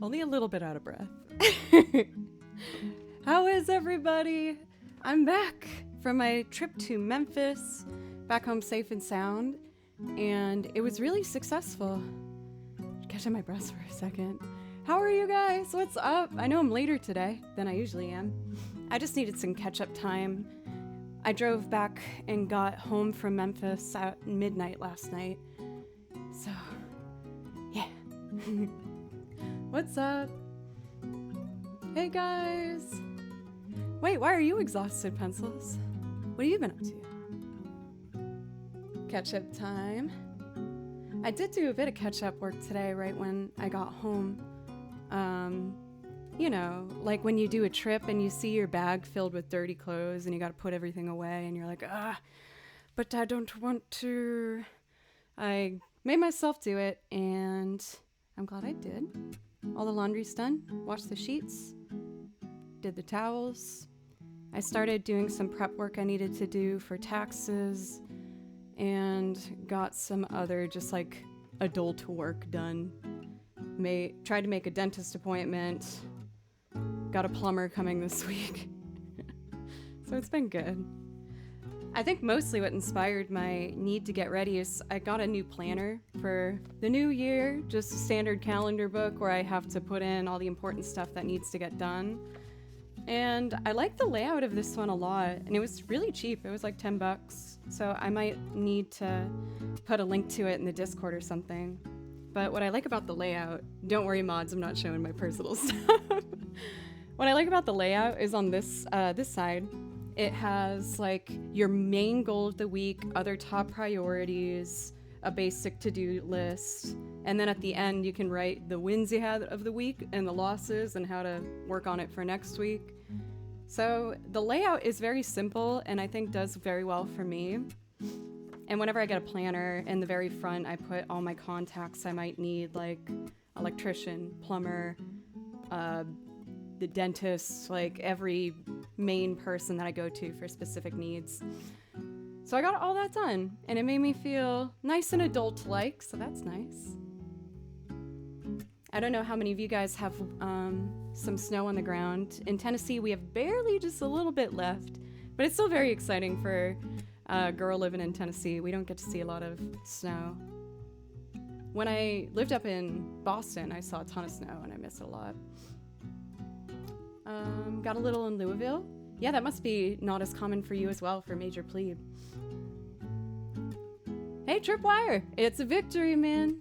only a little bit out of breath. How is everybody? I'm back from my trip to Memphis, back home safe and sound, and it was really successful. Catching my breath for a second. How are you guys? What's up? I know I'm later today than I usually am. I just needed some catch-up time. I drove back and got home from Memphis at midnight last night. So, yeah. What's up? Hey guys. Wait, why are you exhausted, Pencils? What have you been up to? Catch-up time. I did do a bit of catch-up work today right when I got home. You know, like when you do a trip and you see your bag filled with dirty clothes and you gotta put everything away and you're like, but I don't want to. I made myself do it and I'm glad I did. All the laundry's done. Washed the sheets. Did the towels. I started doing some prep work I needed to do for taxes and got some other just like adult work done. Tried to make a dentist appointment. Got a plumber coming this week. So it's been good. I think mostly what inspired my need to get ready is I got a new planner for the new year, just a standard calendar book where I have to put in all the important stuff that needs to get done. And I like the layout of this one a lot, and it was really cheap. It was like $10. So I might need to put a link to it in the Discord or something. But what I like about the layout, don't worry mods, I'm not showing my personal stuff. What I like about the layout is on this side, it has like your main goal of the week, other top priorities, a basic to-do list, and then at the end you can write the wins you had of the week and the losses and how to work on it for next week. So the layout is very simple and I think does very well for me. And whenever I get a planner, in the very front I put all my contacts I might need, like electrician, plumber, the dentist, like every main person that I go to for specific needs. So I got all that done, and it made me feel nice and adult-like, so that's nice. I don't know how many of you guys have some snow on the ground. In Tennessee, we have barely just a little bit left, but it's still very exciting for a girl living in Tennessee. We don't get to see a lot of snow. When I lived up in Boston, I saw a ton of snow, and I miss it a lot. Got a little in Louisville. Yeah, that must be not as common for you as well for Major Plebe. Hey, Tripwire! It's a victory, man.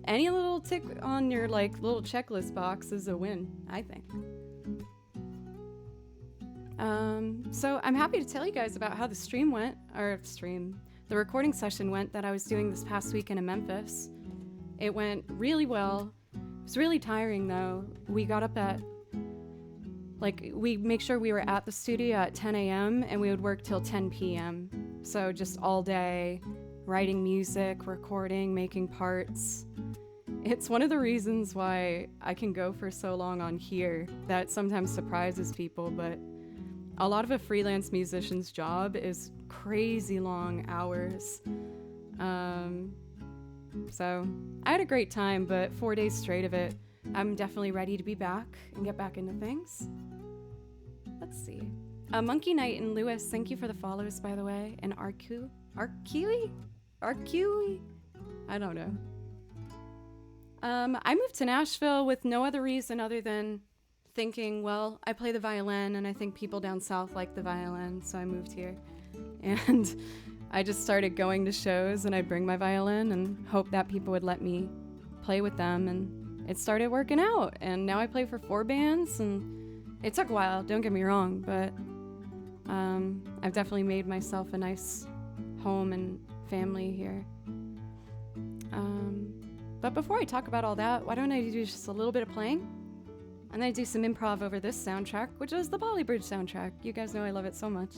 Any little tick on your like little checklist box is a win, I think. So I'm happy to tell you guys about how the recording session went that I was doing this past weekend in Memphis. It went really well. It was really tiring though. We got up at we make sure we were at the studio at 10 a.m. and we would work till 10 p.m. So just all day, writing music, recording, making parts. It's one of the reasons why I can go for so long on here that sometimes surprises people, but a lot of a freelance musician's job is crazy long hours. So I had a great time, but 4 days straight of it, I'm definitely ready to be back and get back into things. Let's see. Monkey Knight and Lewis, thank you for the follows, by the way. And Arcui? I don't know. I moved to Nashville with no other reason other than thinking, well, I play the violin and I think people down south like the violin, so I moved here. And I just started going to shows and I'd bring my violin and hope that people would let me play with them, and it started working out, and now I play for 4 bands, and it took a while, don't get me wrong, but I've definitely made myself a nice home and family here. But before I talk about all that, why don't I do just a little bit of playing? And then I do some improv over this soundtrack, which is the Bolly Bridge soundtrack. You guys know I love it so much.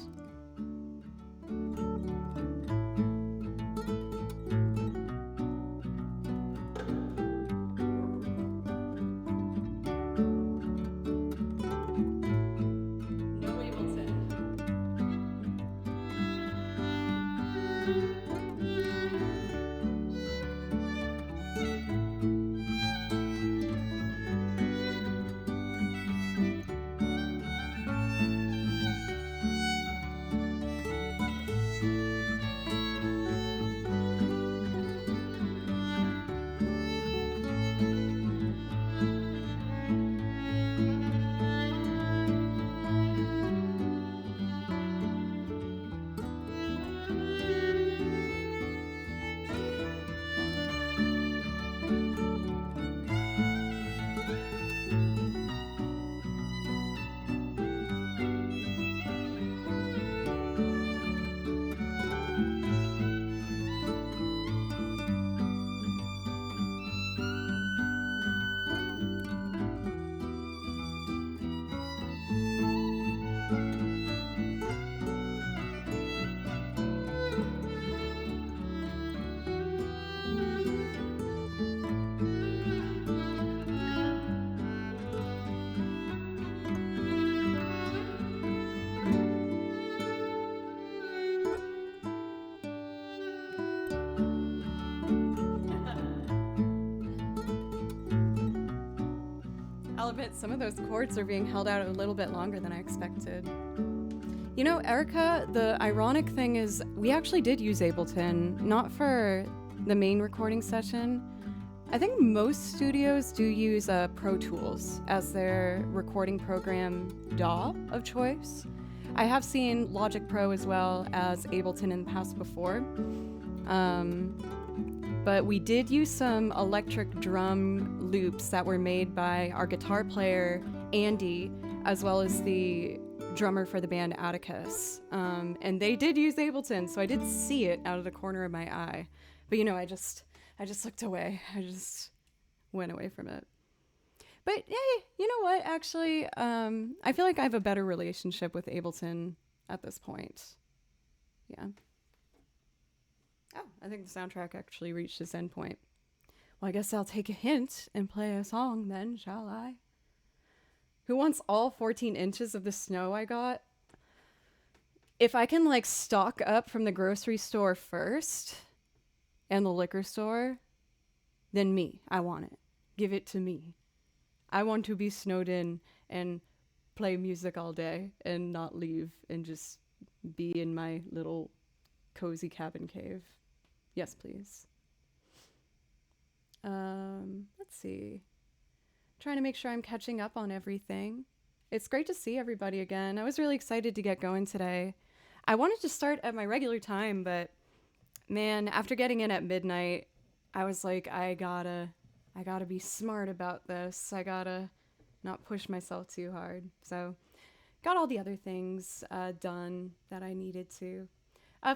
love it. Some of those chords are being held out a little bit longer than I expected. You know, Erica, the ironic thing is we actually did use Ableton, not for the main recording session. I think most studios do use Pro Tools as their recording program DAW of choice. I have seen Logic Pro as well as Ableton in the past before. But we did use some electric drum loops that were made by our guitar player, Andy, as well as the drummer for the band Atticus. And they did use Ableton, so I did see it out of the corner of my eye. But you know, I just looked away. I just went away from it. But hey, you know what? Actually, I feel like I have a better relationship with Ableton at this point. Yeah. Oh, I think the soundtrack actually reached its end point. Well, I guess I'll take a hint and play a song then, shall I? Who wants all 14 inches of the snow I got? If I can, like, stock up from the grocery store first and the liquor store, then me. I want it. Give it to me. I want to be snowed in and play music all day and not leave and just be in my little cozy cabin cave. Yes, please. Let's see. Trying to make sure I'm catching up on everything. It's great to see everybody again. I was really excited to get going today. I wanted to start at my regular time, but man, after getting in at midnight, I was like, I gotta be smart about this. I gotta not push myself too hard. So got all the other things done that I needed to.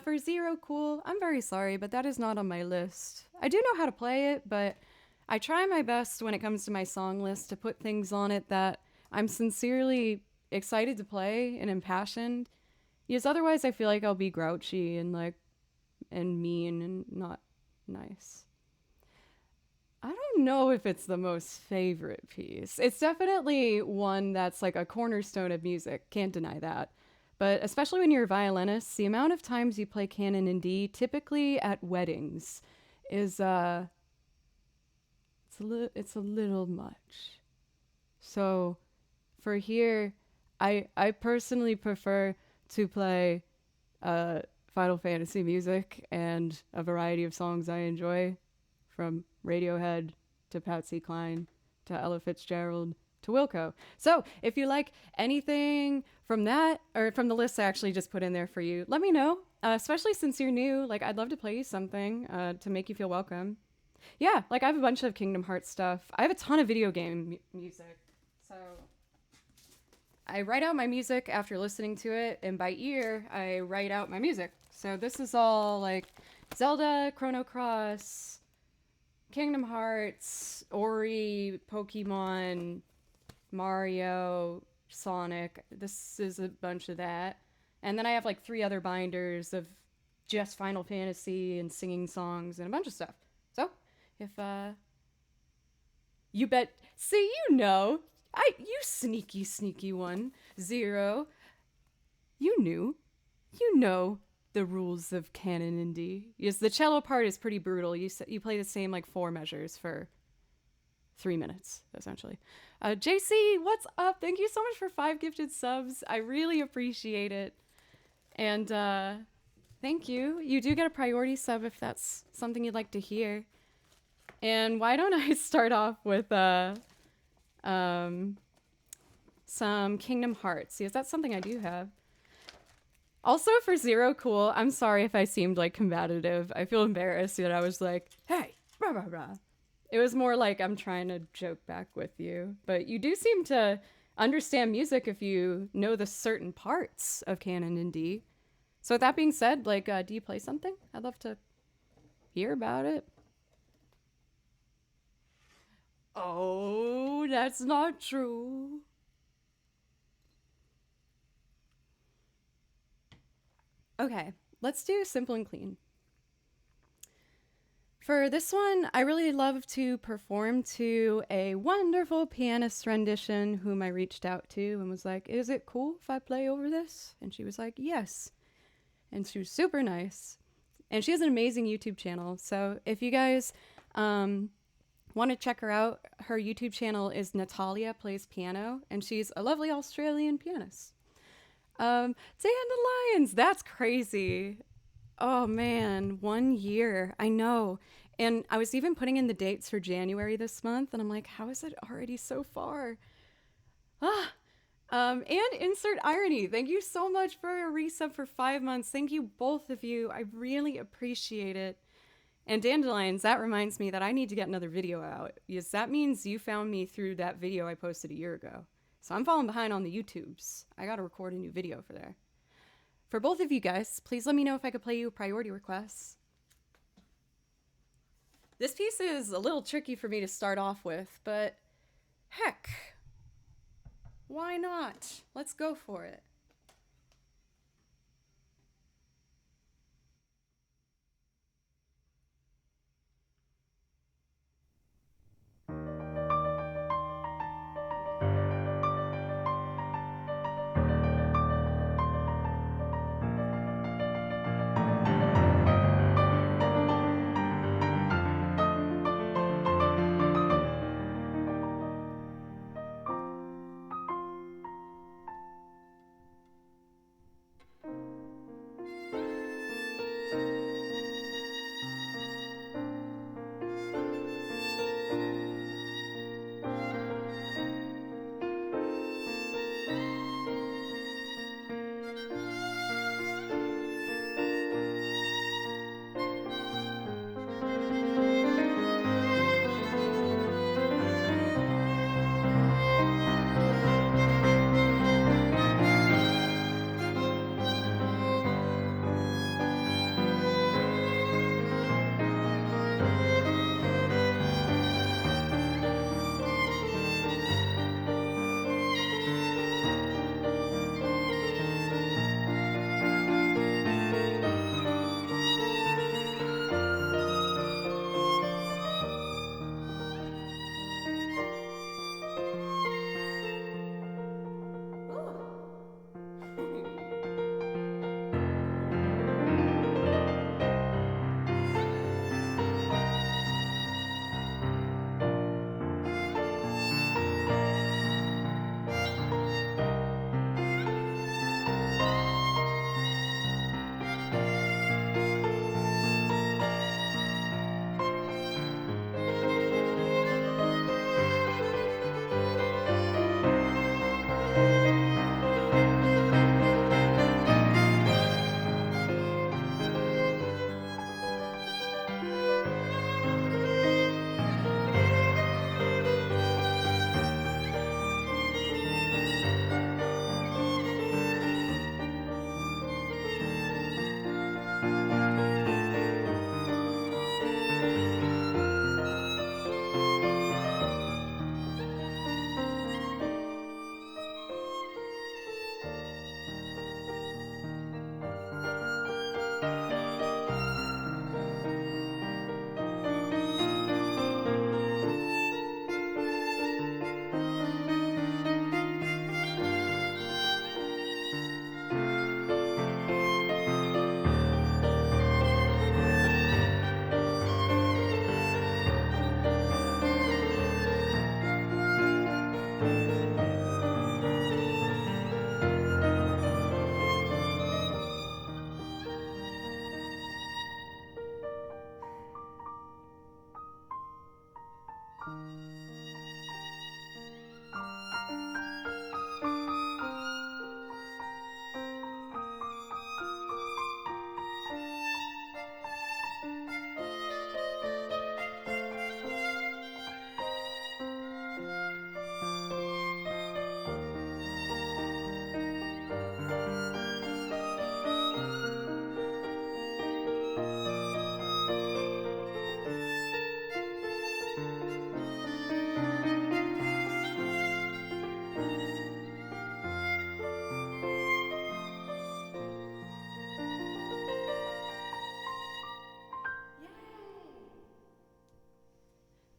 For Zero Cool, I'm very sorry, but that is not on my list. I do know how to play it, but I try my best when it comes to my song list to put things on it that I'm sincerely excited to play and impassioned. Because otherwise I feel like I'll be grouchy and mean and not nice. I don't know if it's the most favorite piece. It's definitely one that's like a cornerstone of music. Can't deny that. But especially when you're a violinist, the amount of times you play canon in D, typically at weddings, is it's a little much. So for here, I personally prefer to play Final Fantasy music and a variety of songs I enjoy, from Radiohead to Patsy Cline to Ella Fitzgerald to Wilco. So if you like anything from that, or from the list I actually just put in there for you, let me know. Especially since you're new, like, I'd love to play you something to make you feel welcome. Yeah, like, I have a bunch of Kingdom Hearts stuff. I have a ton of video game music. So I write out my music after listening to it, and by ear, I write out my music. So this is all like Zelda, Chrono Cross, Kingdom Hearts, Ori, Pokemon, Mario, Sonic. This is a bunch of that. And then I have like 3 other binders of just Final Fantasy and singing songs and a bunch of stuff. So if you bet, see, you know, you sneaky one, Zero, you know the rules of canon in D. Yes, the cello part is pretty brutal. You play the same like 4 measures for 3 minutes, essentially. JC, what's up? Thank you so much for 5 gifted subs. I really appreciate it. And thank you. You do get a priority sub if that's something you'd like to hear. And why don't I start off with some Kingdom Hearts? Because that's something I do have. Also, for Zero Cool, I'm sorry if I seemed like combative. I feel embarrassed that I was like, hey, rah, rah, rah. It was more like I'm trying to joke back with you. But you do seem to understand music if you know the certain parts of canon in D. So with that being said, like, do you play something? I'd love to hear about it. Oh, that's not true. Okay, let's do Simple and Clean. For this one, I really love to perform to a wonderful pianist rendition whom I reached out to and was like, is it cool if I play over this? And she was like, yes. And she was super nice. And she has an amazing YouTube channel. So if you guys want want to check her out, her YouTube channel is Natalia Plays Piano, and she's a lovely Australian pianist. Dandelions, that's crazy. Oh man, 1 year. I know. And I was even putting in the dates for January this month, and I'm like, how is it already so far? Ah. And insert irony. Thank you so much for a resub for 5 months. Thank you, both of you. I really appreciate it. And Dandelions, that reminds me that I need to get another video out. Yes, that means you found me through that video I posted a year ago. So I'm falling behind on the YouTubes. I gotta record a new video for there. For both of you guys, please let me know if I could play you a priority request. This piece is a little tricky for me to start off with, but heck, why not? Let's go for it.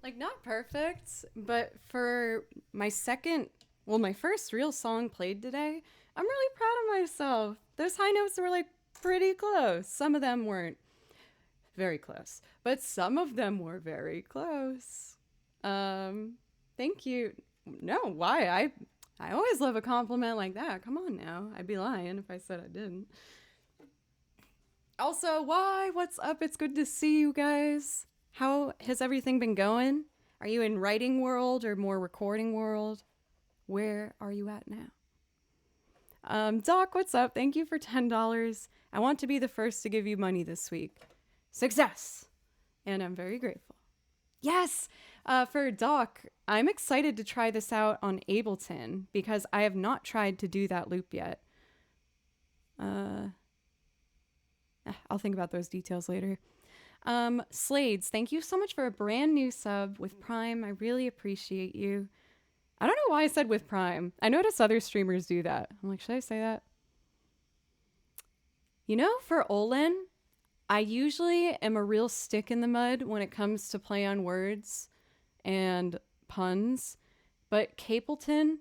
Like, not perfect, but for my my first real song played today, I'm really proud of myself. Those high notes were like pretty close. Some of them weren't very close, but some of them were very close. Thank you. No, why? I always love a compliment like that. Come on now. I'd be lying if I said I didn't. Also, why? What's up? It's good to see you guys. How has everything been going? Are you in writing world or more recording world? Where are you at now? Doc, what's up? Thank you for $10. I want to be the first to give you money this week. Success! And I'm very grateful. Yes! For Doc, I'm excited to try this out on Ableton because I have not tried to do that loop yet. I'll think about those details later. Slades, thank you so much for a brand new sub with Prime. I really appreciate you. I don't know why I said with Prime. I notice other streamers do that. I'm like, should I say that? You know, for Olin, I usually am a real stick in the mud when it comes to play on words and puns, but Capleton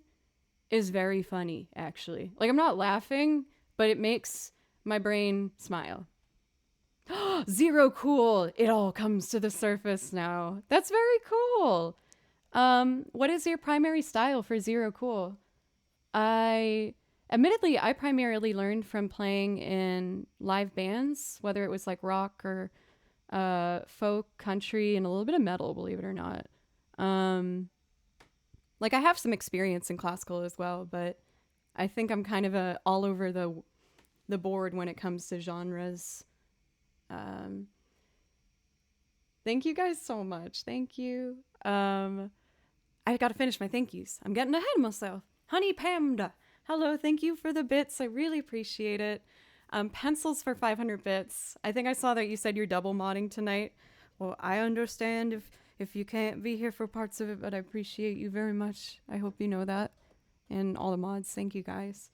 is very funny, actually. Like, I'm not laughing, but it makes my brain smile. Zero cool. It all comes to the surface now. That's very cool. What is your primary style for Zero Cool? Admittedly, I primarily learned from playing in live bands, whether it was like rock or folk, country, and a little bit of metal, believe it or not. Like I have some experience in classical as well, but I think I'm kind of all over the board when it comes to genres. Thank you guys so much. Thank you. I gotta finish my thank yous. I'm getting ahead of myself. Honey Pamda. Hello, thank you for the bits. I really appreciate it. Pencils for 500 bits. I think I saw that you said you're double modding tonight. Well, I understand if you can't be here for parts of it, but I appreciate you very much. I hope you know that. And all the mods, thank you guys.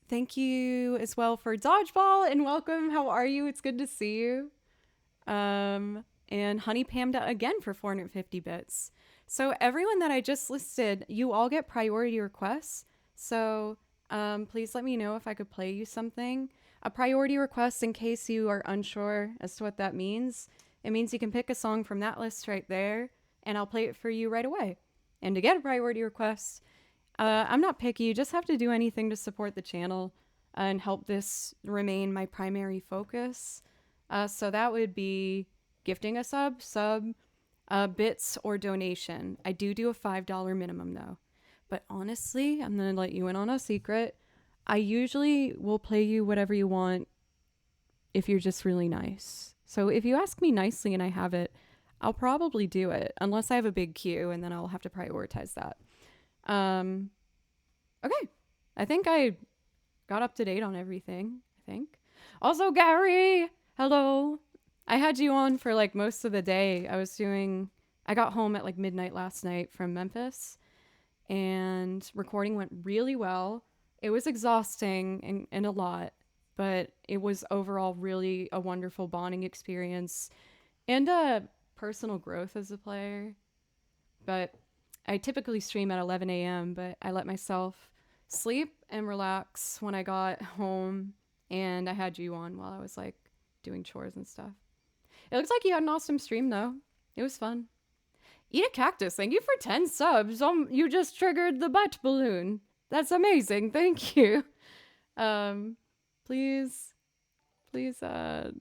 Thank you as well for Dodgeball and welcome. How are you? It's good to see you. And Honey Pamda again for 450 bits. So everyone that I just listed, you all get priority requests. So please let me know if I could play you something. A priority request, in case you are unsure as to what that means, it means you can pick a song from that list right there, and I'll play it for you right away. And to get a priority request, I'm not picky. You just have to do anything to support the channel and help this remain my primary focus. So that would be gifting a sub, bits, or donation. I do a $5 minimum though. But honestly, I'm going to let you in on a secret. I usually will play you whatever you want if you're just really nice. So if you ask me nicely and I have it, I'll probably do it. Unless I have a big queue and then I'll have to prioritize that. Okay. I think I got up to date on everything, I think. Also, Gary! Hello! I had you on for like most of the day. I got home at like midnight last night from Memphis and recording went really well. It was exhausting and a lot, but it was overall really a wonderful bonding experience and a personal growth as a player. But I typically stream at 11 a.m., but I let myself sleep and relax when I got home, and I had you on while I was like doing chores and stuff. It looks like you had an awesome stream though. It was fun. Eat a cactus. Thank you for 10 subs. You just triggered the butt balloon. That's amazing. Thank you. Please, let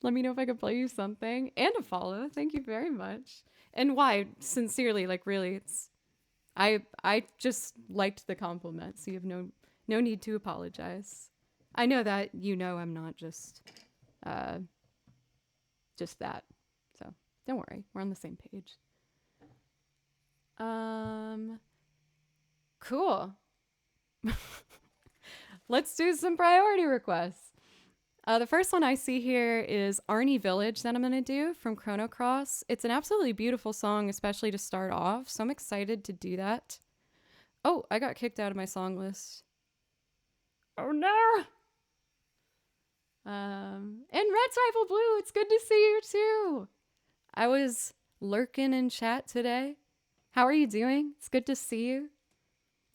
me know if I could play you something and a follow. Thank you very much. And why? Sincerely, like really, I just liked the compliment, so you have no need to apologize. I know that I'm not just that. So don't worry, we're on the same page. Cool. Let's do some priority requests. The first one I see here is Arnie Village that I'm going to do from Chrono Cross. It's an absolutely beautiful song, especially to start off, so I'm excited to do that. Oh, I got kicked out of my song list. Oh no! And Red's Rifle Blue, it's good to see you too. I was lurking in chat today. How are you doing? It's good to see you.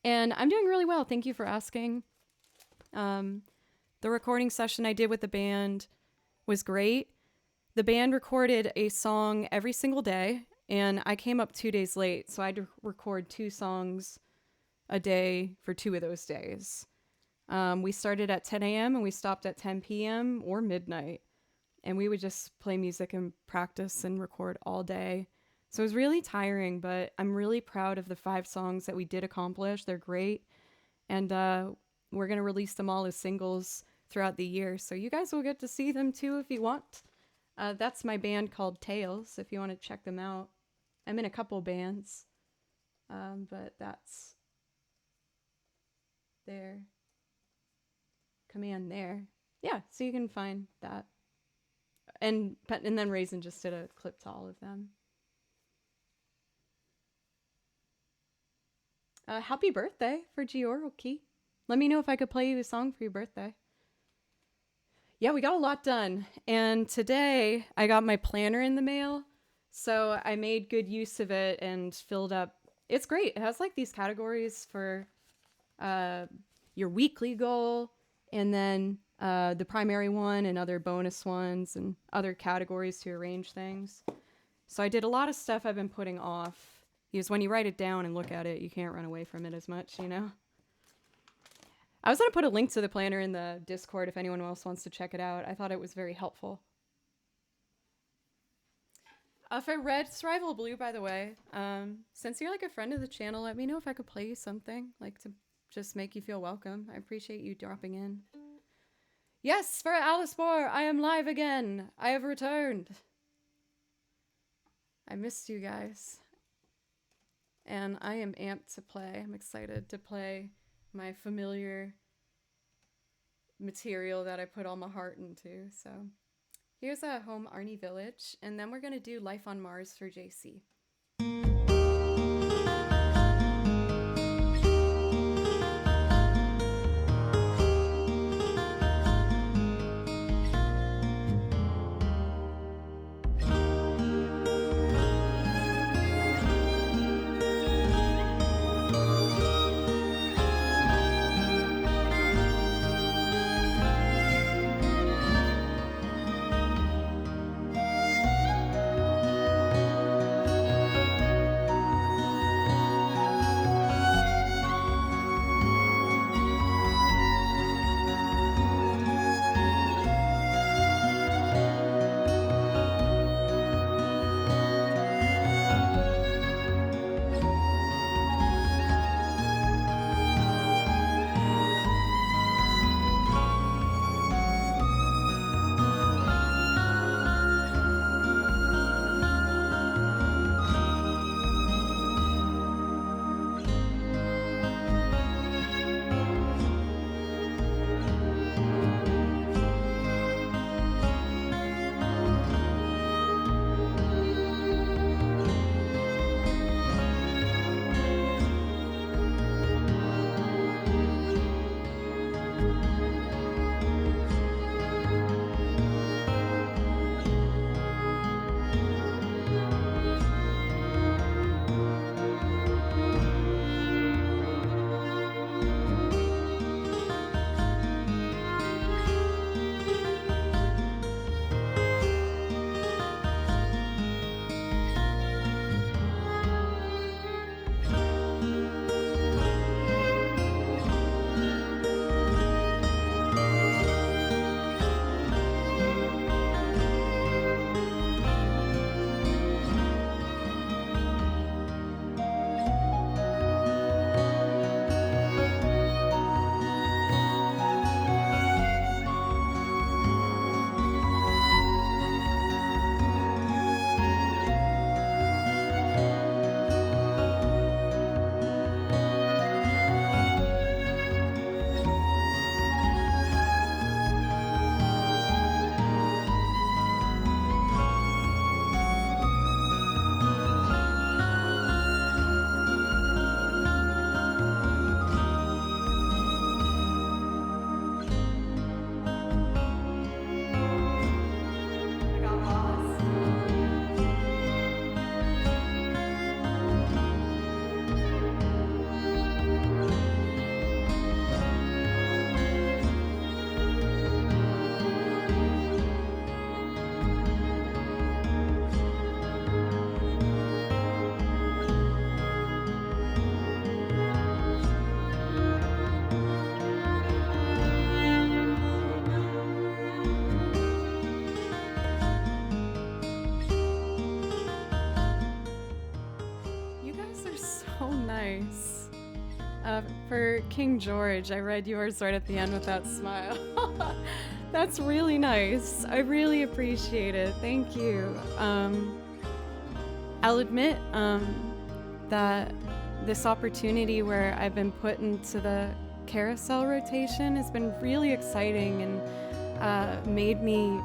And I'm doing really well. Thank you for asking. The recording session I did with the band was great. the band recorded a song every single day, and I came up 2 days late, so I had to record 2 songs a day for 2 of those days. We started at 10 a.m. and we stopped at 10 p.m. or midnight, and we would just play music and practice and record all day. So it was really tiring, but I'm really proud of the 5 songs that we did accomplish. They're great, and we're going to release them all as singles throughout the year, so you guys will get to see them too if you want. That's my band called Tails, if you want to check them out. I'm in a couple bands, but that's their command there. Yeah, so you can find that. And then Raisin just did a clip to all of them. Happy birthday for Georoki. Let me know if I could play you a song for your birthday. Yeah, we got a lot done. And today I got my planner in the mail. So I made good use of it and filled up. It's great. It has like these categories for your weekly goal, and then the primary one and other bonus ones and other categories to arrange things. So I did a lot of stuff I've been putting off. Because when you write it down and look at it, you can't run away from it as much, you know? I was going to put a link to the planner in the Discord if anyone else wants to check it out. I thought it was very helpful. For Red Rival Blue, by the way, since you're like a friend of the channel, let me know if I could play you something, like to just make you feel welcome. I appreciate you dropping in. Yes, for Alice Moore, I am live again. I have returned. I missed you guys. And I am amped to play. I'm excited to play my familiar material that I put all my heart into. So here's a Home Arnie Village, and then we're going to do Life on Mars for JC. for King George, I read yours right at the end with that smile. That's really nice. I really appreciate it. Thank you. I'll admit that this opportunity where I've been put into the carousel rotation has been really exciting and made me,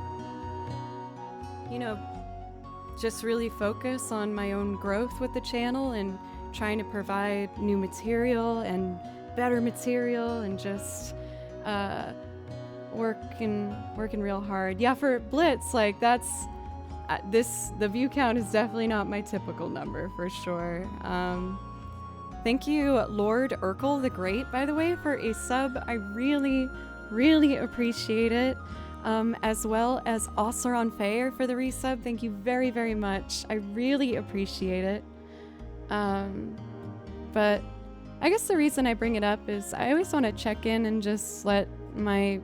just really focus on my own growth with the channel and trying to provide new material and better material and just working real hard. Yeah, for Blitz, like that's the view count is definitely not my typical number for sure. Thank you, Lord Urkel the Great, by the way, for a sub. I really, really appreciate it. As well as Osseron Fayer for the resub. Thank you very, very much. I really appreciate it. But I guess the reason I bring it up is I always want to check in and just let my,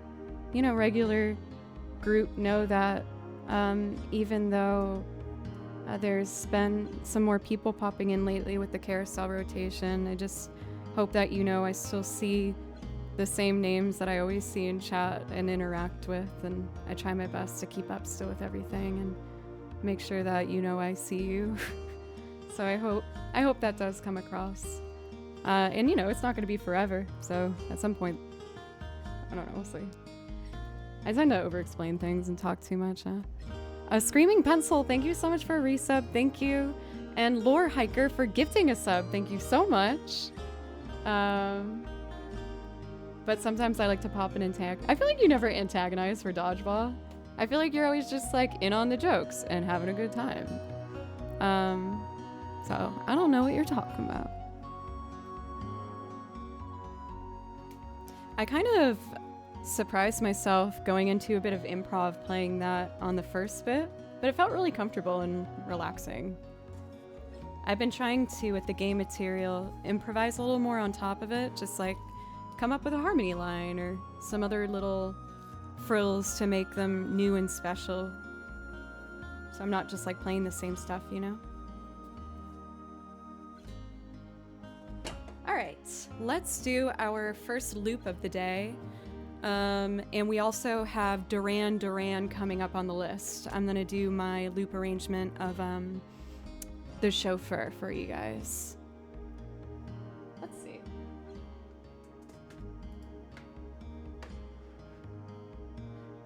regular group know that even though there's been some more people popping in lately with the carousel rotation, I just hope that I still see the same names that I always see in chat and interact with, and I try my best to keep up still with everything and make sure that I see you. So I hope that does come across. And it's not going to be forever, so at some point, I don't know, we'll see. I tend to over-explain things and talk too much, huh? Screaming Pencil, thank you so much for a resub, thank you. And Lore Hiker for gifting a sub, thank you so much. But sometimes I like to pop in and tag. I feel like you never antagonize for Dodgeball. I feel like you're always just like in on the jokes and having a good time. So I don't know what you're talking about. I kind of surprised myself going into a bit of improv playing that on the first bit, but it felt really comfortable and relaxing. I've been trying to, with the game material, improvise a little more on top of it, just like come up with a harmony line or some other little frills to make them new and special. So I'm not just like playing the same stuff, All right, let's do our first loop of the day. And we also have Duran Duran coming up on the list. I'm gonna do my loop arrangement of the chauffeur for you guys. Let's see.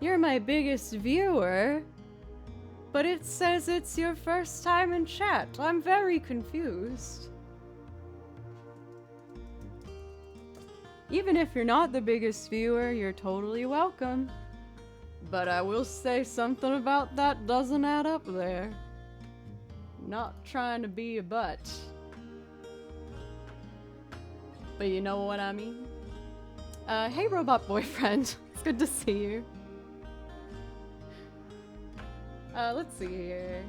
You're my biggest viewer, but it says it's your first time in chat. I'm very confused. Even if you're not the biggest viewer, you're totally welcome. But I will say something about that doesn't add up there. Not trying to be a butt. But you know what I mean? Hey robot boyfriend, it's good to see you. Let's see here.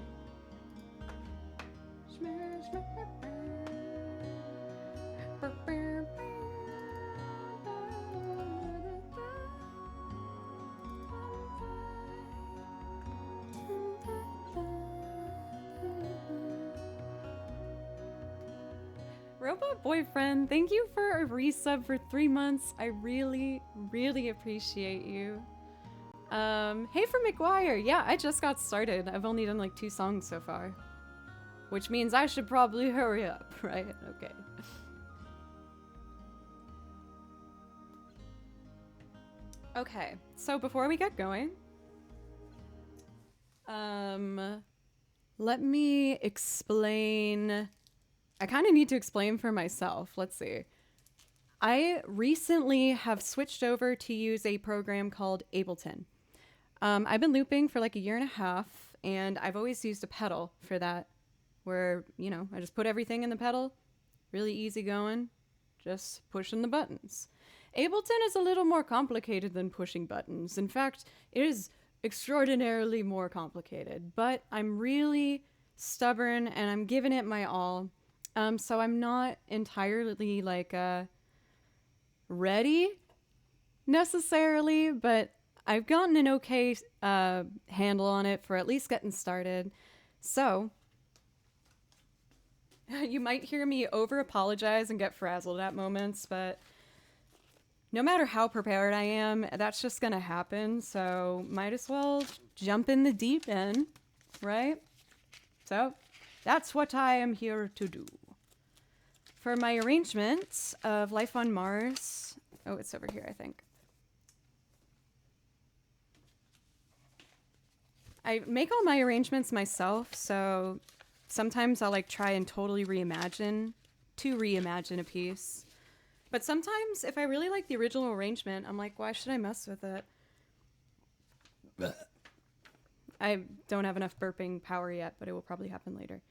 Robot boyfriend, thank you for a resub for 3 months. I really, really appreciate you. Hey for McGuire. Yeah, I just got started. I've only done like 2 songs so far. Which means I should probably hurry up, right? Okay. Okay, so before we get going, let me explain. I kind of need to explain for myself. Let's see. I recently have switched over to use a program called Ableton. I've been looping for like 1.5 years, and I've always used a pedal for that, where, I just put everything in the pedal, really easy going, just pushing the buttons. Ableton is a little more complicated than pushing buttons. In fact, it is extraordinarily more complicated, but I'm really stubborn and I'm giving it my all. So I'm not entirely like ready necessarily, but I've gotten an okay handle on it for at least getting started. So You might hear me over apologize and get frazzled at moments, but no matter how prepared I am, that's just gonna happen. So might as well jump in the deep end, right? So that's what I am here to do. For my arrangement of Life on Mars, oh, it's over here, I think. I make all my arrangements myself, so sometimes I'll like try and totally reimagine a piece. But sometimes if I really like the original arrangement, I'm like, why should I mess with it? I don't have enough burping power yet, but it will probably happen later.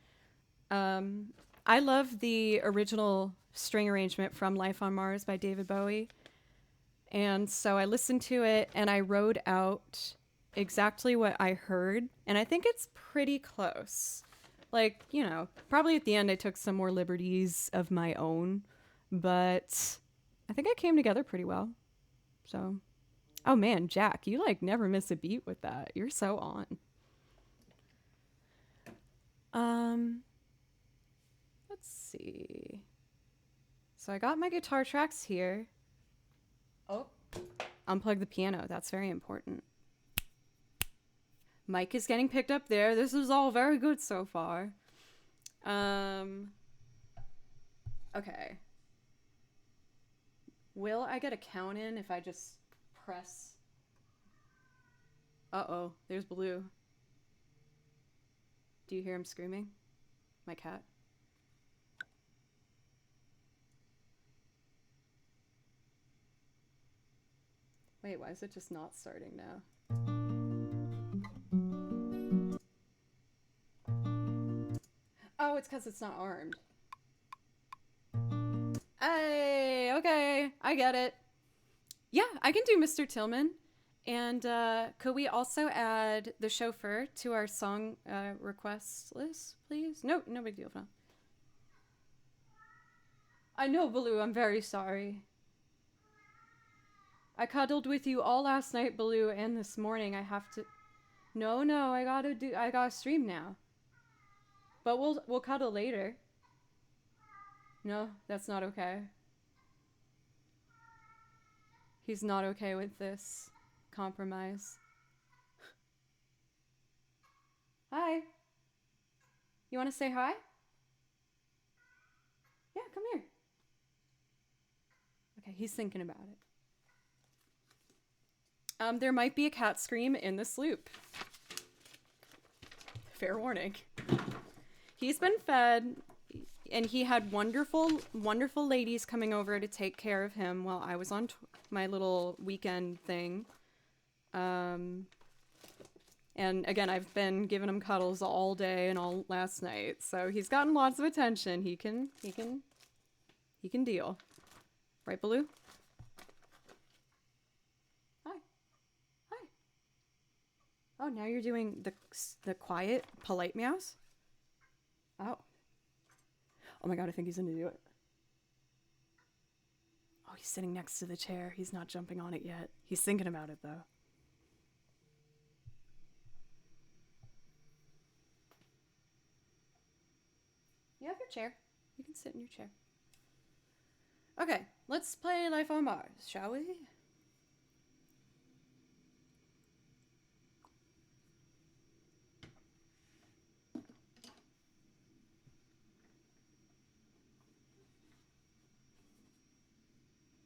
I love the original string arrangement from Life on Mars by David Bowie. And so I listened to it and I wrote out exactly what I heard. And I think it's pretty close. Like, you know, probably at the end I took some more liberties of my own, but I think it came together pretty well. So, oh man, Jack, you like never miss a beat with that. You're so on. Let's see. So I got my guitar tracks here. Oh, unplug the piano. That's very important. Mic is getting picked up there. This is all very good so far. Okay. Will I get a count in if I just press? Uh-oh, there's Blue. Do you hear him screaming? My cat? Wait, why is it just not starting now? Oh, it's because it's not armed. Hey, okay, I get it. Yeah, I can do Mr. Tillman. And could we also add the chauffeur to our song request list, please? No, no big deal. No. I know, Baloo, I'm very sorry. I cuddled with you all last night, Baloo, and this morning. I have to... No, I gotta stream now. But we'll cuddle later. No, that's not okay. He's not okay with this compromise. Hi. You want to say hi? Yeah, come here. Okay, he's thinking about it. There might be a cat scream in this loop. Fair warning. He's been fed, and he had wonderful ladies coming over to take care of him while I was on my little weekend thing. And again, I've been giving him cuddles all day and all last night, so he's gotten lots of attention. He can deal. Right, Baloo? Hi. Oh, now you're doing the quiet, polite meows? Oh. Oh my god, I think he's gonna do it. Oh, he's sitting next to the chair. He's not jumping on it yet. He's thinking about it, though. You have your chair. You can sit in your chair. Okay, let's play Life on Mars, shall we?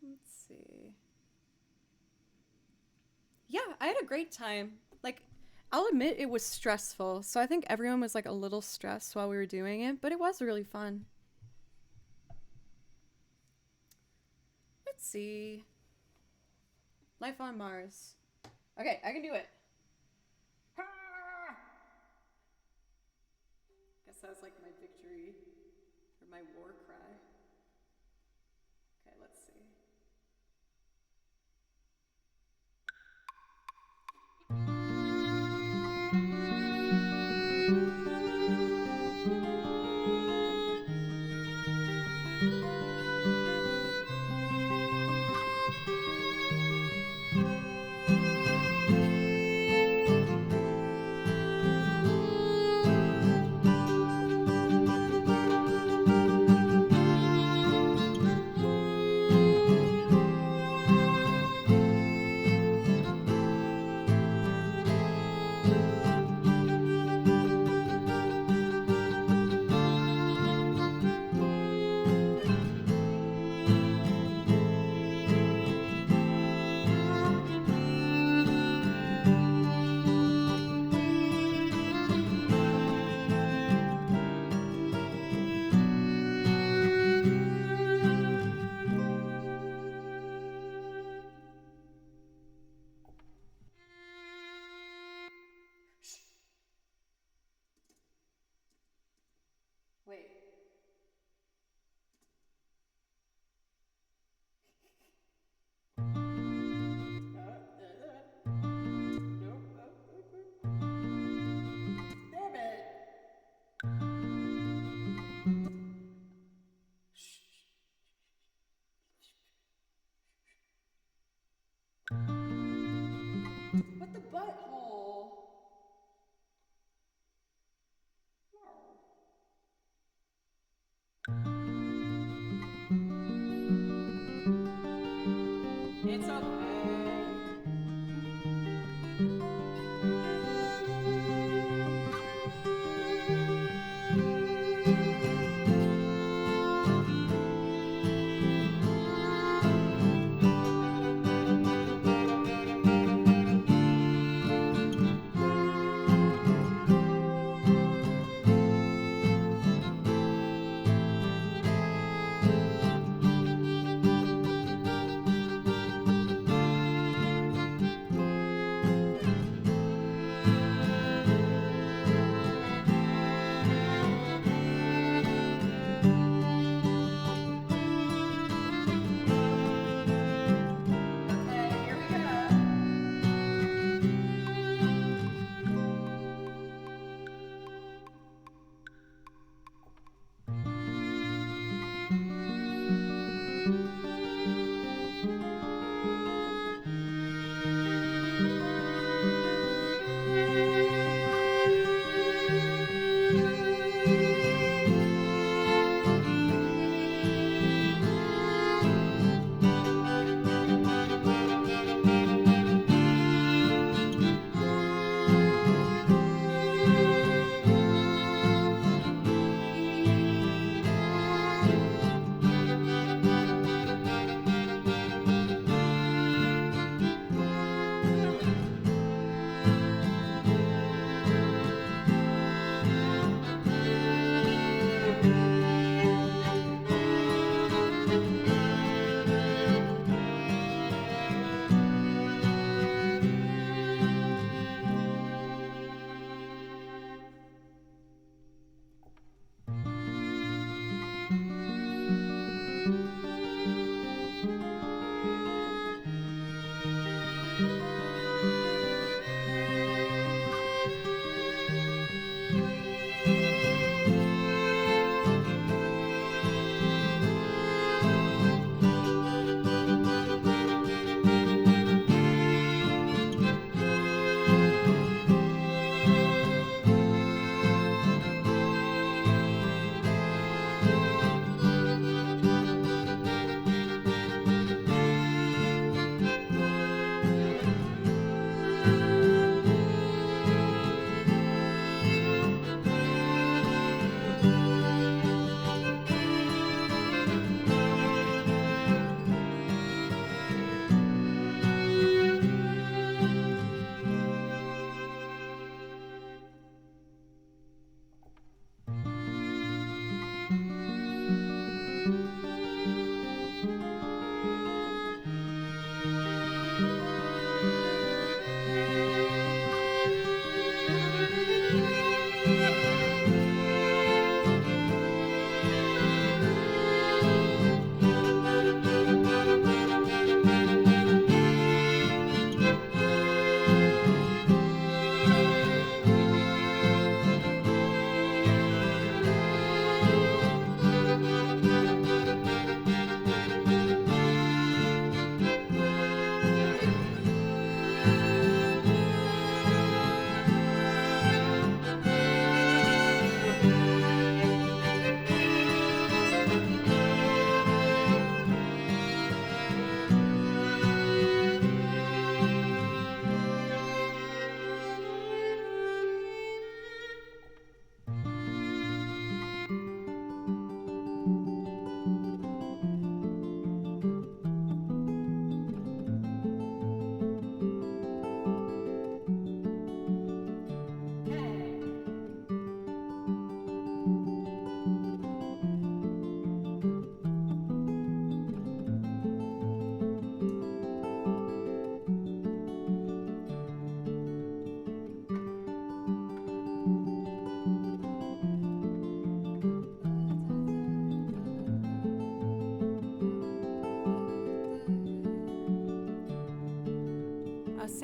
Let's see. Yeah, I had a great time. Like, I'll admit it was stressful. So I think everyone was like a little stressed while we were doing it, but it was really fun. Let's see. Life on Mars. Okay, I can do it. Guess that was like my victory or my war cry. Okay, let's see.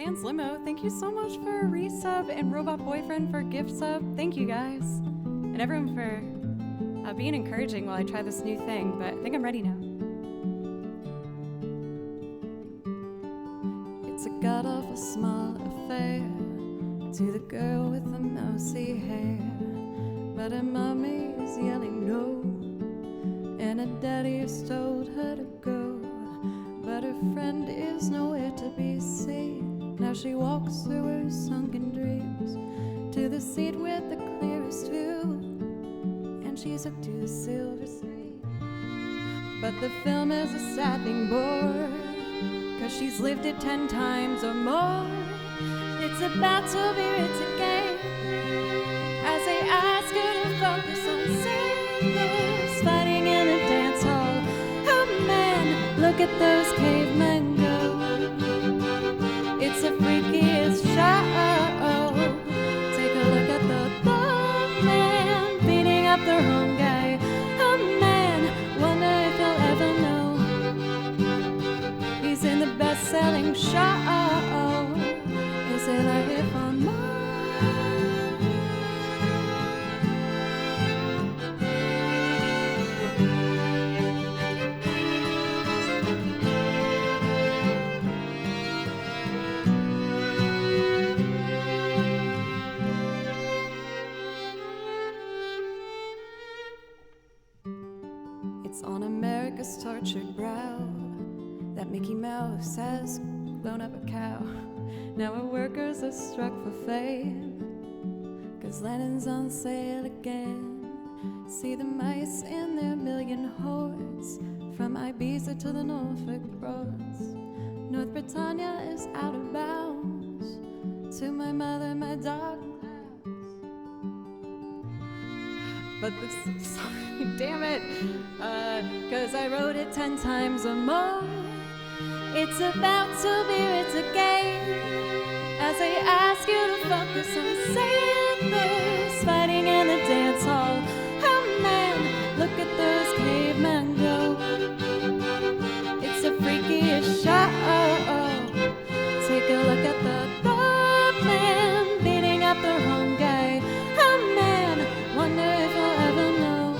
Sans Limo, thank you so much for a resub, and Robot Boyfriend for gift sub. Thank you guys. And everyone for being encouraging while I try this new thing, but I think I'm ready now. It's a god-awful small affair to the girl with the mousy hair, but her mommy is yelling no, and her daddy has told her to go, but her friend is nowhere to be seen. Now she walks through her sunken dreams to the seat with the clearest view, and she's hooked to the silver screen. But the film is a sad thing, boy, 'cause she's lived it 10 times or more. It's about to be written again as they ask her to focus on sailors fighting in a dance hall. Oh man, look at those cavemen go. It's the freakiest show. Take a look at the thug man beating up the wrong guy. Oh man, wonder if he'll ever know he's in the best-selling show. Is it life on Mars? It's on America's tortured brow that Mickey Mouse has blown up a cow. Now our workers are struck for fame, 'cause Lennon's on sale again. See the mice in their million hordes, from Ibiza to the Norfolk Broads. North Britannia is out of bounds. To my mother, my dog clouds. But this song, damn it, 'cause I wrote it 10 times or more. It's about to be written again as they ask you to focus on sailors fighting in the dance hall. Oh man, look at those cavemen go. It's the freakiest show. Take a look at the thug man beating up the wrong guy. Oh man, wonder if I'll ever know.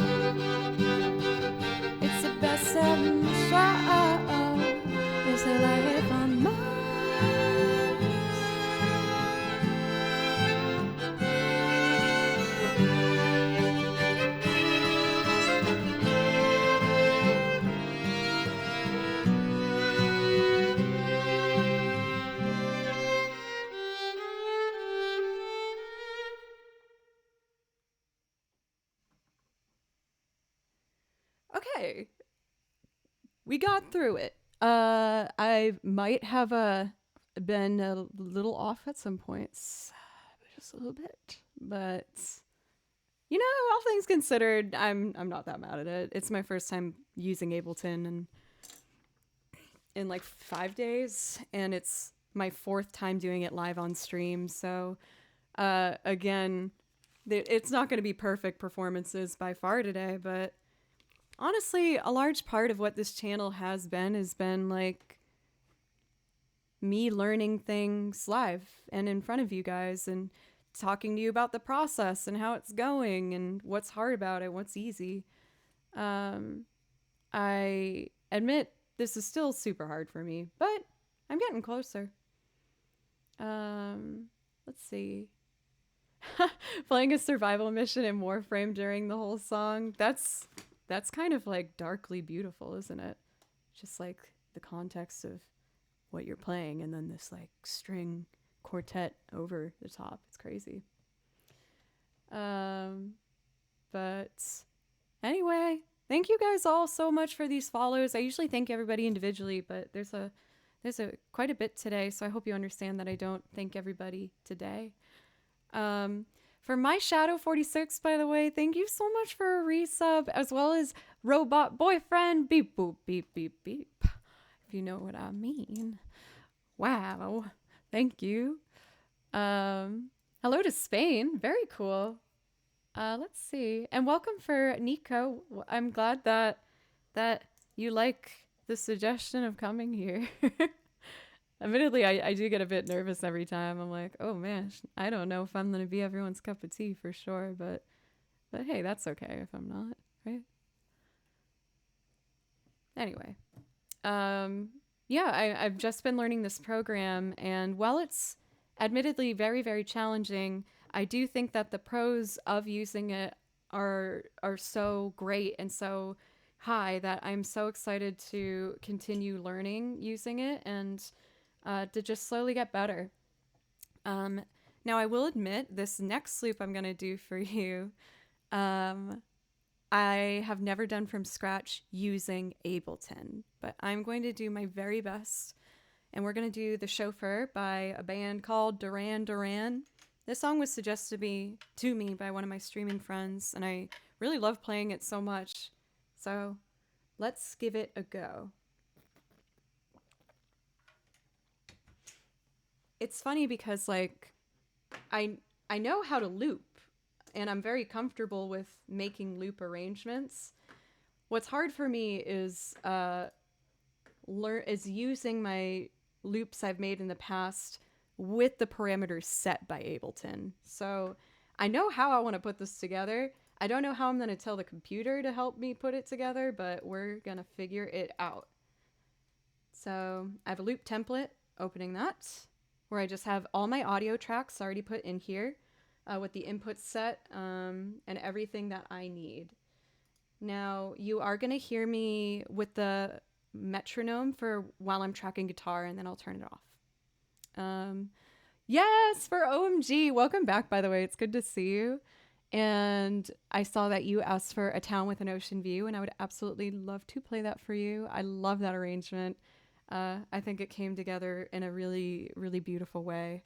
It's the best-selling show. Is it life on Mars? Okay, we got through it. I might have been a little off at some points, just a little bit, but you know, all things considered, I'm not that mad at it. It's my first time using Ableton and in like 5 days, and it's my 4th time doing it live on stream. So again, it's not going to be perfect performances by far today, but honestly, a large part of what this channel has been like me learning things live and in front of you guys and talking to you about the process and how it's going and what's hard about it, what's easy. I admit this is still super hard for me, but I'm getting closer. Let's see. Playing a survival mission in Warframe during the whole song. That's kind of like darkly beautiful, isn't it? Just like the context of what you're playing and then this like string quartet over the top. It's crazy. But anyway, thank you guys all so much for these follows. I usually thank everybody individually, but there's quite a bit today, so I hope you understand that I don't thank everybody today. For my Shadow 46, by the way, thank you so much for a resub, as well as Robot Boyfriend, beep boop beep beep beep, if you know what I mean. Wow, thank you. Hello to Spain, very cool. Let's see, and welcome for Nico. I'm glad that you like the suggestion of coming here. Admittedly, I do get a bit nervous every time. I'm like, oh man, I don't know if I'm gonna be everyone's cup of tea for sure, but hey, that's okay if I'm not, right? Anyway, um, yeah, I've just been learning this program, and while it's admittedly very, very challenging, I do think that the pros of using it are so great and so high that I'm so excited to continue learning using it and to just slowly get better. Um, Now, I will admit, this next loop I'm going to do for you, um, I have never done from scratch using Ableton, but I'm going to do my very best. And we're going to do The Chauffeur by a band called Duran Duran. This song was suggested to me by one of my streaming friends, and I really love playing it so much. So let's give it a go. It's funny because like I I know how to loop and I'm very comfortable with making loop arrangements. What's hard for me is using my loops I've made in the past with the parameters set by Ableton. So I know how I want to put this together. I don't know how I'm going to tell the computer to help me put it together, but we're going to figure it out. So I have a loop template, opening that, where I just have all my audio tracks already put in here with the inputs set and everything that I need. Now, you are going to hear me with the metronome for while I'm tracking guitar, and then I'll turn it off. Yes, for OMG. Welcome back, by the way. It's good to see you. And I saw that you asked for A Town with an Ocean View, and I would absolutely love to play that for you. I love that arrangement. I think it came together in a really, really beautiful way.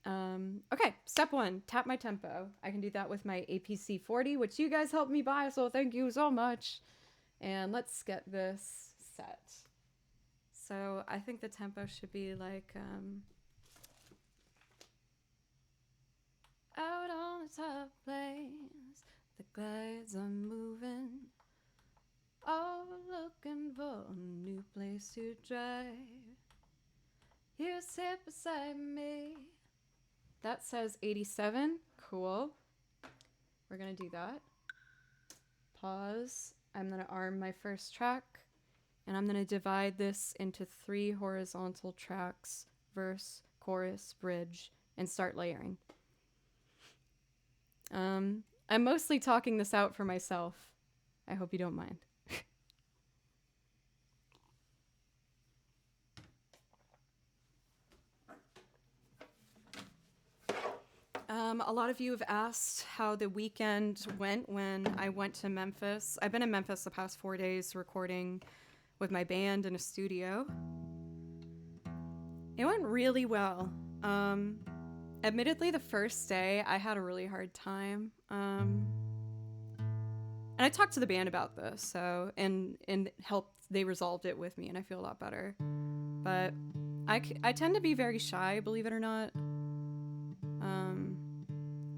Okay, step one, tap my tempo. I can do that with my APC 40, which you guys helped me buy, so thank you so much. And let's get this set. So I think the tempo should be like, out on the top place, the glides are moving, all looking for a new place to drive. You sit beside me. That says 87. Cool. We're going to do that. Pause. I'm going to arm my first track. And I'm going to divide this into 3 horizontal tracks, verse, chorus, bridge, and start layering. I'm mostly talking this out for myself. I hope you don't mind. A lot of you have asked how the weekend went when I went to Memphis. I've been in Memphis the past 4 days recording with my band in a studio. It went really well. Admittedly, the first day I had a really hard time. And I talked to the band about this, so and helped. They resolved it with me, and I feel a lot better. But I tend to be very shy, believe it or not.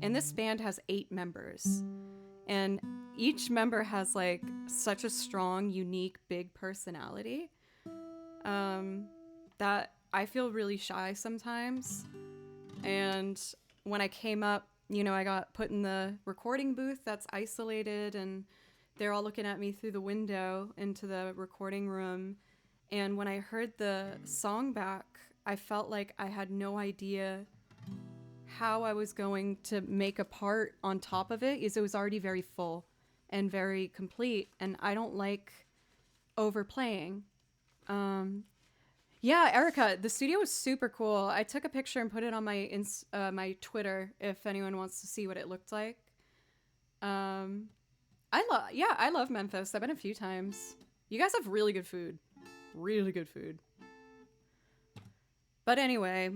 And this band has 8 members, and each member has like such a strong, unique, big personality that I feel really shy sometimes. And when I came up, you know, I got put in the recording booth that's isolated, and they're all looking at me through the window into the recording room. And when I heard the song back, I felt like I had no idea how I was going to make a part on top of it, is it was already very full and very complete, and I don't like overplaying. Yeah, Erica, the studio was super cool. I took a picture and put it on my Twitter if anyone wants to see what it looked like. I love Memphis. I've been a few times. You guys have really good food. Really good food. But anyway,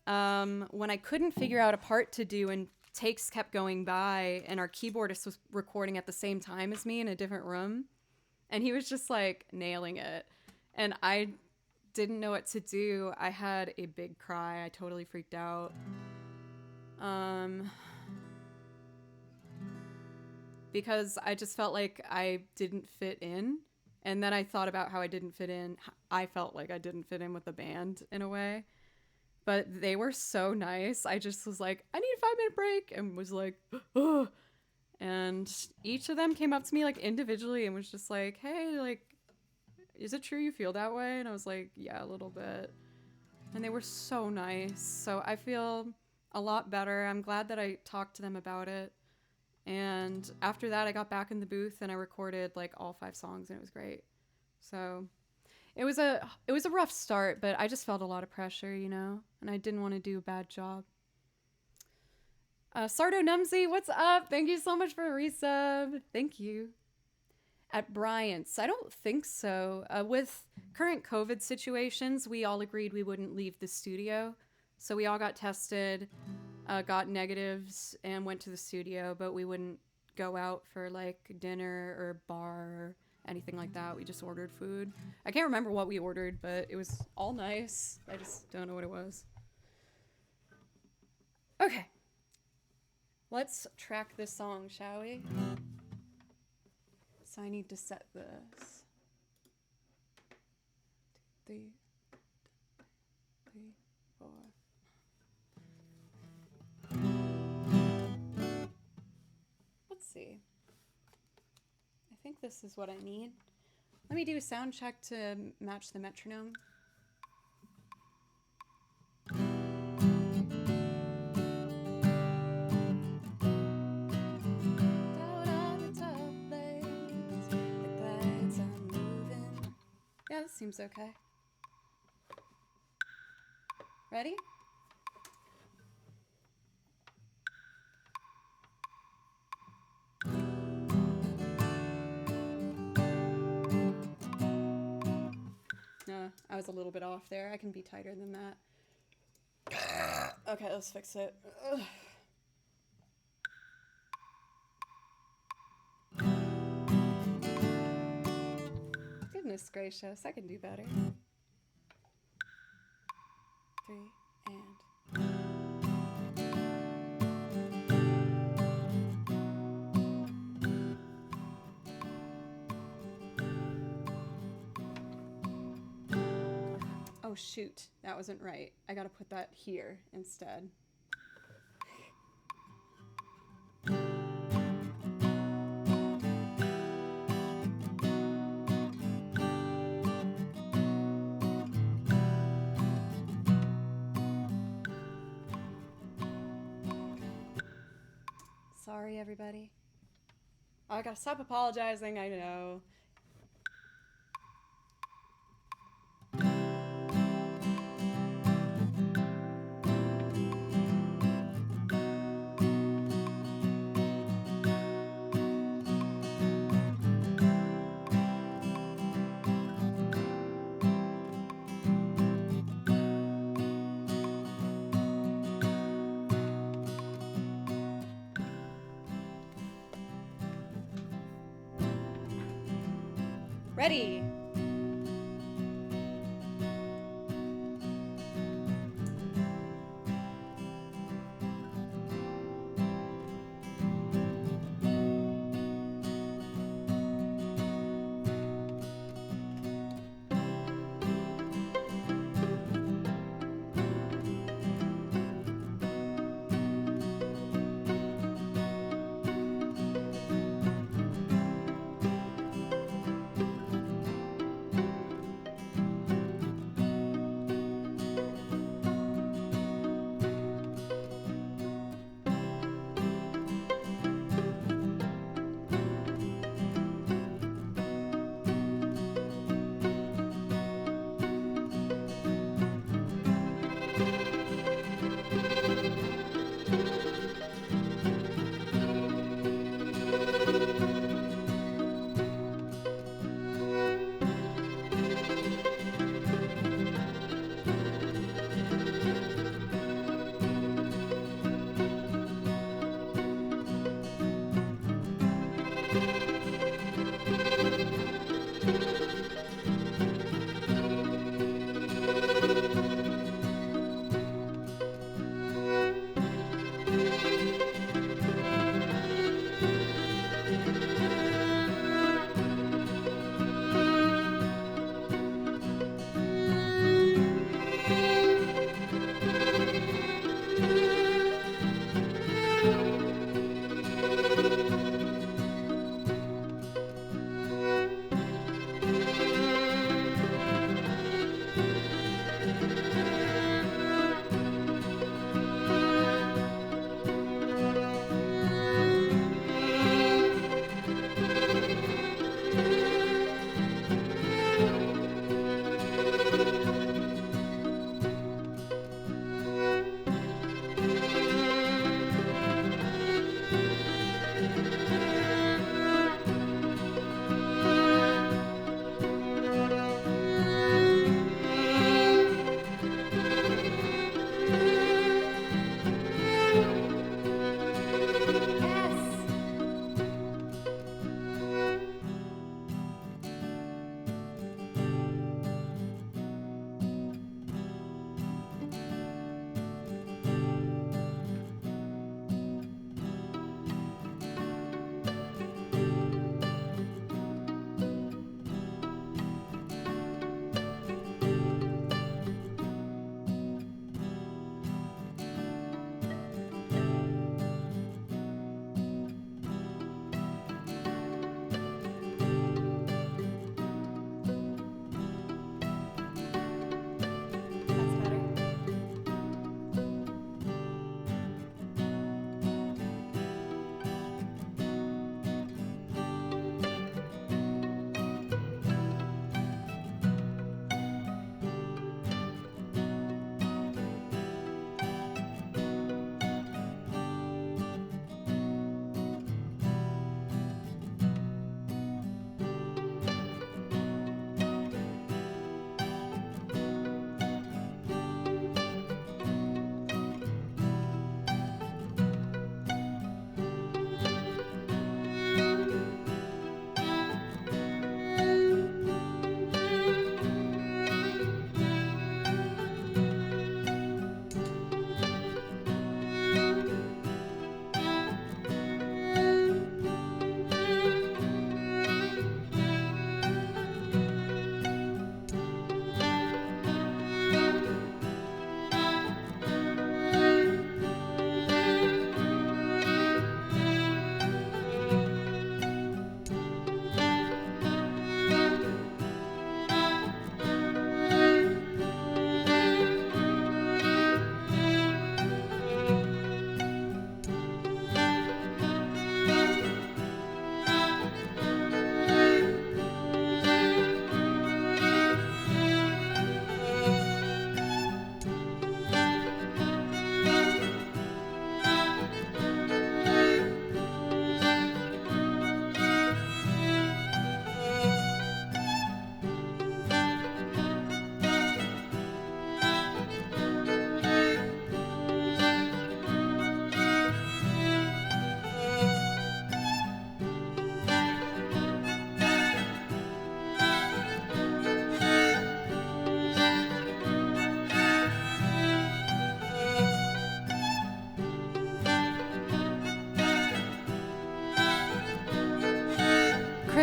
when I couldn't figure out a part to do and takes kept going by and our keyboardist was recording at the same time as me in a different room, and he was just like nailing it, and I didn't know what to do. I had a big cry. I totally freaked out. Because I just felt like I didn't fit in. And then I thought about how I didn't fit in I felt like I didn't fit in with the band in a way. But they were so nice. I just was like, I need a 5-minute break, and was like, oh. And each of them came up to me like individually and was just like, hey, like, is it true you feel that way? And I was like, yeah, a little bit. And they were so nice. So I feel a lot better. I'm glad that I talked to them about it. And after that, I got back in the booth and I recorded like all 5 songs, and it was great. So it was a rough start, but I just felt a lot of pressure, and I didn't want to do a bad job. Sardo Numsy, what's up? Thank you so much for a resub. Thank you. At Bryant's, I don't think so. With current COVID situations, we all agreed we wouldn't leave the studio. So we all got tested, got negatives, and went to the studio, but we wouldn't go out for like dinner or bar or anything like that. We just ordered food. I can't remember what we ordered, but it was all nice. I just don't know what it was. Okay. Let's track this song, shall we? So I need to set this. 2, 3, 4. Let's see. I think this is what I need. Let me do a sound check to match the metronome. Yeah, this seems okay. Ready? No, I was a little bit off there. I can be tighter than that. Okay, let's fix it. Ugh. Goodness gracious, I can do better. 3 and... Oh shoot, that wasn't right. I gotta put that here instead. Sorry, everybody. Oh, I gotta stop apologizing, I know. Ready.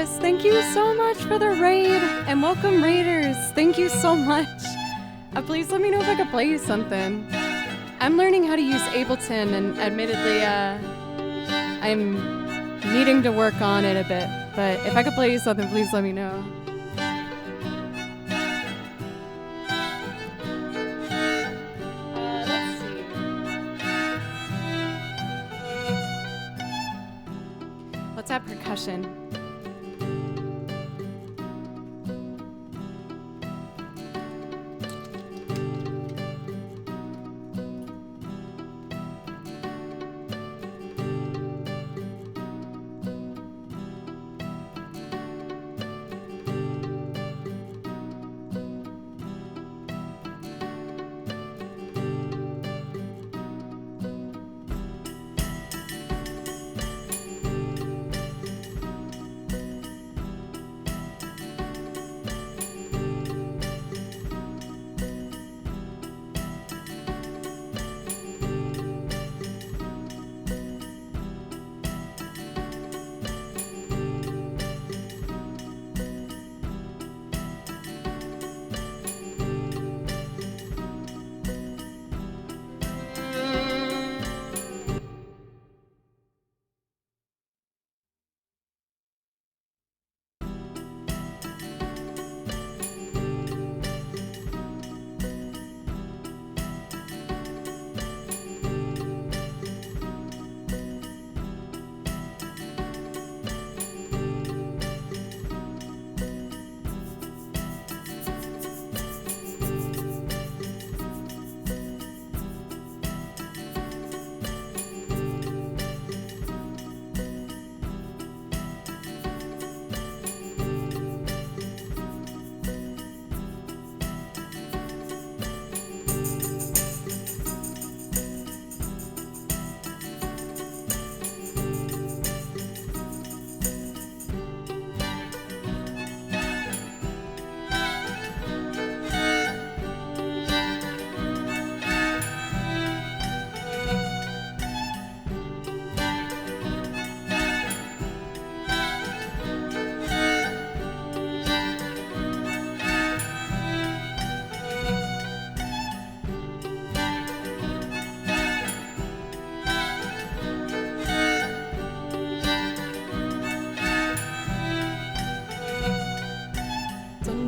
Chris, thank you so much for the raid, and welcome raiders. Thank you so much. Please let me know if I could play you something. I'm learning how to use Ableton, and admittedly, I'm needing to work on it a bit. But if I could play you something, please let me know. Let's see. Let's add percussion.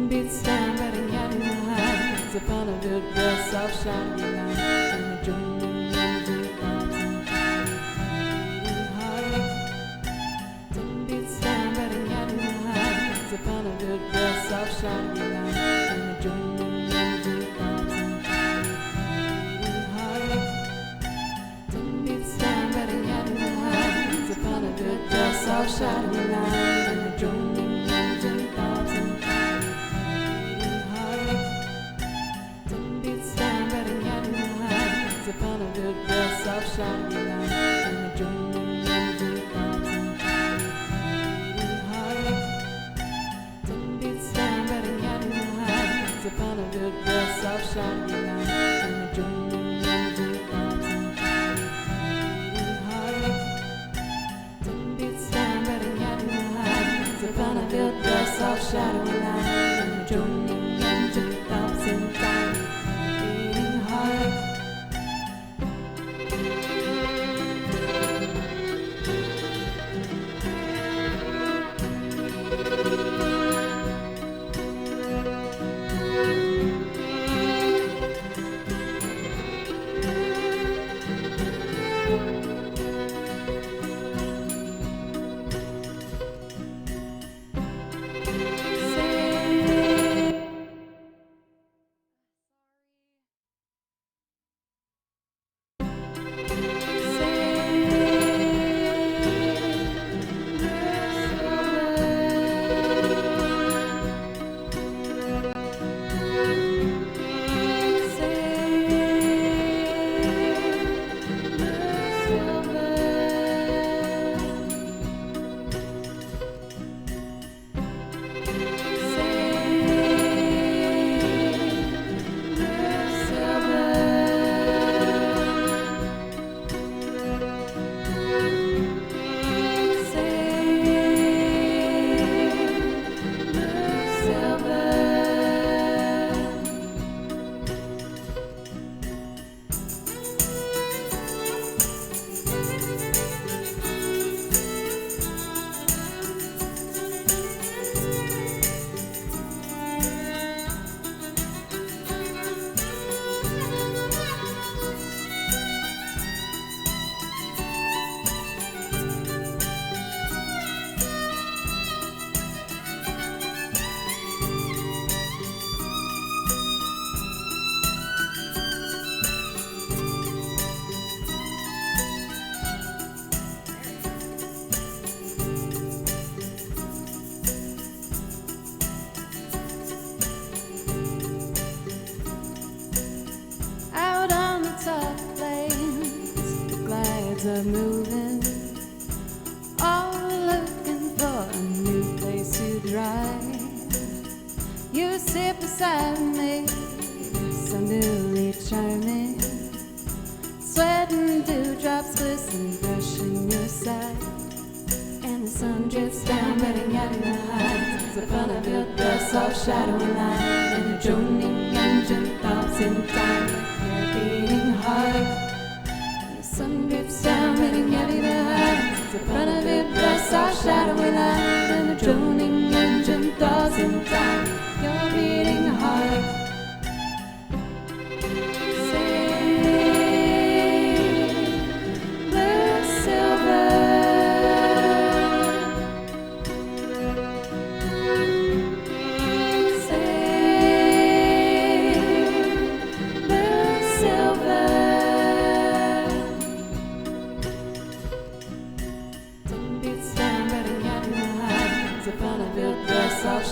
Beats down, betting out in the highs upon a good dress off shining light, and the dreaming engine thoughts and beating hard. Some beats down, betting out in the highs upon a good dress off shining light, and the dreaming engine thoughts and beating hard. Some beats down, betting out in the highs upon a good dress off shining light, and the dreaming engine thoughts and upon a good dress off shining light, and the dreaming engine thoughts and beating hard. Some beats down, betting out in the highs upon a good dress off shining light, and the dreaming engine thoughts and beating hard. Some beats down, betting out in the highs upon a good dress off shining light, and the dreaming engine thoughts and beating hard. Say wheels are moving, all looking for a new place to drive. You sit beside me, so newly charming, sweating dewdrops glisten, brushing your side, and the sun drifts down, betting out your eyes. The fun of your dress, all shadowy line, and the droning engine throbs in time like you're beating hard. And the sun drifts down, betting out your eyes. The fun of your dress, all shadowy line, and the droning engine throbs in time. You're beating hard.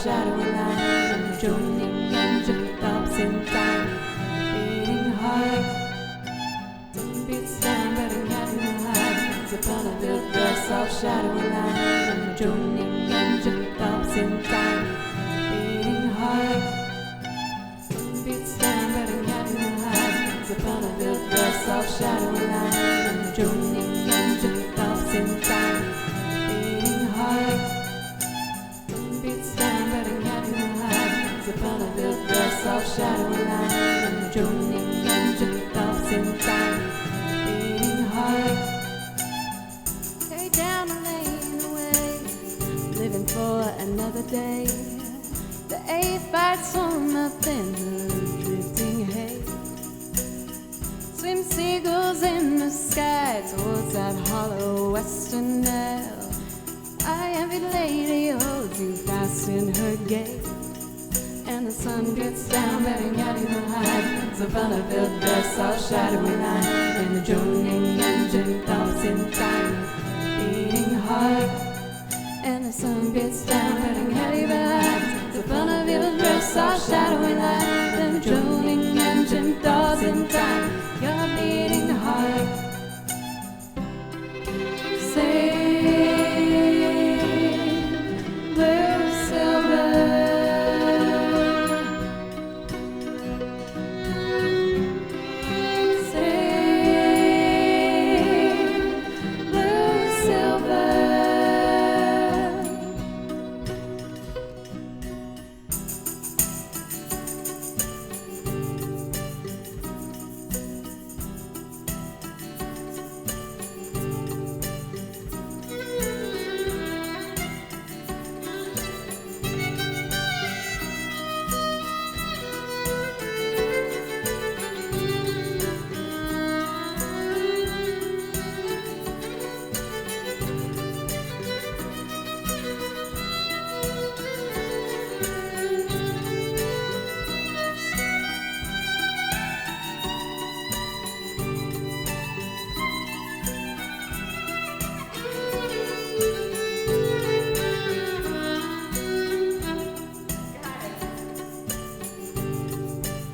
Shadowy line, and the droning engine throbs in time, beating hard. Ten beats down, betting out in the heights. The fun of your dress, all shadowy line, and the droning engine throbs in time, beating hard. Ten beats down, betting out in the heights. The fun of your dress, all shadowy line, and the droning engine throbs in time, beating hard. The fun of your dress, all shadowy line, and the droning engine throbs in time, beating hard. Stay down the lane away, living for another day. The A5 swim up in the drifting hay. Swim seagulls in the sky towards that hollow western Nile. I envy lady holds you fast in her gait. And the sun gets down, betting out in the heights. The fun of your dress, all shadowy line, and the droning engine throbs in time, beating hard. And the sun gets down, betting out in the heights. The fun of your dress, all shadowy line, and the droning engine throbs in time. You're beating hard. Say, blue silver.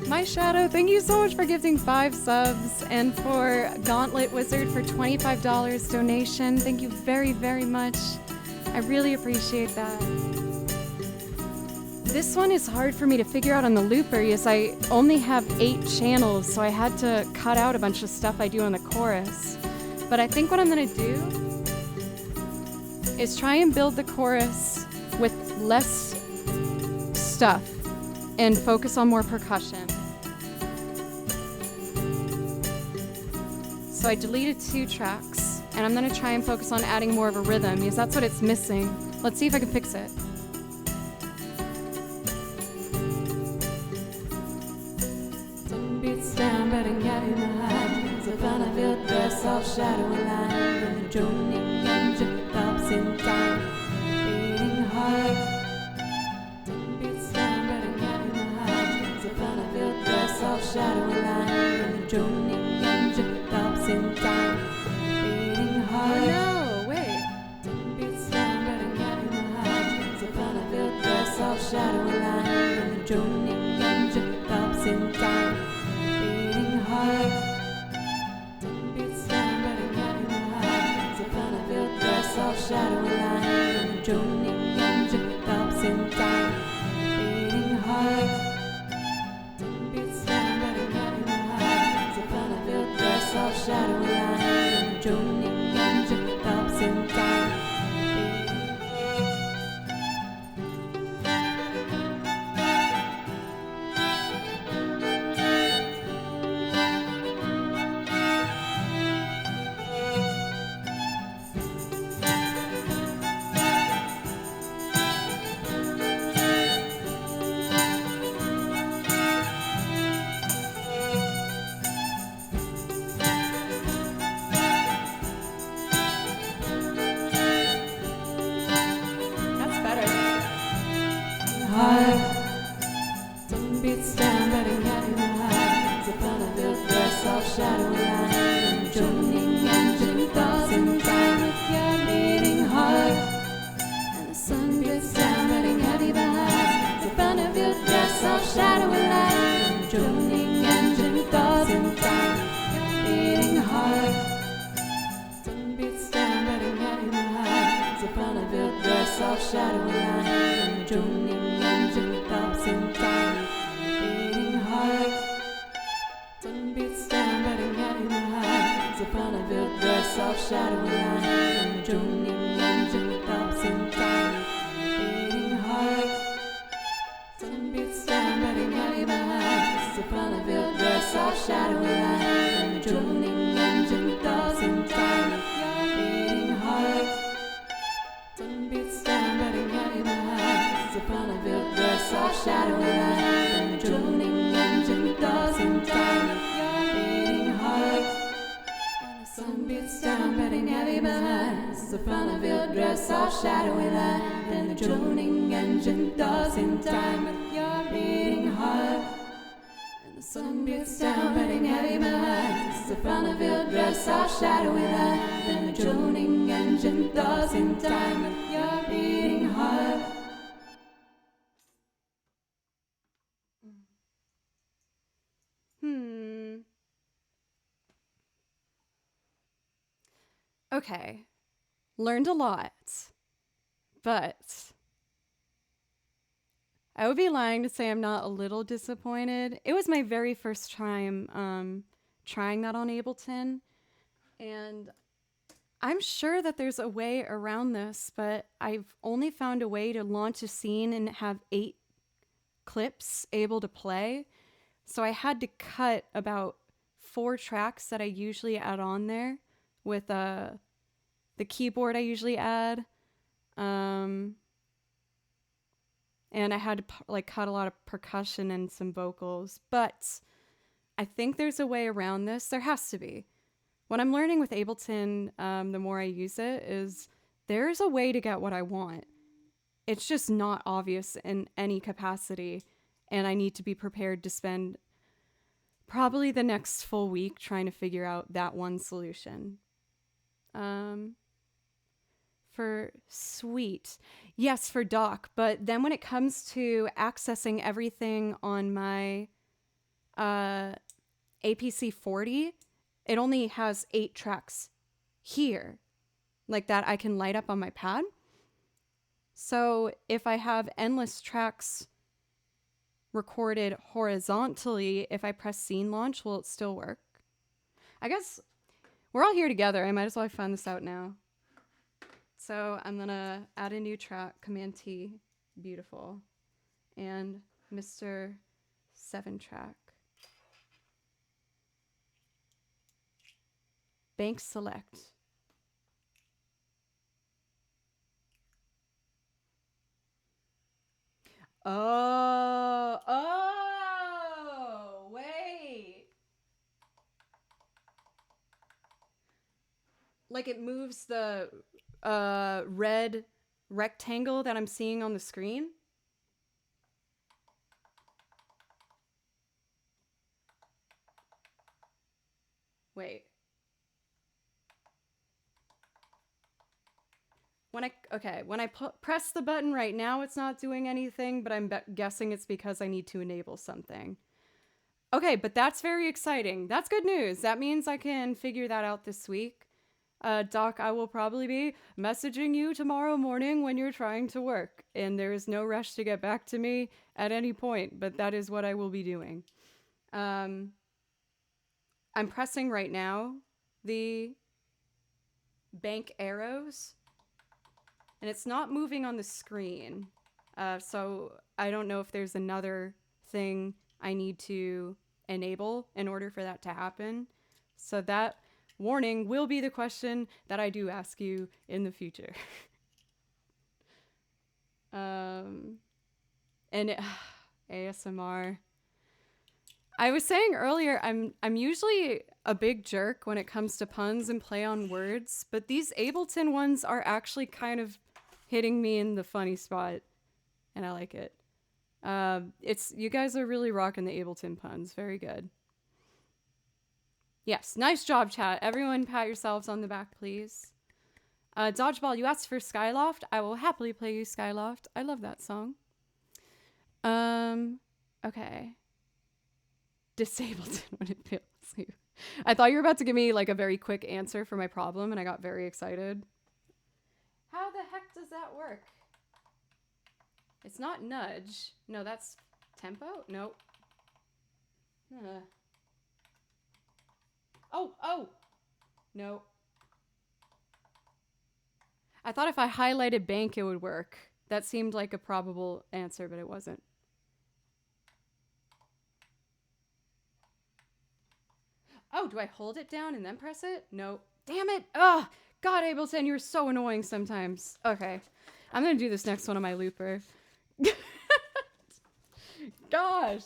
My Shadow, thank you so much for gifting 5 subs, and for Gauntlet Wizard for $25 donation. Thank you very, very much. I really appreciate that. This one is hard for me to figure out on the looper, yes, I only have 8 channels, so I had to cut out a bunch of stuff I do on the chorus. But I think what I'm gonna do is try and build the chorus with less stuff and focus on more percussion. So I deleted 2 tracks, and I'm gonna try and focus on adding more of a rhythm, because that's what it's missing. Let's see if I can fix it. Sun beats down, betting out in the heights. The fun of your dress, all shadowy line, and the droning engine throbs in time, beating hard. Sun beats down, betting out in the heights. The fun of your dress, all shadowy line, and the droning engine throbs in time, beating hard. Oh no, wait. Sun beats down, betting out in the heights. The fun of your dress, all shadowy line, and the droning engine throbs in time, beating hard. Sun beats down, betting out in the heights. soft shadowy line, and the droning engine stops in time, beating hard. Didn't beat stand, but it got in the heart. It's a fun of your dress, soft shadowy line, and the droning engine stops in time. That's better. Heart didn't beat stand, but it got in the heart. It's a fun of your dress, soft shadowy line, and the droning engine thoughts in time with your beating heart. And the sun beats down, letting heavy behind. It's a fun of your dress, soft shadowy line, and the droning engine thoughts in time, your beating heart. Didn't beat stand, but it got in the heart. It's a fun of your dress, soft shadowy line, and the droning engine thoughts in time, beating heart. Didn't beat stand, but it got in the heart. It's a fun of your dress, soft shadowy line, and the droning engine thoughts in time, beating heart. Didn't beat stand, but it got in the heart. It's a fun of your dress, soft shadowy line, and the droning engine thoughts in time, beating heart. Didn't beat stand, but it got in the heart. It's a fun of your dress, soft shadowy line, and the droning engine thoughts in time, beating heart. And the sun beats down, betting heavy behind. It's the fun of your dress, soft shadowy line, and the droning engine thoughts in time, beating heart. And the sun beats down, betting heavy behind. It's the fun of your dress, soft shadowy line, and the droning engine thoughts in time, beating heart. Okay. Learned a lot. But I would be lying to say I'm not a little disappointed. It was my very first time trying that on Ableton. And I'm sure that there's a way around this, but I've only found a way to launch a scene and have 8 clips able to play. So I had to cut about 4 tracks that I usually add on there with the keyboard I usually add. And I had to cut a lot of percussion and some vocals. But I think there's a way around this. There has to be. What I'm learning with Ableton, the more I use it, is there's a way to get what I want. It's just not obvious in any capacity, and I need to be prepared to spend probably the next full week trying to figure out that one solution. For Sweet, yes, for Doc, but then when it comes to accessing everything on my APC 40, it only has 8 tracks here, like that I can light up on my pad. So if I have endless tracks recorded horizontally, if I press scene launch, will it still work? I guess we're all here together. I might as well find this out now. So I'm gonna add a new track, Command T, beautiful, and Mr. 7 track. Bank select. Oh, wait. Like it moves the red rectangle that I'm seeing on the screen. Wait. When I press the button right now, it's not doing anything, but I'm guessing it's because I need to enable something. Okay, but that's very exciting. That's good news. That means I can figure that out this week. Doc, I will probably be messaging you tomorrow morning when you're trying to work, and there is no rush to get back to me at any point, but that is what I will be doing. Um, I'm pressing right now the bank arrows, and it's not moving on the screen. So I don't know if there's another thing I need to enable in order for that to happen. So that warning will be the question that I do ask you in the future. And ASMR. I was saying earlier, I'm usually a big jerk when it comes to puns and play on words, but these Ableton ones are actually kind of hitting me in the funny spot, and I like it. It's you guys are really rocking the Ableton puns. Very good. Yes, nice job, chat. Everyone, pat yourselves on the back, please. Dodgeball, you asked for Skyloft. I will happily play you Skyloft. I love that song. Okay. Disabled when it feels you. I thought you were about to give me like a very quick answer for my problem, and I got very excited. How the heck does that work? It's not nudge. No, that's tempo? Nope. Oh! No. I thought if I highlighted bank, it would work. That seemed like a probable answer, but it wasn't. Oh, do I hold it down and then press it? No. Damn it! Ugh! God, Ableton, you're so annoying sometimes. Okay. I'm gonna do this next one on my looper. Gosh!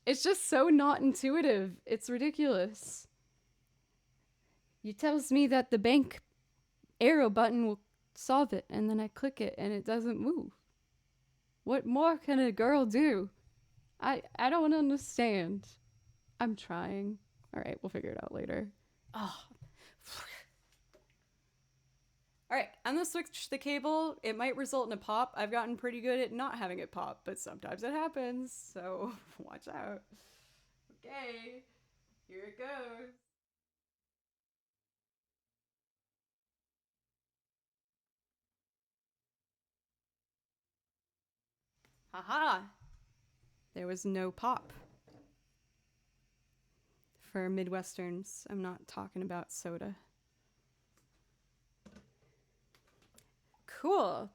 It's just so not intuitive. It's ridiculous. It tells me that the bank arrow button will solve it, and then I click it and it doesn't move. What more can a girl do? I don't understand. I'm trying. All right, we'll figure it out later. Oh. All right, I'm gonna switch the cable. It might result in a pop. I've gotten pretty good at not having it pop, but sometimes it happens, so watch out. Okay, here it goes. Haha! There was no pop. For Midwesterns, I'm not talking about soda. Cool.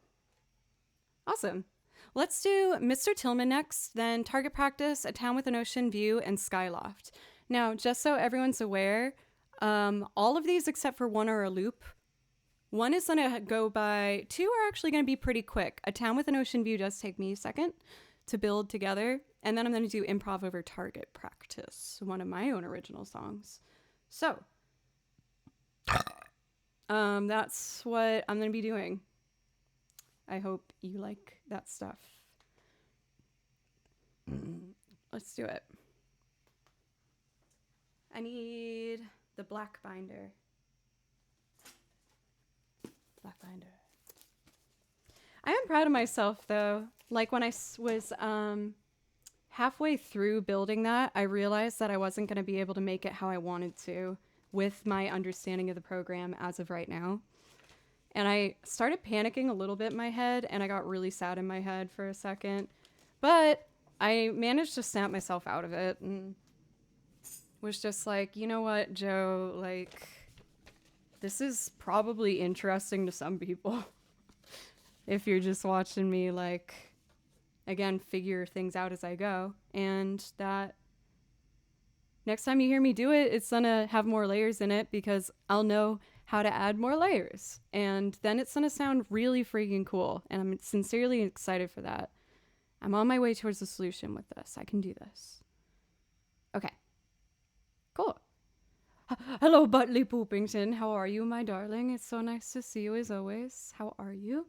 Awesome. Let's do Mr. Tillman next, then Target Practice, A Town with an Ocean View, and Skyloft. Now, just so everyone's aware, all of these except for one are a loop. One is going to go by, two are actually going to be pretty quick. A Town with an Ocean View does take me a second to build together, and then I'm going to do Improv over Target Practice, one of my own original songs. So, that's what I'm going to be doing. I hope you like that stuff. Let's do it. I need the black binder. Black binder. I am proud of myself though. Like when I was halfway through building that, I realized that I wasn't going to be able to make it how I wanted to with my understanding of the program as of right now. And I started panicking a little bit in my head, and I got really sad in my head for a second. But I managed to snap myself out of it and was just like, you know what, Joe, like, this is probably interesting to some people. If you're just watching me, like, again, figure things out as I go. And that next time you hear me do it, it's gonna have more layers in it because I'll know how to add more layers. And then it's gonna sound really freaking cool. And I'm sincerely excited for that. I'm on my way towards the solution with this. I can do this. Okay. Cool. Hello, Butley Poopington. How are you, my darling? It's so nice to see you as always. How are you?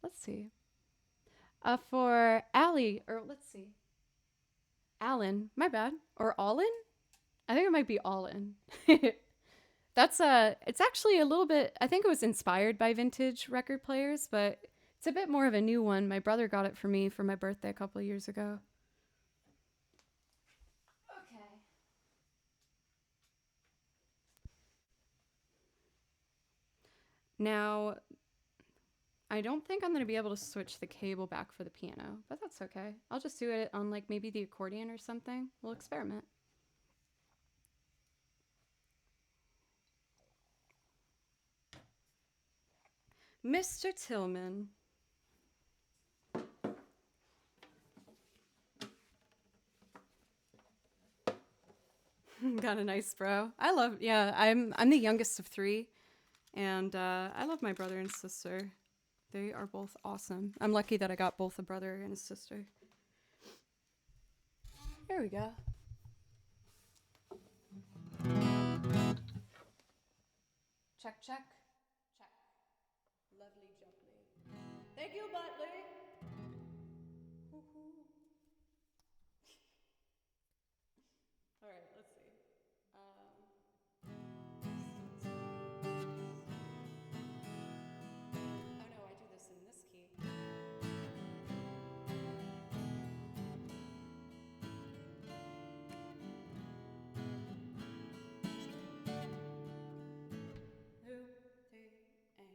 Let's see. For Allie, or let's see. Alan, my bad. Or Allin? I think it might be Allin. That's it's actually a little bit, I think it was inspired by vintage record players, but it's a bit more of a new one. My brother got it for me for my birthday a couple of years ago. Okay. Now, I don't think I'm going to be able to switch the cable back for the piano, but that's okay. I'll just do it on like maybe the accordion or something. We'll experiment. Mr. Tillman. Got a nice bro. Yeah, I'm the youngest of three, and I love my brother and sister. They are both awesome. I'm lucky that I got both a brother and a sister. Here we go. Check, check. Check. Lovely jubbly. Thank you, Butley. All right, let's see. Oh no, I do this in this key. Two, three, and.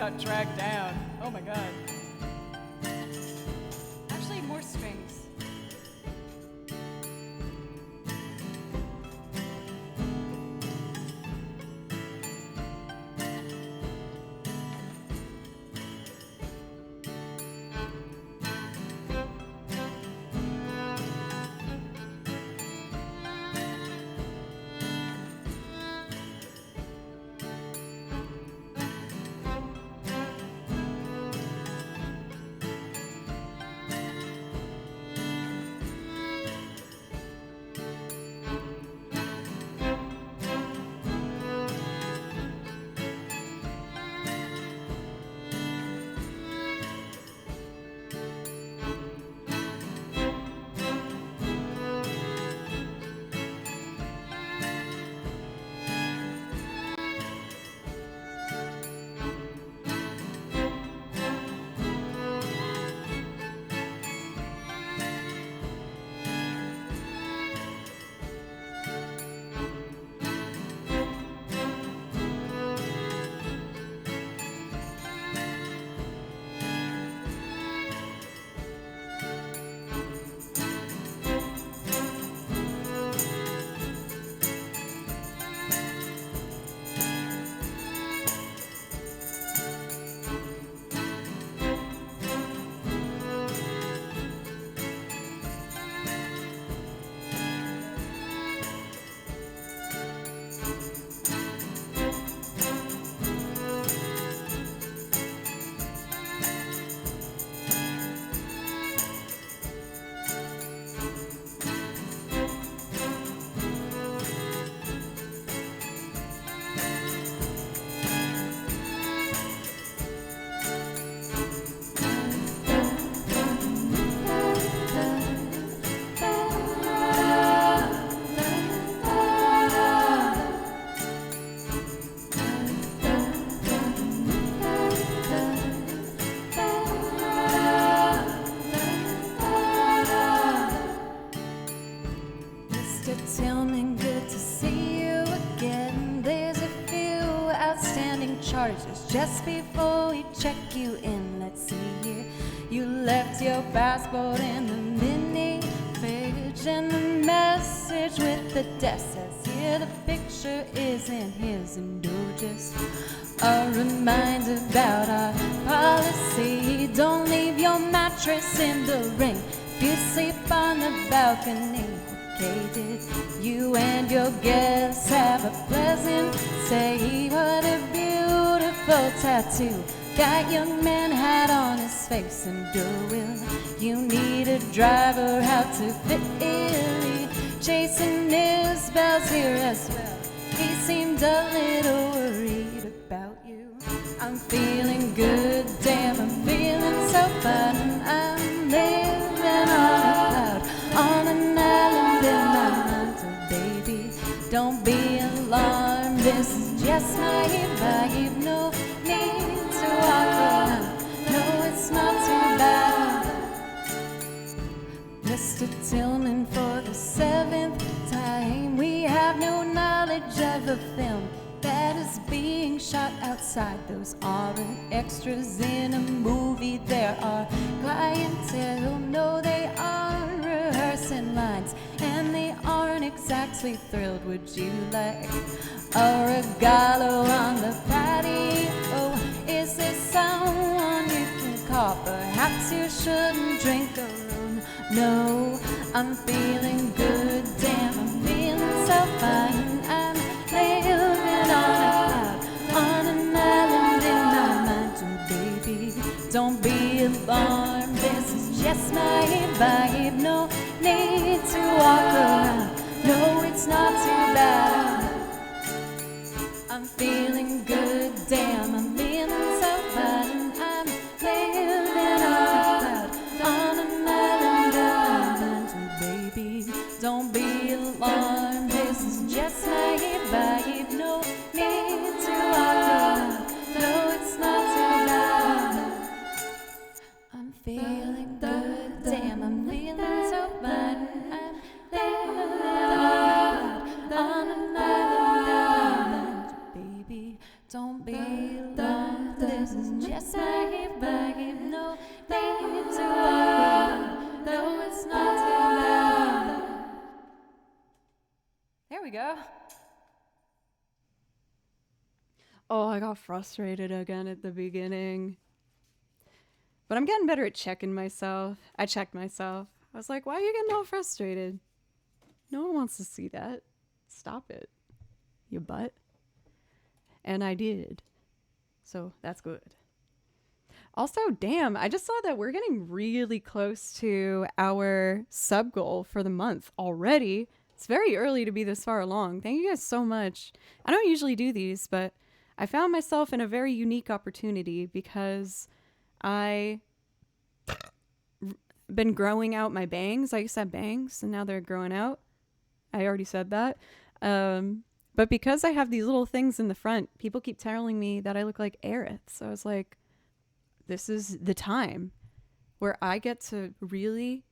got dragged down. Oh my god. Actually, more strings. Tillman, good to see you again. There's a few outstanding charges just before we check you in. Let's see here. You left your passport in the mini fridge, and the message with the desk says here the picture isn't his. And oh, just a reminder about our policy: don't leave your mattress in the ring if you sleep on the balcony. Okay, did you and your guests have a pleasant stay? What a beautiful tattoo that young man had on his face. And oh, will you need a driver out to Philly? Jason Isbell's here as well. He seemed a little worried about you. I'm feeling good, damn, I'm feeling so fine. I'm living on a cloud, on an island in my mind. So baby, don't be alarmed, this is just my vibe. No need to walk around, no, it's not too bad. Mr. Tillman, for the 7th time, we have no knowledge of a film that is being shot outside. Those aren't extras in a movie. There are clientele, no, they aren't rehearsing lines, and they aren't exactly thrilled. Would you like a regalo on the patio? Is there someone you can call? Perhaps you shouldn't drink alone. No, I'm feeling good, damn, I'm feeling so fine. I'm living on a cloud, on an island in my mind. So baby, don't be alarmed, this is just my vibe. No need to walk around, no, it's not too bad. I'm feeling good, damn, I'm feeling so fine. I'm living on a cloud, on an island in my mind. So baby, don't be alarmed, this is just my vibe. No need to walk around, no, it's not too bad. I'm feeling good, damn, I'm feeling so fine. I'm living on an island in my mind. So baby, don't be alarmed. This is just my vibe. No, think to worry, though it's not too loud. There we go. Oh, I got frustrated again at the beginning. But I'm getting better at checking myself. I checked myself. I was like, why are you getting all frustrated? No one wants to see that. Stop it, you butt. And I did. So that's good. Also, damn, I just saw that we're getting really close to our sub goal for the month already. It's very early to be this far along. Thank you guys so much. I don't usually do these, but I found myself in a very unique opportunity because I been growing out my bangs. I used to have bangs and now they're growing out. I already said that. But because I have these little things in the front, people keep telling me that I look like Aerith. So I was like, this is the time where I get to really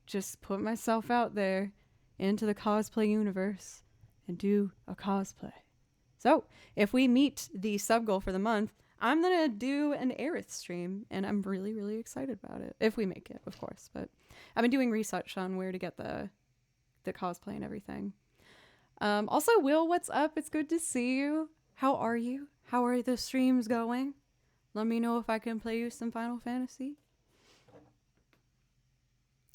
just put myself out there into the cosplay universe and do a cosplay. So if we meet the sub goal for the month, I'm going to do an Aerith stream, and I'm really, really excited about it. If we make it, of course. But I've been doing research on where to get the cosplay and everything. Also, Will, what's up? It's good to see you. How are you? How are the streams going? Let me know if I can play you some Final Fantasy.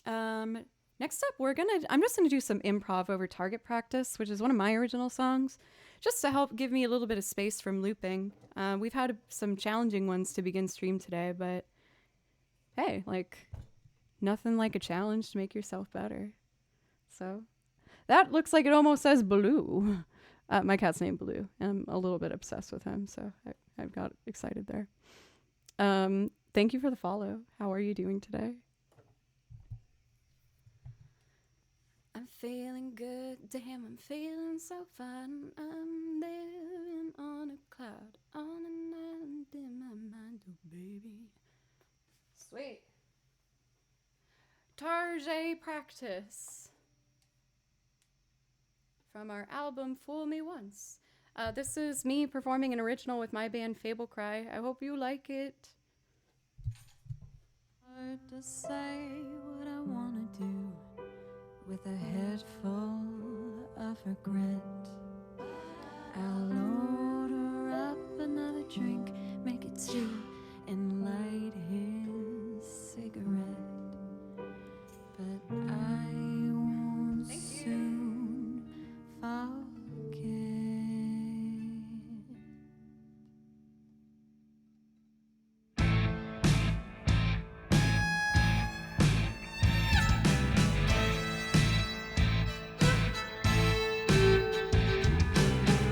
Next up, I'm just gonna do some improv over target practice, which is one of my original songs, just to help give me a little bit of space from looping. We've had some challenging ones to begin stream today, but hey, like, nothing like a challenge to make yourself better. So that looks like it almost says Blue. My cat's named Blue, and I'm a little bit obsessed with him, so I got excited there. Thank you for the follow. How are you doing today? I'm feeling good, damn, I'm feeling so fine. I'm living on a cloud, on an island in my mind, oh baby. Sweet. Target practice from our album Fool Me Once. This is me performing an original with my band Fable Cry. I hope you like it. Hard to say what I wanna do with a head full of regret. I'll load her up another drink, make it two, and light his cigarette. But I won't soon forget.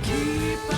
Keep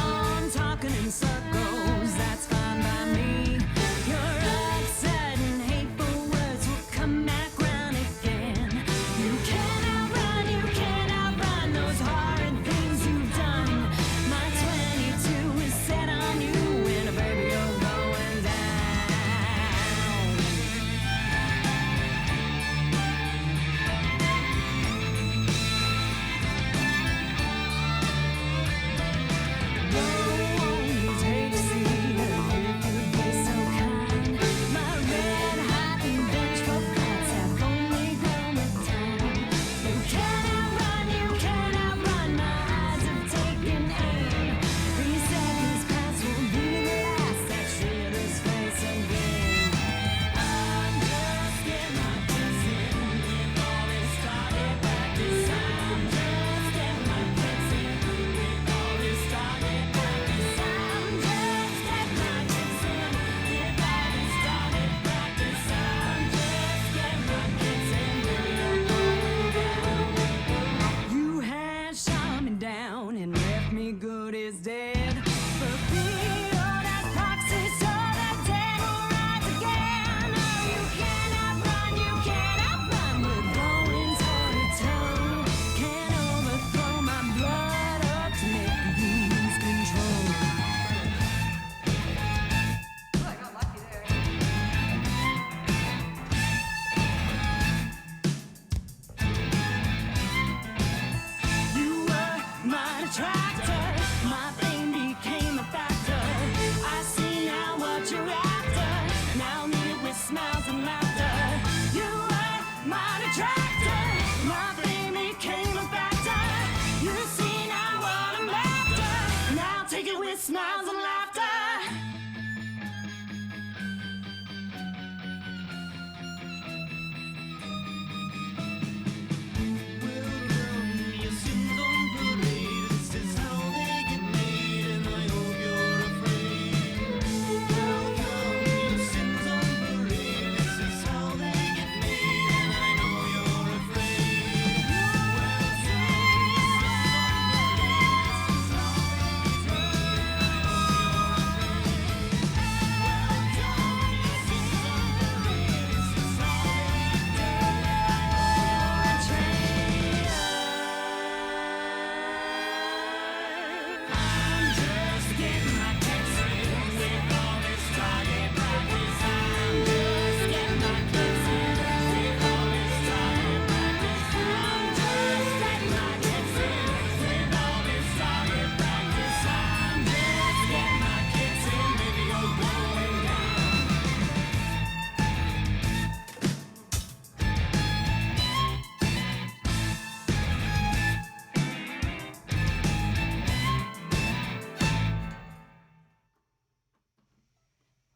take it with smiles and laughter.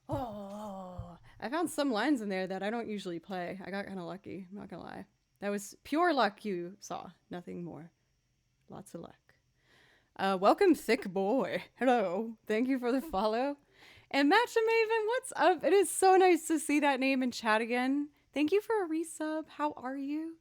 Oh, I found some lines in there that I don't usually play. I got kind of lucky, I'm not gonna lie. That was pure luck you saw, nothing more. Lots of luck. Welcome, Thick Boy. Hello. Thank you for the follow. And Matcha Maven, what's up? It is so nice to see that name in chat again. Thank you for a resub. How are you?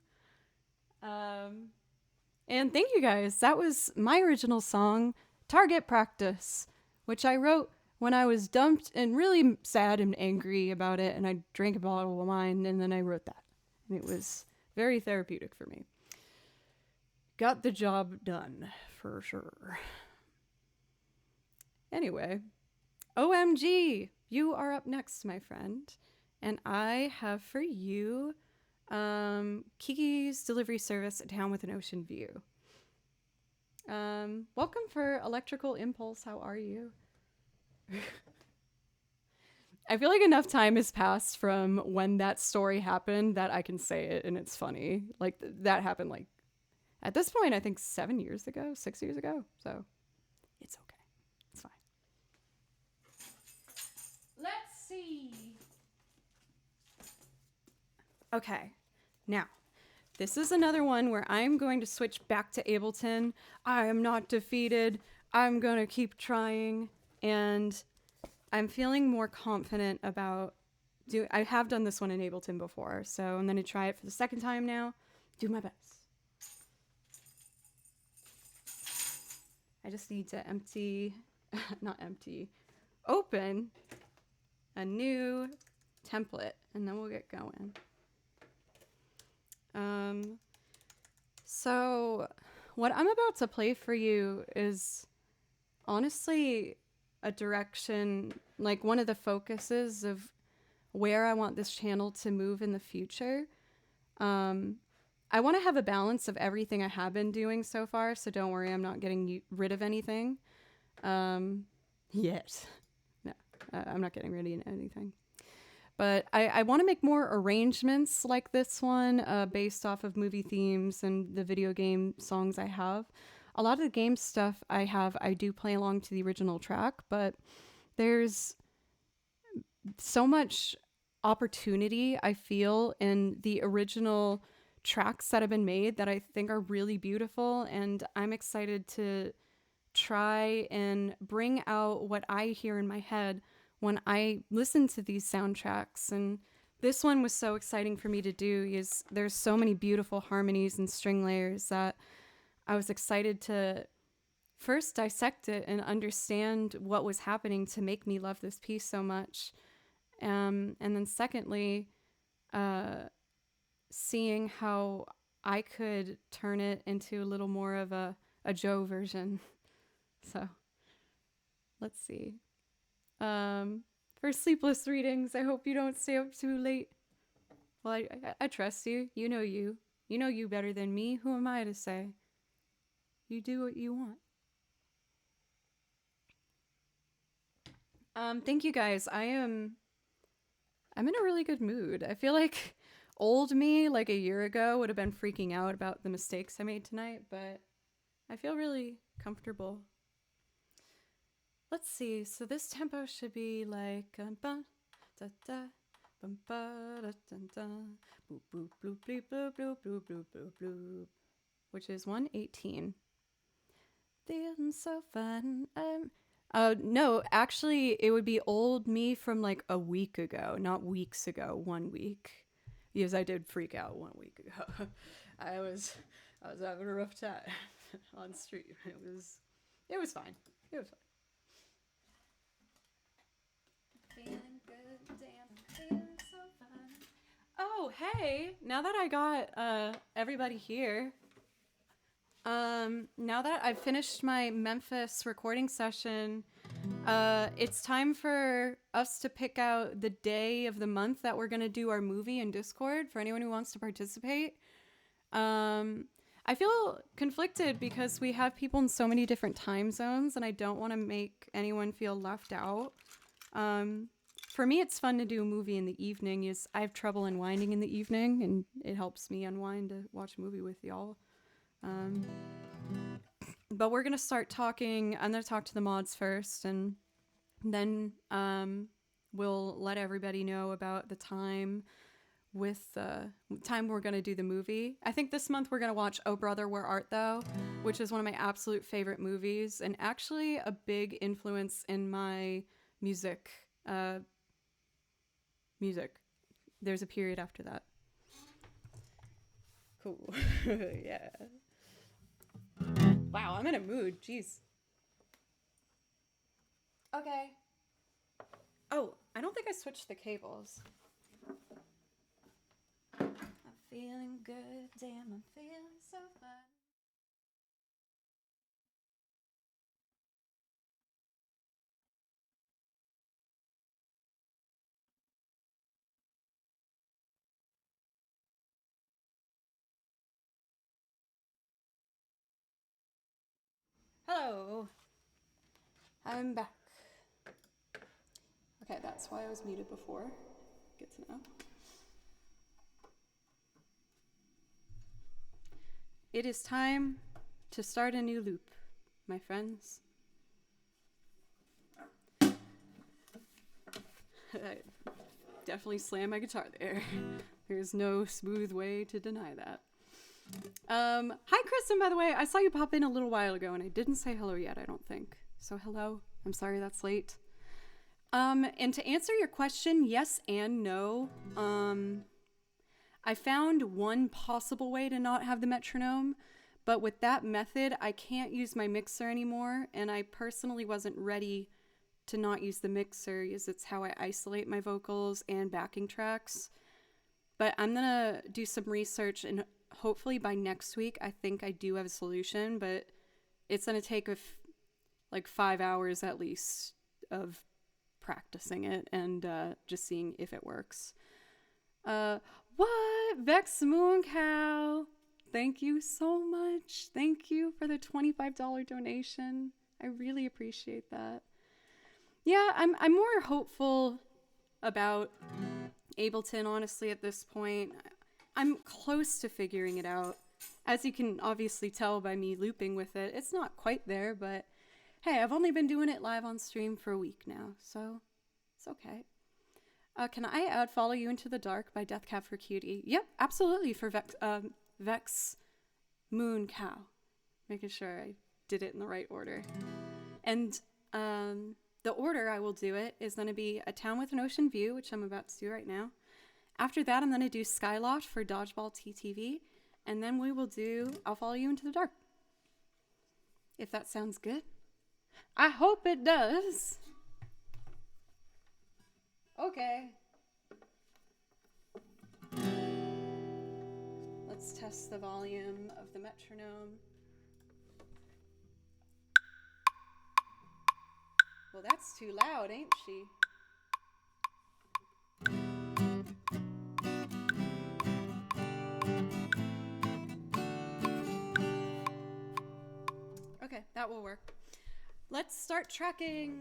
And thank you guys. That was my original song, Target Practice, which I wrote when I was dumped and really sad and angry about it. And I drank a bottle of wine and then I wrote that. And it was very therapeutic for me. Got the job done, for sure. Anyway, OMG, you are up next, my friend. And I have for you Kiki's Delivery Service, A Town with an Ocean View. Welcome for Electrical Impulse. How are you? I feel like enough time has passed from when that story happened that I can say it and it's funny. Like that happened like at this point, I think 6 years ago. So it's okay. It's fine. Let's see. Okay. Now, this is another one where I'm going to switch back to Ableton. I am not defeated. I'm going to keep trying. And I'm feeling more confident about I have done this one in Ableton before. So I'm going to try it for the second time now. Do my best. I just need to open a new template and then we'll get going. So what I'm about to play for you is honestly a direction, like one of the focuses of where I want this channel to move in the future. I want to have a balance of everything I have been doing so far, so don't worry, I'm not getting rid of anything. Yet. No, I'm not getting rid of anything. But I want to make more arrangements like this one based off of movie themes and the video game songs I have. A lot of the game stuff I do play along to the original track, but there's so much opportunity I feel in the original tracks that have been made that I think are really beautiful, and I'm excited to try and bring out what I hear in my head when I listen to these soundtracks. And this one was so exciting for me to do because there's so many beautiful harmonies and string layers that I was excited to first dissect it and understand what was happening to make me love this piece so much. And then secondly, seeing how I could turn it into a little more of a Joe version. So let's see. For sleepless readings, I hope you don't stay up too late. Well, I trust you. You know you. You know you better than me. Who am I to say? You do what you want. Thank you guys. I'm in a really good mood. I feel like old me, like a year ago, would have been freaking out about the mistakes I made tonight, but I feel really comfortable. let's see. So this tempo should be like ba da da bum ba da da da boop boop bloop bloop bloop bloop bloop bloop bloop bloop, which is 118. Feeling so fun. No, actually, it would be old me from like a week ago, not weeks ago. 1 week, because I did freak out 1 week ago. I was having a rough time on stream. It was fine. It was fine. Feeling good, damn, feeling so fun. Oh, hey! Now that I got everybody here, now that I've finished my Memphis recording session, it's time for us to pick out the day of the month that we're gonna do our movie in Discord for anyone who wants to participate. I feel conflicted because we have people in so many different time zones, and I don't want to make anyone feel left out. For me, it's fun to do a movie in the evening. I have trouble unwinding in the evening, and it helps me unwind to watch a movie with y'all. But we're gonna start talking. I'm gonna talk to the mods first, and then we'll let everybody know about the time with time we're gonna do the movie. I think this month we're gonna watch Oh Brother, Where Art Thou, which is one of my absolute favorite movies, and actually a big influence in my music. There's a period after that. Cool. Yeah. Wow, I'm in a mood. Jeez. Okay. Oh, I don't think I switched the cables. I'm feeling good, damn, I'm feeling so fun. Hello. I'm back. Okay, that's why I was muted before. Good to know. It is time to start a new loop, my friends. I definitely slammed my guitar there. There's no smooth way to deny that. Hi, Kristen, by the way. I saw you pop in a little while ago, and I didn't say hello yet, I don't think. So hello. I'm sorry that's late. And to answer your question, yes and no. I found one possible way to not have the metronome, but with that method, I can't use my mixer anymore, and I personally wasn't ready to not use the mixer, because it's how I isolate my vocals and backing tracks. But I'm gonna do some research, and hopefully by next week, I think I do have a solution, but it's gonna take like 5 hours at least of practicing it and just seeing if it works. What? Vex Moon Cow. Thank you so much. Thank you for the $25 donation. I really appreciate that. Yeah, I'm more hopeful about Ableton, honestly, at this point. I'm close to figuring it out. As you can obviously tell by me looping with it, it's not quite there, but hey, I've only been doing it live on stream for a week now, so it's okay. Can I add Follow You Into the Dark by Death Cab for Cutie? Yep, absolutely, for Vex Moon Cow. Making sure I did it in the right order. And the order I will do it is going to be A Town with an Ocean View, which I'm about to do right now. After that, I'm going to do Skyloft for Dodgeball TTV. And then we will do I'll Follow You Into the Dark. If that sounds good. I hope it does. Okay. Let's test the volume of the metronome. Well, that's too loud, ain't she? Okay, that will work. Let's start tracking.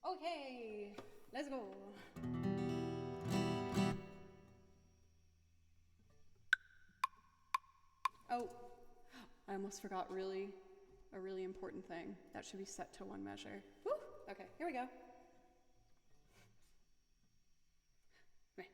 Okay, let's go. Oh, I almost forgot really. a really important thing. That should be set to 1 measure. Woo! Okay, here we go. Okay.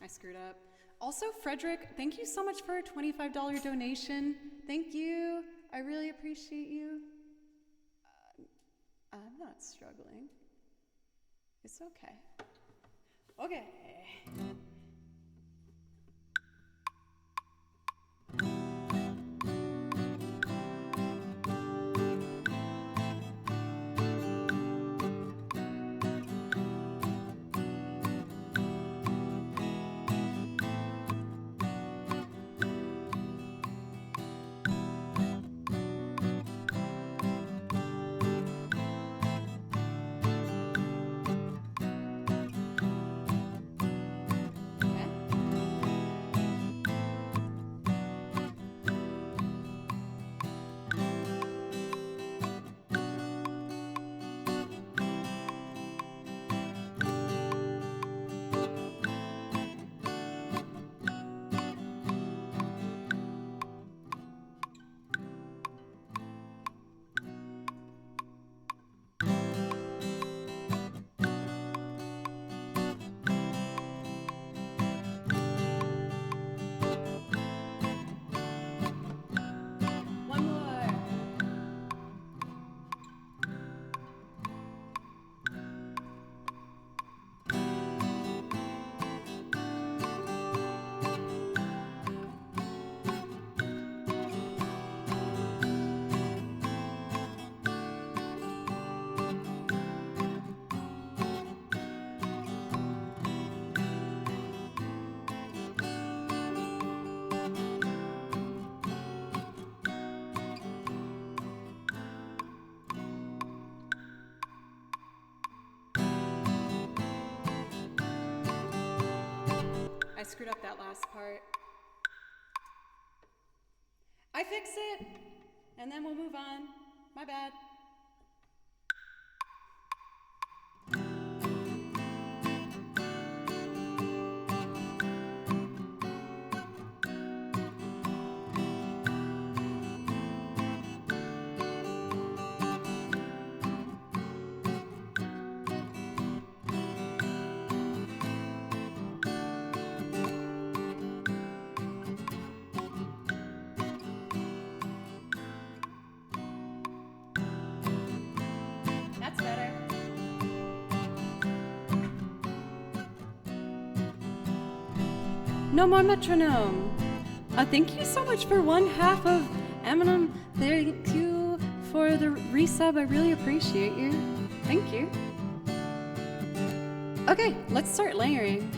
I screwed up. Also, Frederick, thank you so much for a $25 donation. Thank you. I really appreciate you. I'm not struggling. It's okay. Okay. One more. I screwed up that last part. I fix it, and then we'll move on. My bad. That's better. No more metronome. Thank you so much for 1/2 of Eminem. Thank you for the resub. I really appreciate you. Thank you. Okay, let's start layering.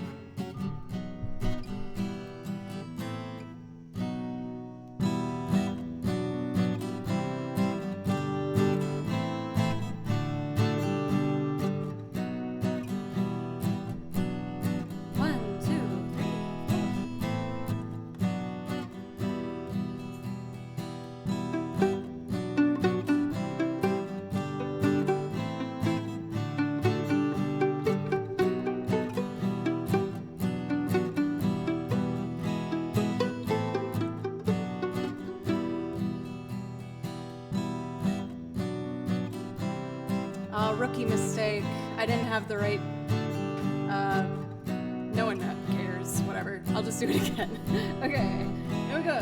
Rookie mistake. I didn't have the right, no one cares, whatever. I'll just do it again. Okay, here we go.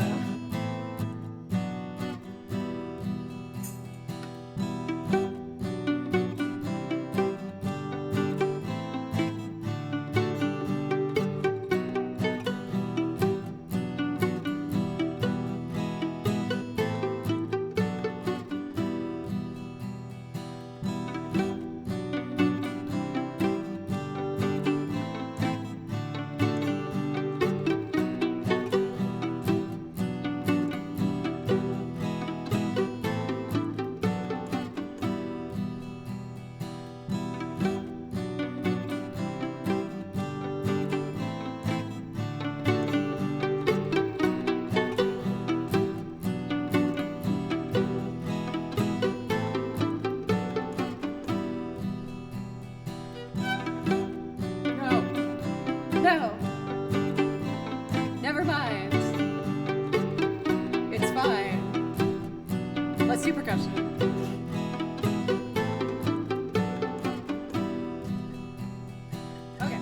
no. Never mind. It's fine. Let's do percussion. Okay.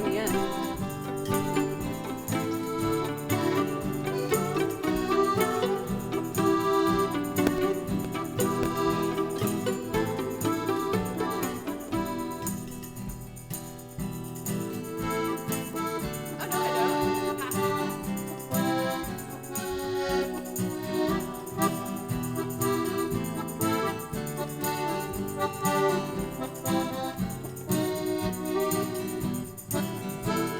on the end. Oh, no, I don't.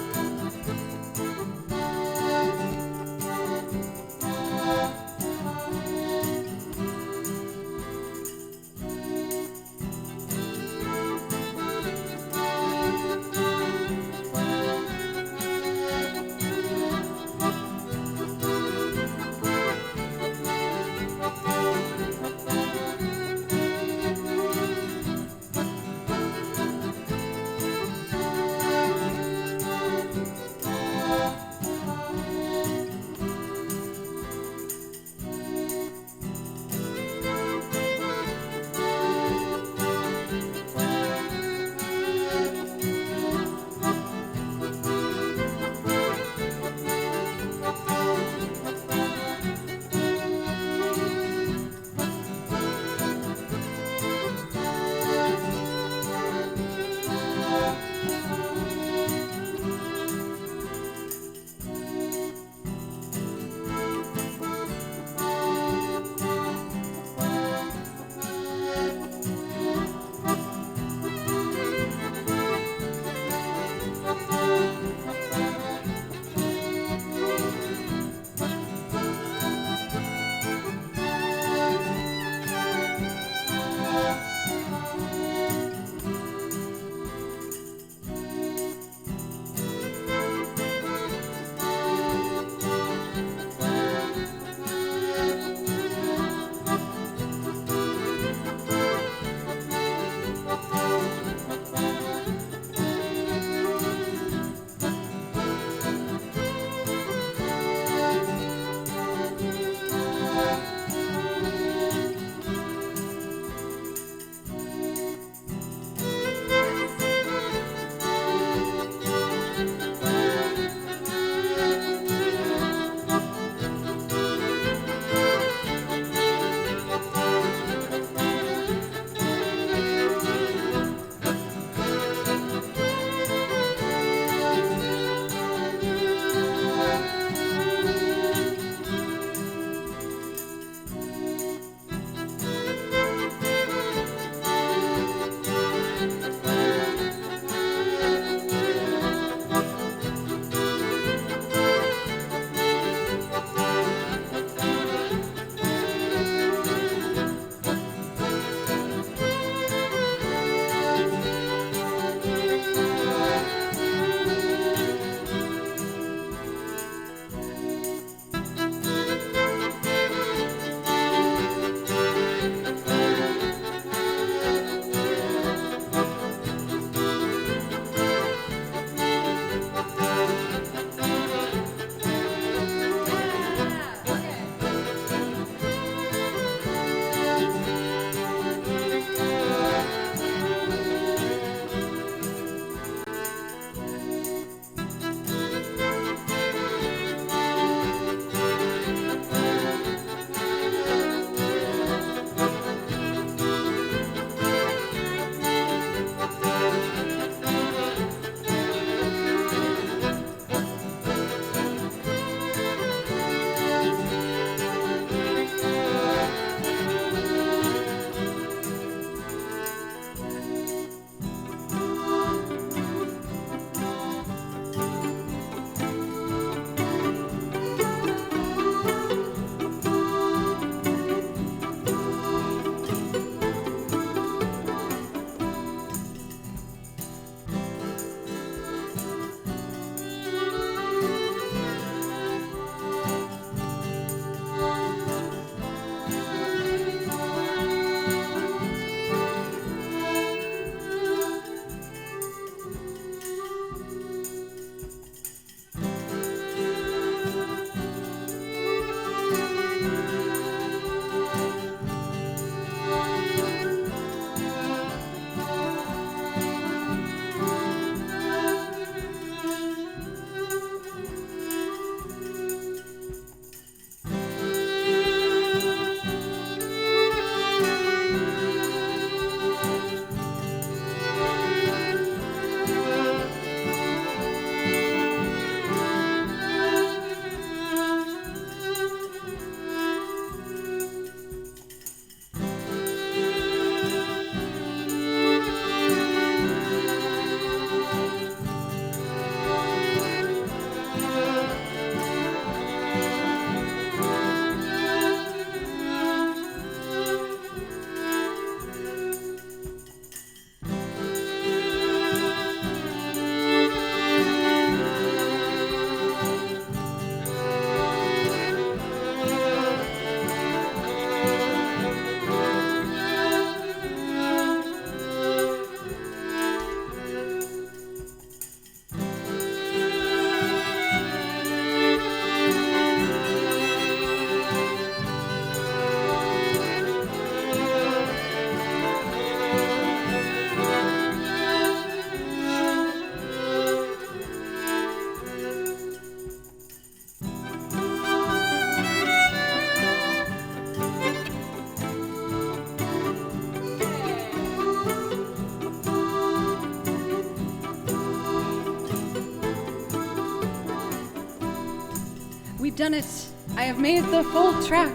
done it. I have made the full track.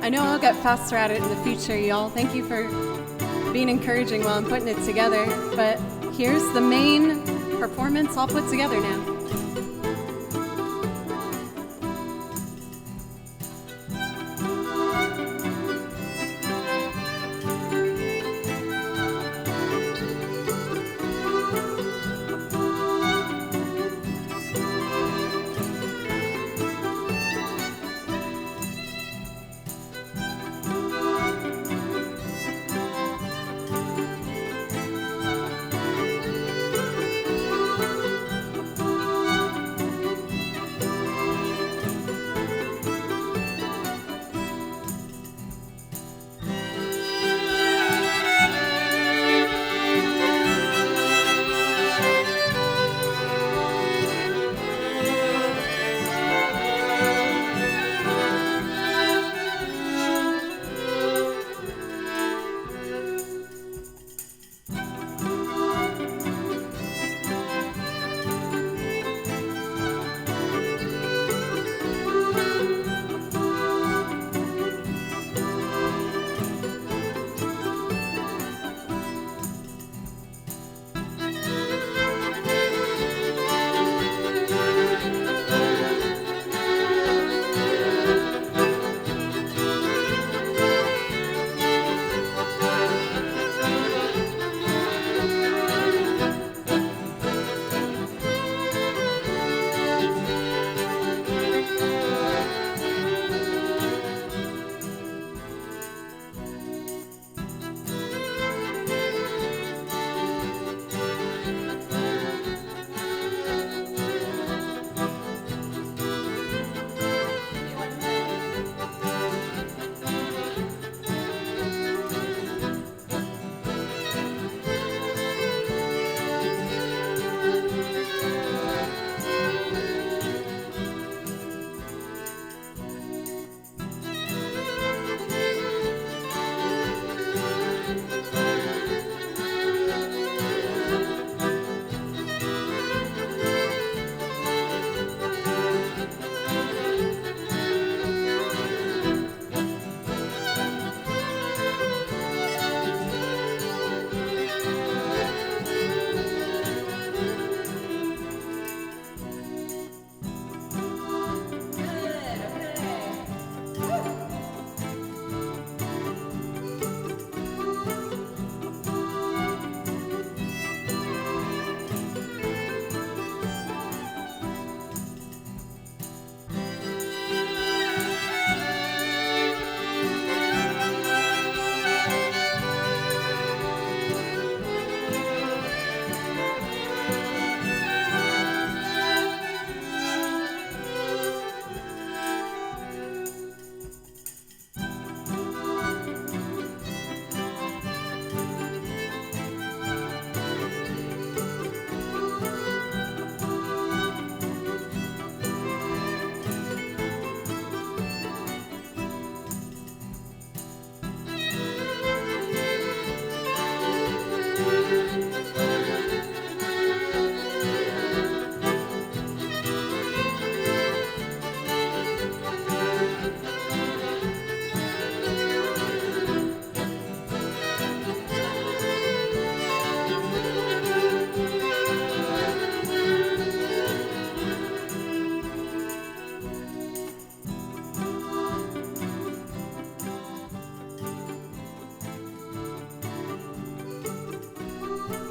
I know I'll get faster at it in the future, y'all. Thank you for being encouraging while I'm putting it together. But here's the main performance all put together now.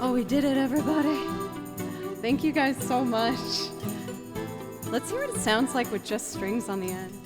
Oh, we did it, everybody. Thank you guys so much. Let's hear what it sounds like with just strings on the end.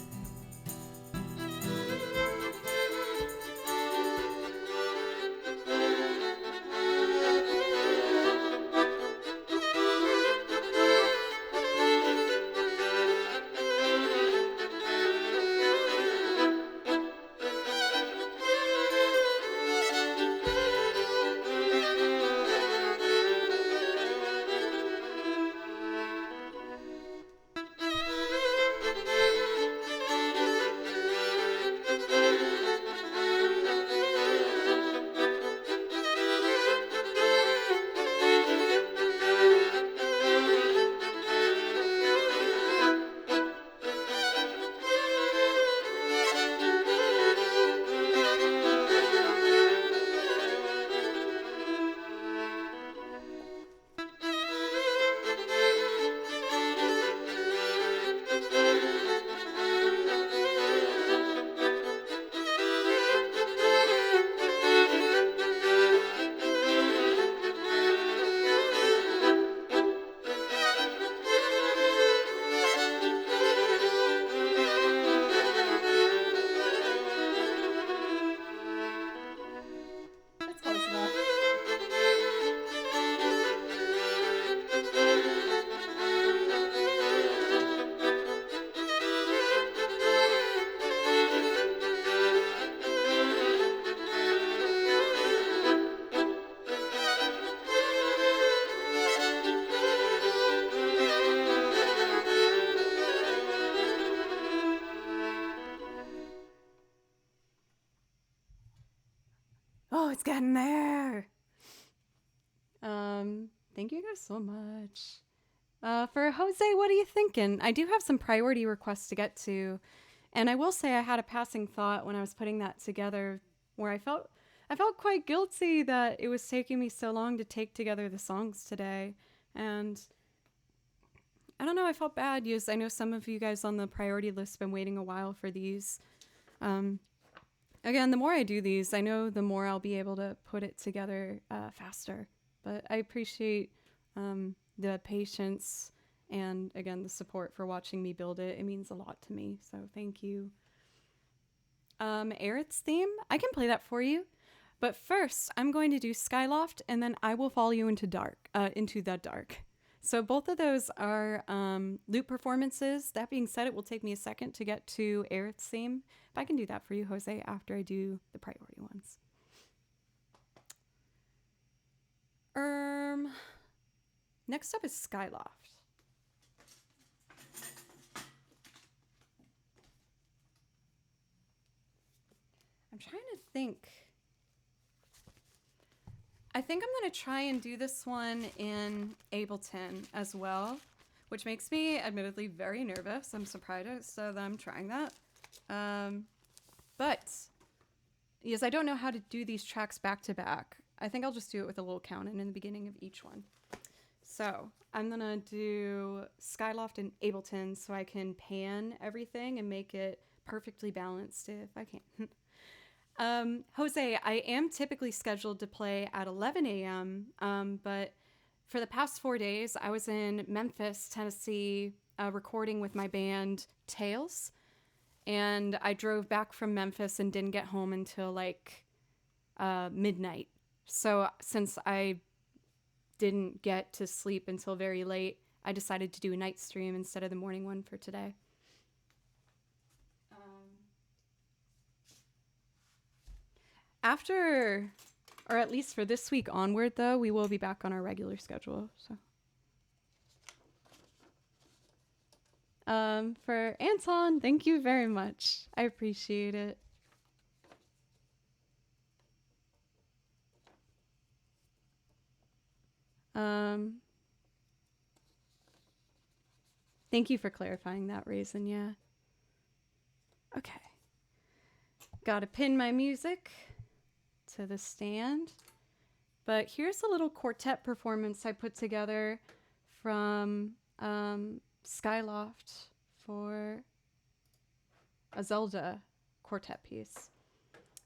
Oh, it's getting there. Thank you guys so much. For Jose, what are you thinking? I do have some priority requests to get to, and I will say I had a passing thought when I was putting that together, where I felt quite guilty that it was taking me so long to take together the songs today, and I don't know. I felt bad because I know some of you guys on the priority list have been waiting a while for these. Um, Again, the more I do these, I know the more I'll be able to put it together faster. But I appreciate the patience and, again, the support for watching me build it. It means a lot to me, so thank you. Aerith's theme, I can play that for you. But first, I'm going to do Skyloft, and then I will follow you into the dark. So both of those are loop performances. That being said, it will take me a second to get to Aerith's theme. But I can do that for you, Jose, after I do the priority ones. Next up is Skyloft. I'm trying to think. I think I'm going to try and do this one in Ableton as well, which makes me admittedly very nervous. I'm surprised that I'm trying that. But yes, I don't know how to do these tracks back to back. I think I'll just do it with a little count in the beginning of each one. So I'm going to do Skyloft in Ableton so I can pan everything and make it perfectly balanced if I can. Jose, I am typically scheduled to play at 11 a.m., but for the past 4 days, I was in Memphis, Tennessee, recording with my band Tails, and I drove back from Memphis and didn't get home until like midnight. So since I didn't get to sleep until very late, I decided to do a night stream instead of the morning one for today. After, or at least for this week onward, though, we will be back on our regular schedule. So, for Anton, thank you very much. I appreciate it. Thank you for clarifying that, Raisin. Yeah. Okay. Gotta pin my music to the stand. But here's a little quartet performance I put together from Skyloft for a Zelda quartet piece.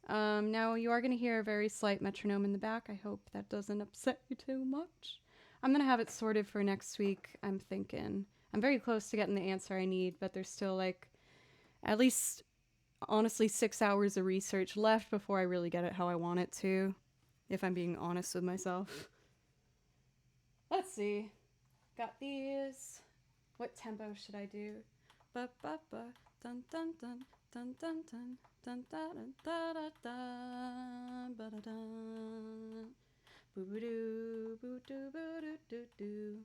Now you are going to hear a very slight metronome in the back. I hope that doesn't upset you too much. I'm going to have it sorted for next week, I'm thinking. I'm very close to getting the answer I need, but there's still like at least honestly 6 hours of research left before I really get it how I want it to, if I'm being honest with myself. Let's see. Got these. What tempo should I do? Ba ba ba dun dun dun dun dun dun dun dun dun dun dun ba da dun boo boo doo boo doo boo doo doo doo.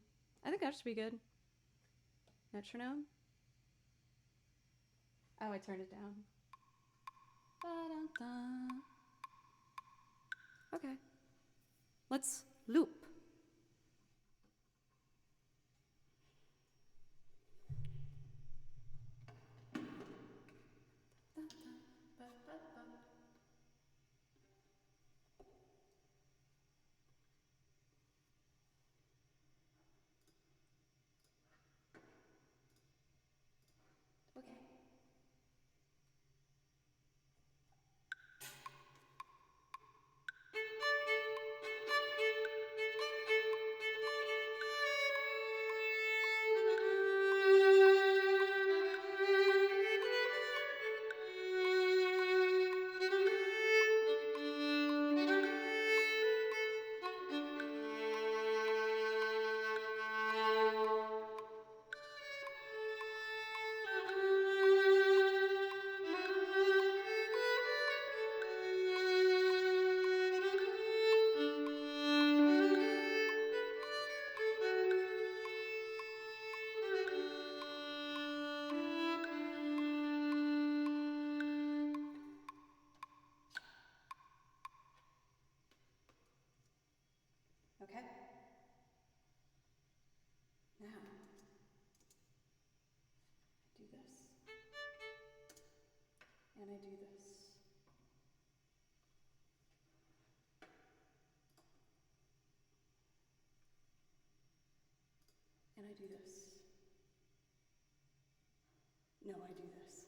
I think that should be good. Metronome. Oh, I turned it down. Ba dun dun. Okay. Let's loop. Okay. Okay? Now, I do this, and I do this. And I do this. No, I do this.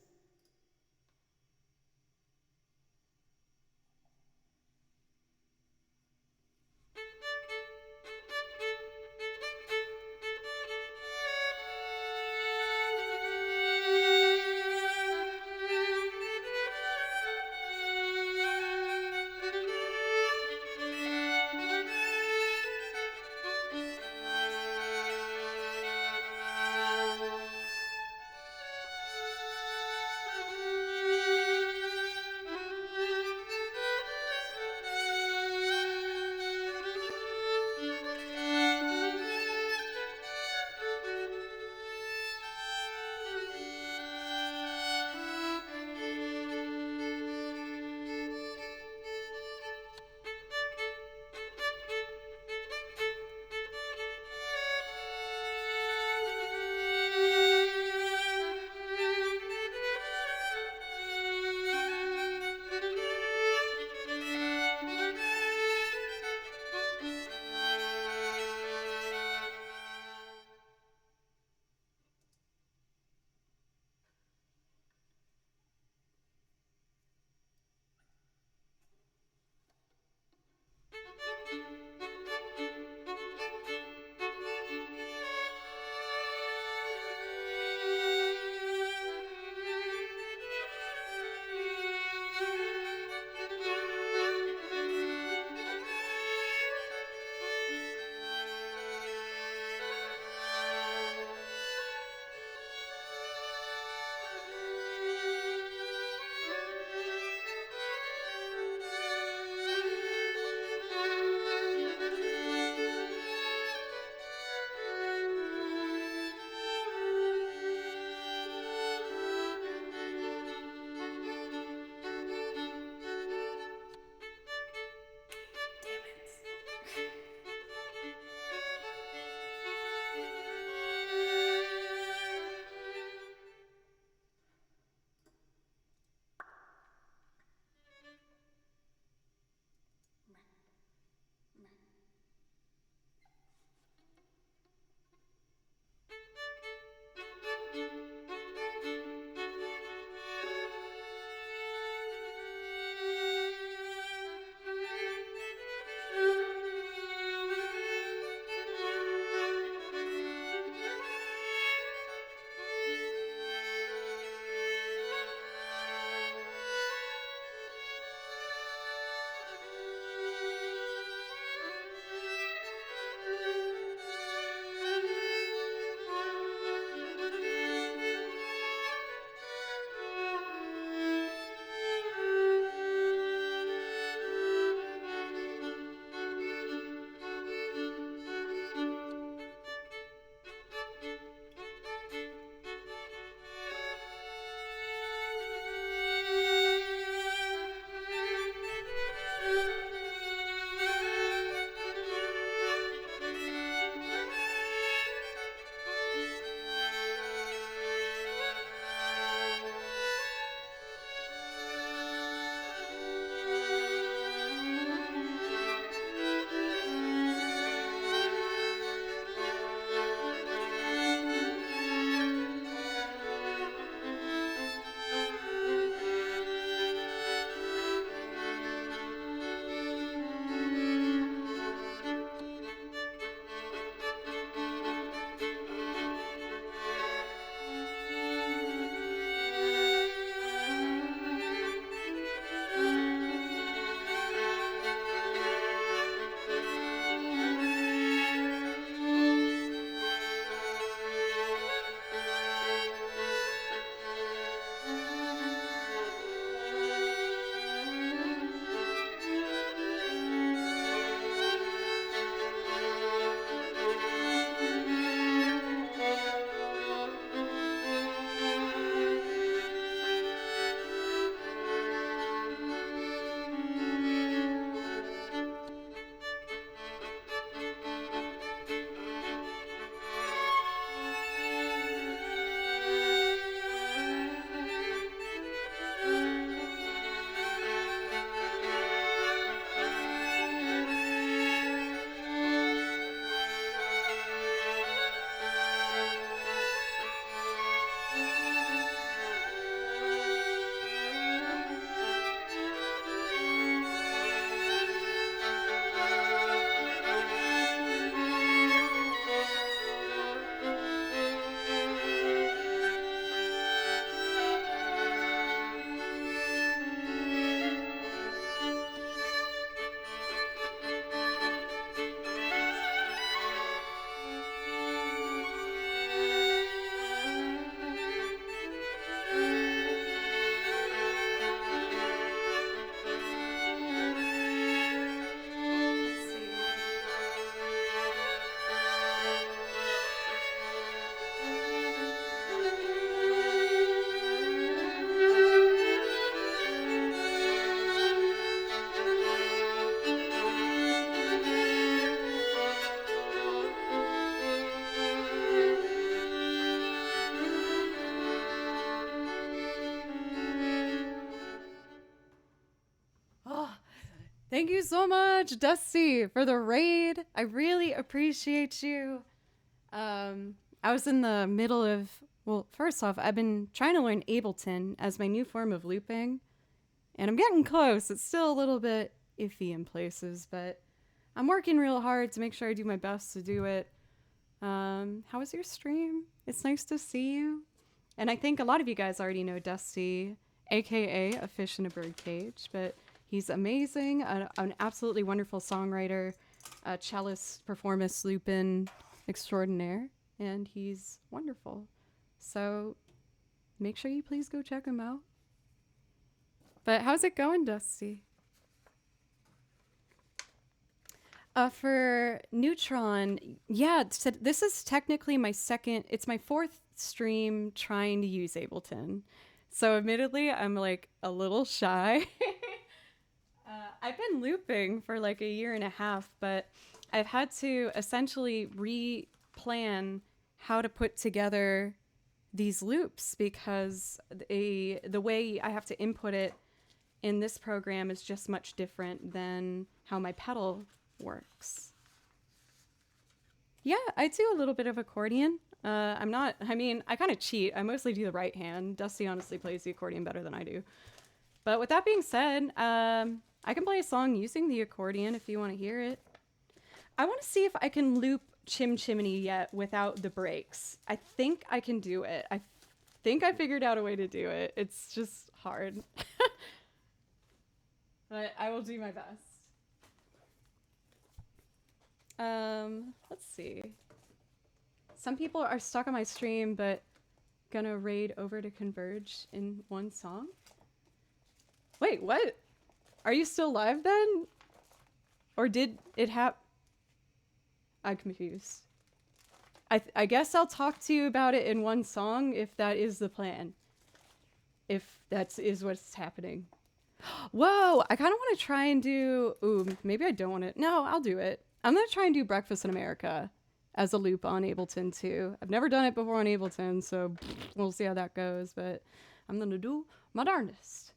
Thank you so much, Dusty, for the raid. I really appreciate you. I was in the middle of, well, first off, I've been trying to learn Ableton as my new form of looping, and I'm getting close. It's still a little bit iffy in places, but I'm working real hard to make sure I do my best to do it. How was your stream? It's nice to see you. And I think a lot of you guys already know Dusty, aka A Fish in a Bird Cage, but he's amazing, an absolutely wonderful songwriter, a cellist, performance, lupin extraordinaire, and he's wonderful. So make sure you please go check him out. But how's it going, Dusty? For Neutron, yeah, so this is technically my second, it's my fourth stream trying to use Ableton. So admittedly, I'm like a little shy. I've been looping for like a year and a half, but I've had to essentially re-plan how to put together these loops because the way I have to input it in this program is just much different than how my pedal works. Yeah, I do a little bit of accordion. I kind of cheat. I mostly do the right hand. Dusty honestly plays the accordion better than I do. But with that being said, I can play a song using the accordion if you want to hear it. I want to see if I can loop Chim Chimney yet without the breaks. I think I can do it. I think I figured out a way to do it. It's just hard. But I will do my best. Let's see. Some people are stuck on my stream, but gonna raid over to Converge in one song. Wait, what? Are you still live then? Or did it happen? I'm confused. I guess I'll talk to you about it in one song if that is the plan. If that is what's happening. Whoa, I kind of want to try and do... Ooh, maybe I don't want to... No, I'll do it. I'm going to try and do Breakfast in America as a loop on Ableton too. I've never done it before on Ableton, so we'll see how that goes, but I'm going to do my darndest.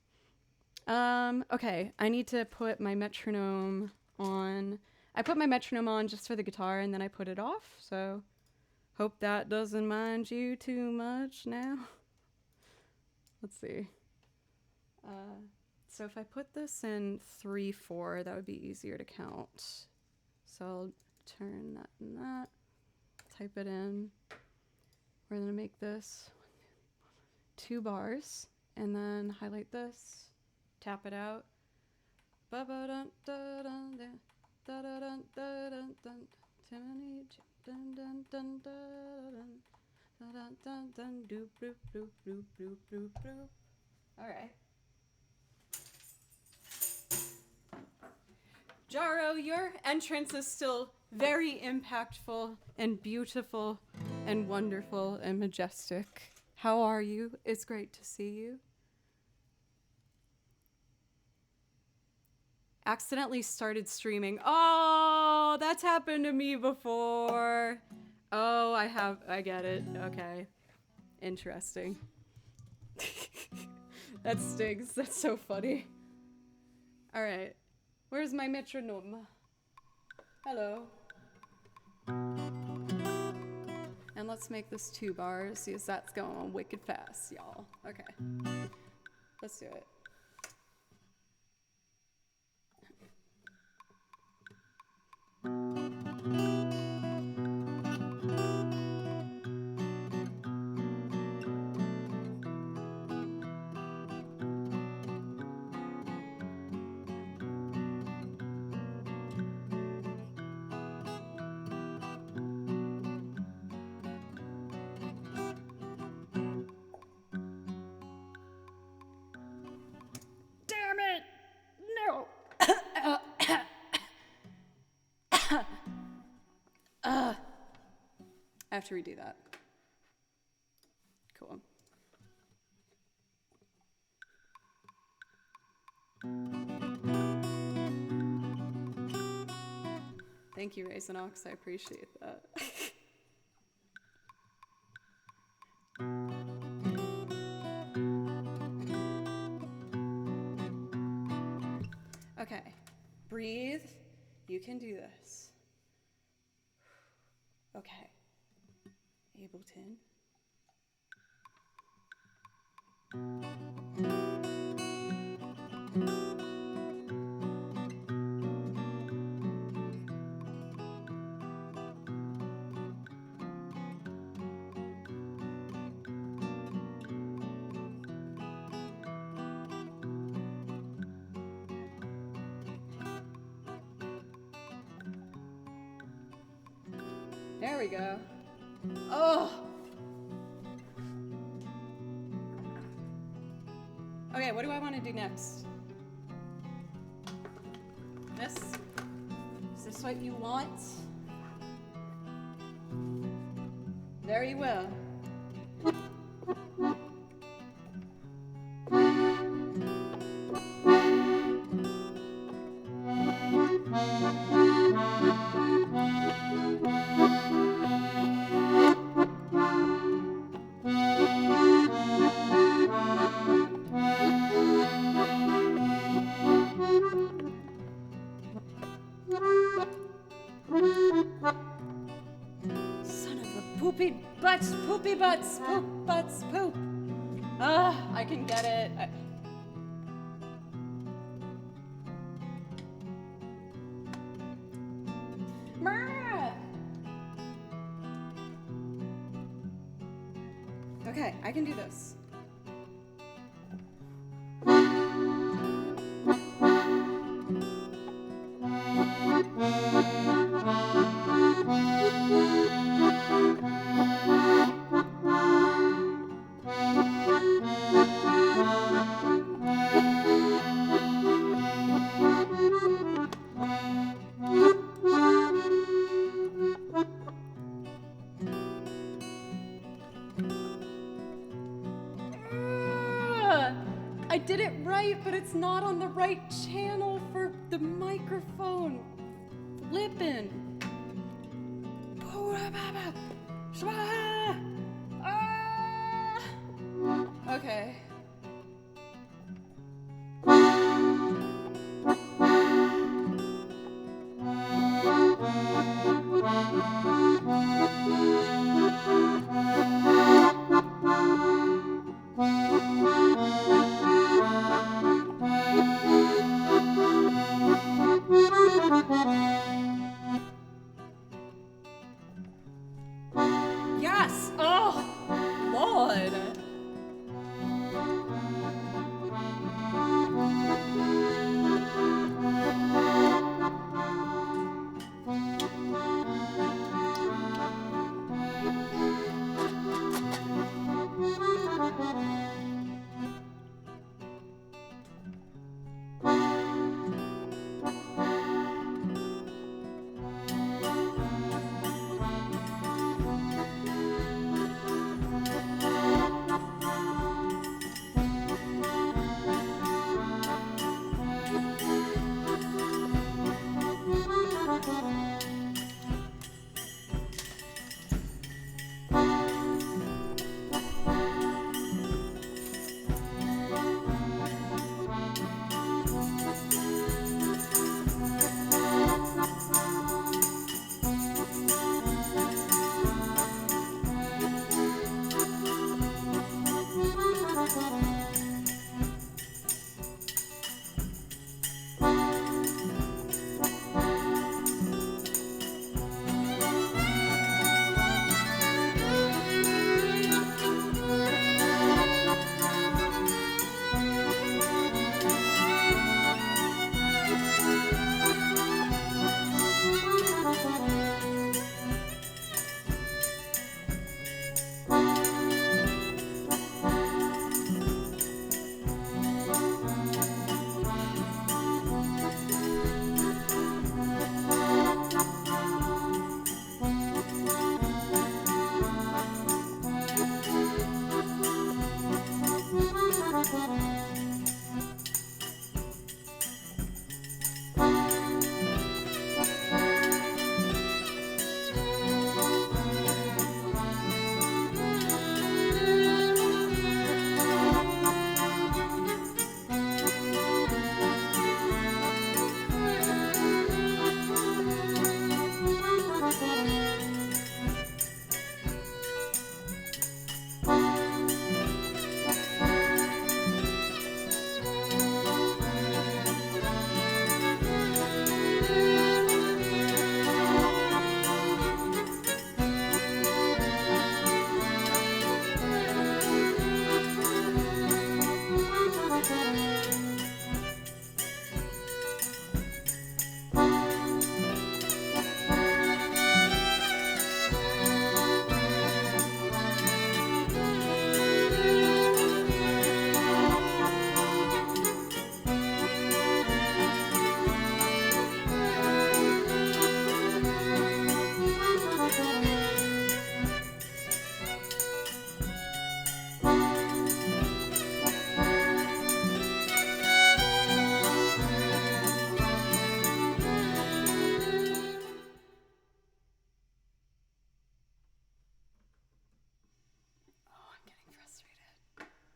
Okay, I need to put my metronome on. I put my metronome on just for the guitar and then I put it off, so hope that doesn't mind you too much now. Let's see. So if I put this in 3/4, that would be easier to count. So I'll turn that and that, type it in. We're gonna make this 2 bars and then highlight this, tap it out. All right. Jaro, your entrance is still very impactful and beautiful and wonderful and majestic. How are you? It's great to see you. Accidentally started streaming. Oh, that's happened to me before. Oh, I get it. Okay. Interesting. That stings. That's so funny. All right. Where's my metronome? Hello. And let's make this 2 bars because that's going on wicked fast, y'all. Okay. Let's do it. Damn it! No! I have to redo that. Cool. Thank you, Raisinox. I appreciate that. Okay. breathe. You can do this. Okay. Ableton. There we go. Oh! Okay, what do I want to do next? This? Is this what you want? Very well. Son of a poopy butts, poopy butts, poop butts, poop. Ah, I can get it. Myrrh! Okay, I can do this. I did it right, but it's not on the right channel for the microphone. Flippin'. Okay. Yes! Oh, Lord!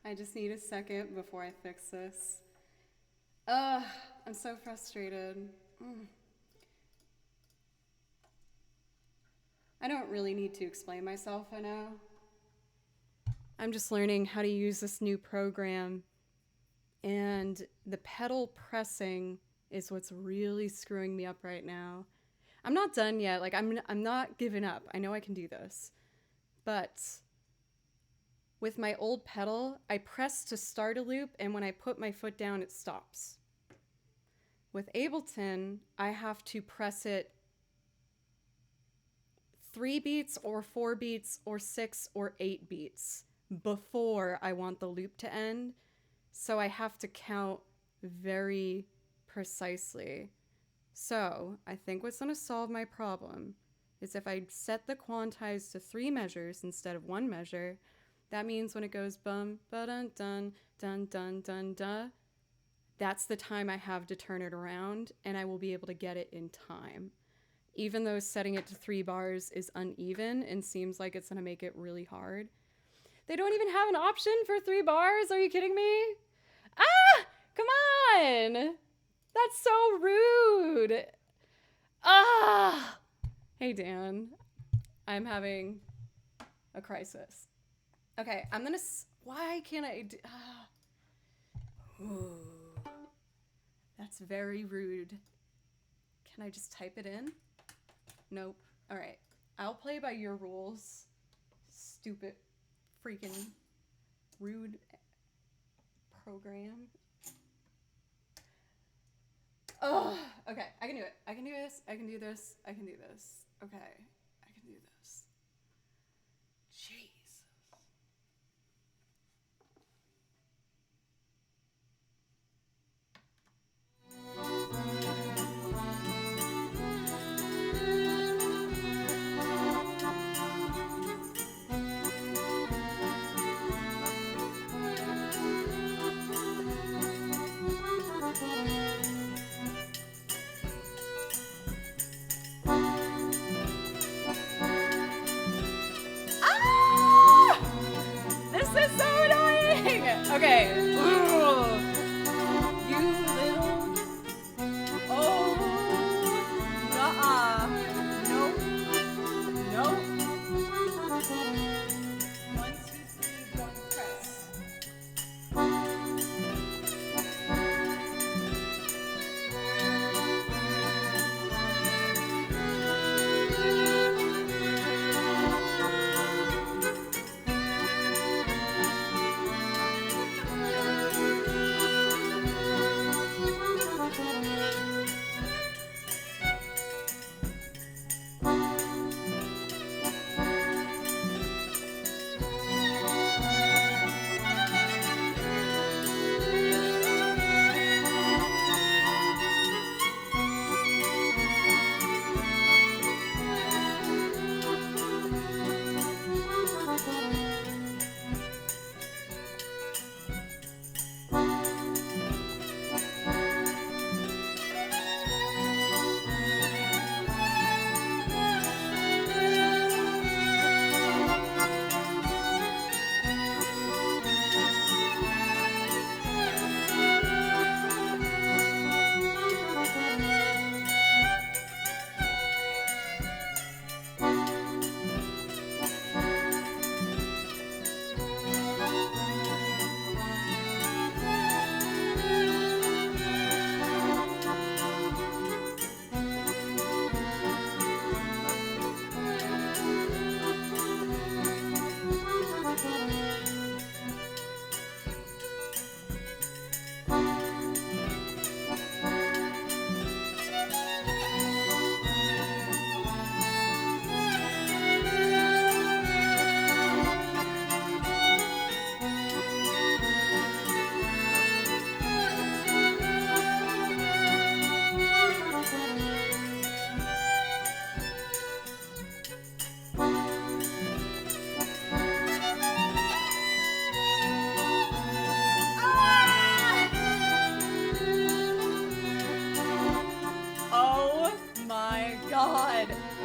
I just need a second before I fix this. Ugh, I'm so frustrated. I don't really need to explain myself, I know. I'm just learning how to use this new program, and the pedal pressing is what's really screwing me up right now. I'm not done yet. Like, I'm not giving up. I know I can do this. But with my old pedal, I press to start a loop, and when I put my foot down, it stops. With Ableton, I have to press it 3 beats or 4 beats or 6 or 8 beats before I want the loop to end. So I have to count very precisely. So I think what's going to solve my problem is if I set the quantize to 3 measures instead of 1 measure. That means when it goes bum, ba-dun, dun, dun, dun, dun, dun, that's the time I have to turn it around, and I will be able to get it in time. Even though setting it to 3 bars is uneven and seems like it's going to make it really hard. They don't even have an option for 3 bars? Are you kidding me? Ah! Come on! That's so rude! Ah! Hey, Dan. I'm having a crisis. Okay, I'm gonna... Why can't I do... Ooh. That's very rude. Can I just type it in? Nope. Alright. I'll play by your rules. Stupid freaking rude program. Oh, okay. I can do it. I can do this. I can do this. I can do this. Okay. I can do this. Jeez. Okay. Ooh. You little... Oh. Nuh-uh. Nope. Nope. 1, 2, 3, don't press.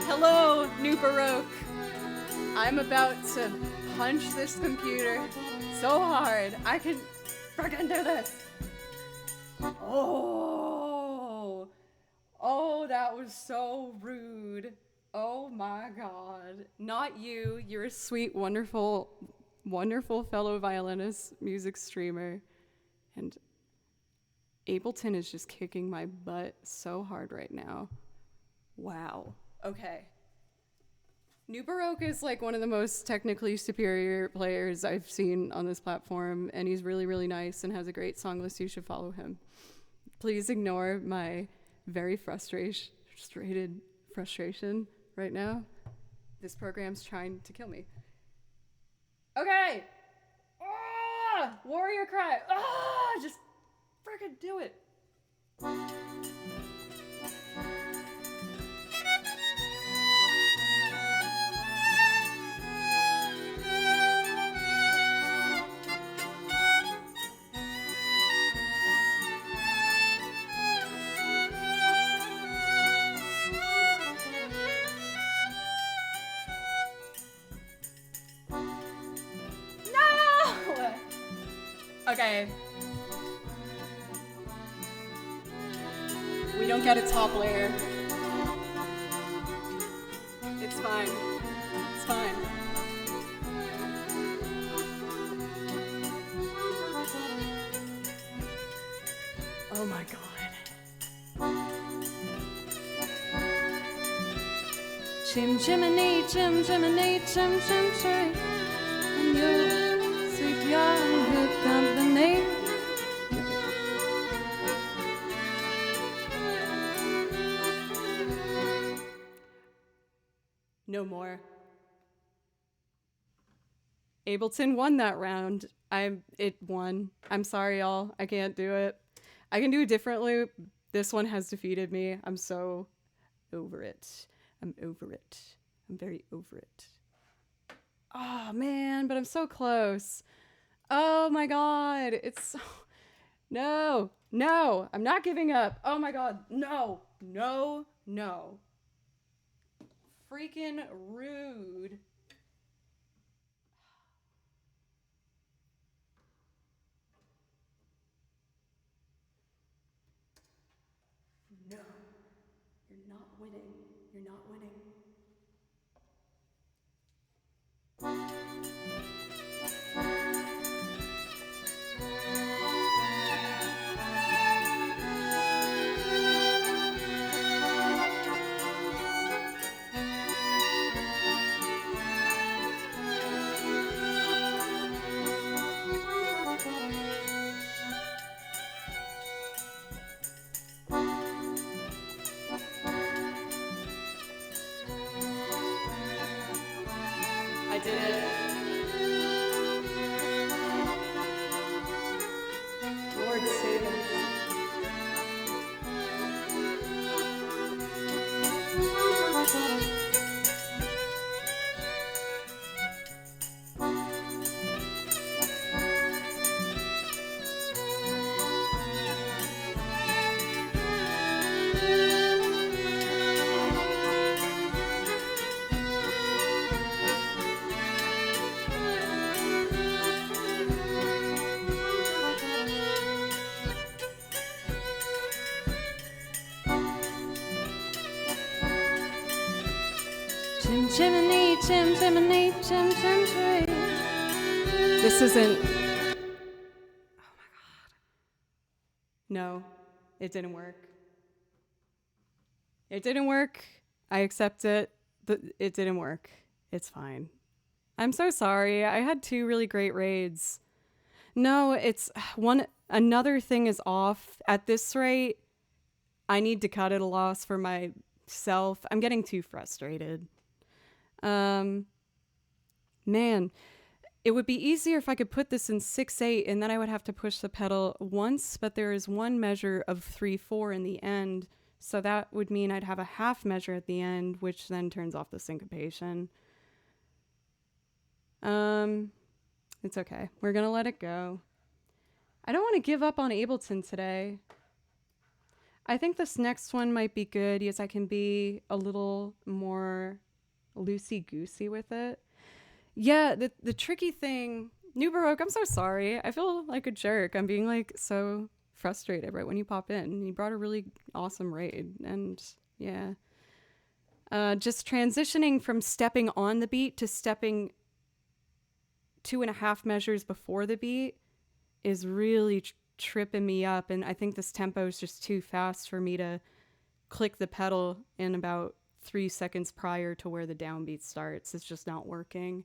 Hello, New Baroque. I'm about to punch this computer so hard. I can freaking do this. Oh, that was so rude. Oh my God. Not you. You're a sweet, wonderful, wonderful fellow violinist, music streamer. And Ableton is just kicking my butt so hard right now. Wow. Okay. New Baroque is like one of the most technically superior players I've seen on this platform, and he's really, really nice and has a great song list. You should follow him. Please ignore my very frustrated frustration right now. This program's trying to kill me. Okay. Warrior cry. Just freaking do it. Okay. We don't get a top layer. It's fine. It's fine. Oh my God. Chim chimney, chim chimney, chim chim chim. And you sweet young good company. No more. Ableton won that round. It won. I'm sorry, y'all. I can't do it. I can do a different loop. This one has defeated me. I'm so over it. I'm over it. I'm very over it. Oh man, but I'm so close. Oh my God. It's so... No. I'm not giving up. Oh my God. No. Freaking rude. No. You're not winning. You're not winning. I did it. Lord save us. Chim chimney, chim chimney, chim chim chim. This isn't... Oh my God. No, it didn't work. It didn't work. I accept it. It didn't work. It's fine. I'm so sorry. I had 2 really great raids. No, it's one. Another thing is off. At this rate, I need to cut it a loss for myself. I'm getting too frustrated. Man, it would be easier if I could put this in 6/8 and then I would have to push the pedal once, but there is one measure of 3/4 in the end. So that would mean I'd have a half measure at the end, which then turns off the syncopation. It's okay. We're gonna let it go. I don't want to give up on Ableton today. I think this next one might be good because I can be a little more loosey-goosey with it. Yeah, the tricky thing New Baroque, I'm so sorry. I feel like a jerk. I'm being like so frustrated right when you pop in. You brought a really awesome raid, and yeah. Just transitioning from stepping on the beat to stepping 2.5 measures before the beat is really tripping me up, and I think this tempo is just too fast for me to click the pedal in about 3 seconds prior to where the downbeat starts. It's just not working.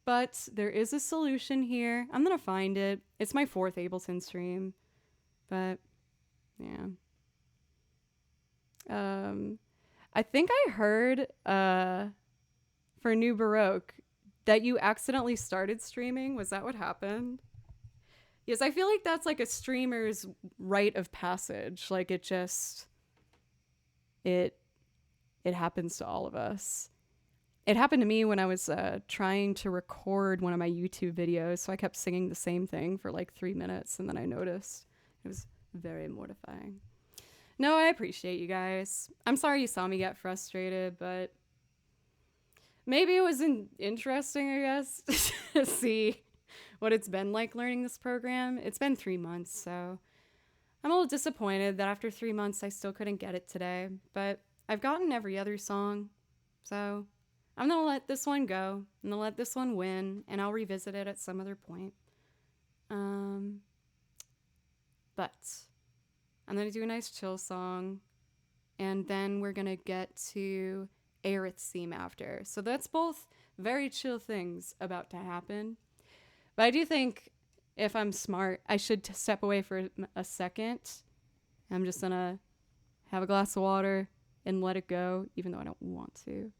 But there is a solution here. I'm gonna find it. It's my 4th Ableton stream. But yeah. I think I heard for New Baroque that you accidentally started streaming. Was that what happened? Yes, I feel like that's like a streamer's rite of passage. Like it happens to all of us. It happened to me when I was trying to record one of my YouTube videos, so I kept singing the same thing for like 3 minutes, and then I noticed. It was very mortifying. No, I appreciate you guys. I'm sorry you saw me get frustrated, but maybe it was interesting, I guess, to see what it's been like learning this program. It's been 3 months, so I'm a little disappointed that after 3 months I still couldn't get it today, but I've gotten every other song, so I'm gonna let this one go. I'm gonna let this one win, and I'll revisit it at some other point. But I'm gonna do a nice chill song, and then we're gonna get to Aerith's theme after. So that's both very chill things about to happen. But I do think if I'm smart, I should step away for a second. I'm just gonna have a glass of water and let it go, even though I don't want to.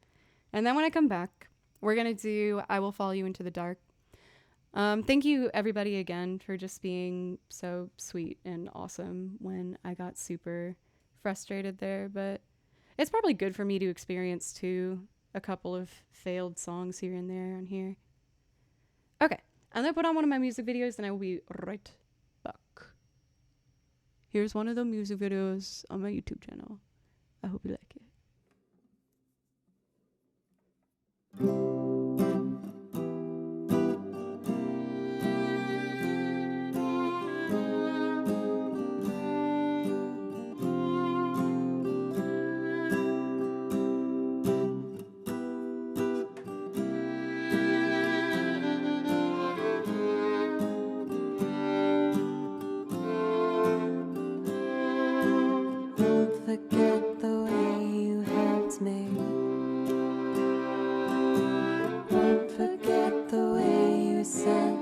And then when I come back, we're gonna do I Will Follow You Into the Dark. Thank you everybody again for just being so sweet and awesome when I got super frustrated there, but it's probably good for me to experience too a couple of failed songs here and there on here. Okay, I'm gonna put on one of my music videos and I will be right back. Here's one of the music videos on my YouTube channel. I hope you like it. Forget the way you helped me. Won't forget the way you said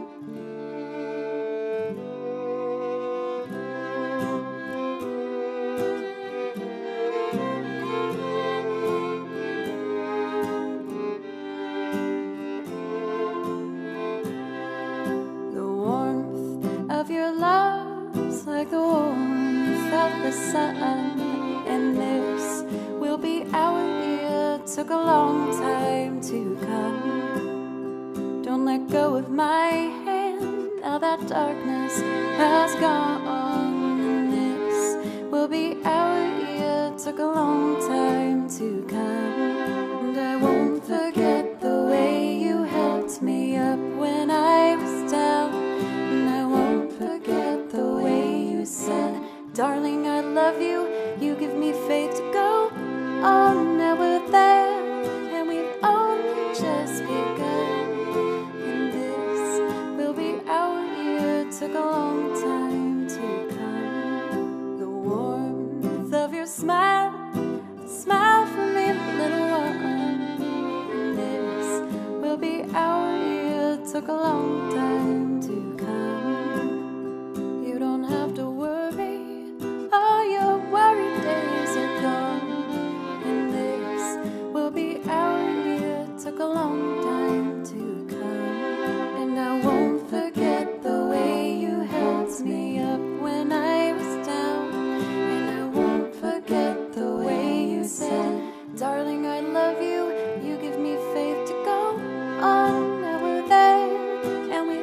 the warmth of your love's like the warmth of the sun. And this will be our year. Took a long time to come. Don't let go of my hand. Now that darkness has gone. And this will be our year. Took a long time to come. And I won't forget the way you helped me up when I was down. And I won't forget the way you said, darling, I love you. You give me faith to go on. Now we're there, and we've only just begun. And this will be our year. Took a long time to come. The warmth of your smile, smile for me, little one. And this will be our year. Took a long time to come. You don't have to worry. All your worried days are gone. And this will be our year. Took a long time to come. And I won't forget the way you helped me up when I was down. And I won't forget the way you said, darling, I love you. You give me faith to go on. Now we're there, and we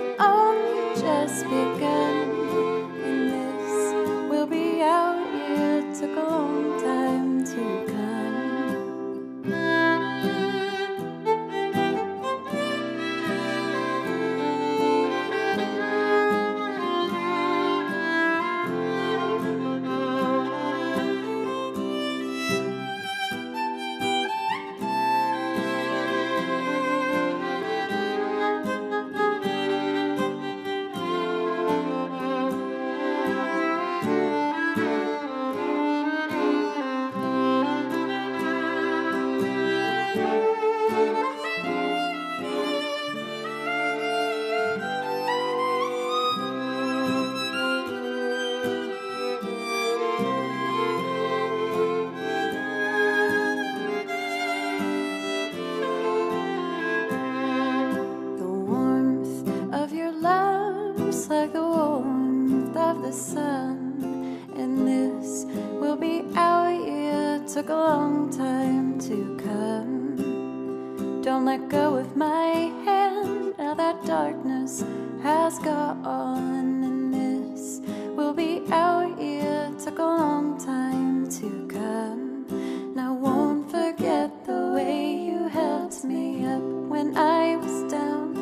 long time to come. Don't let go of my hand, now that darkness has gone, and this will be our year. Took a long time to come, and I won't forget the way you held me up when I was down,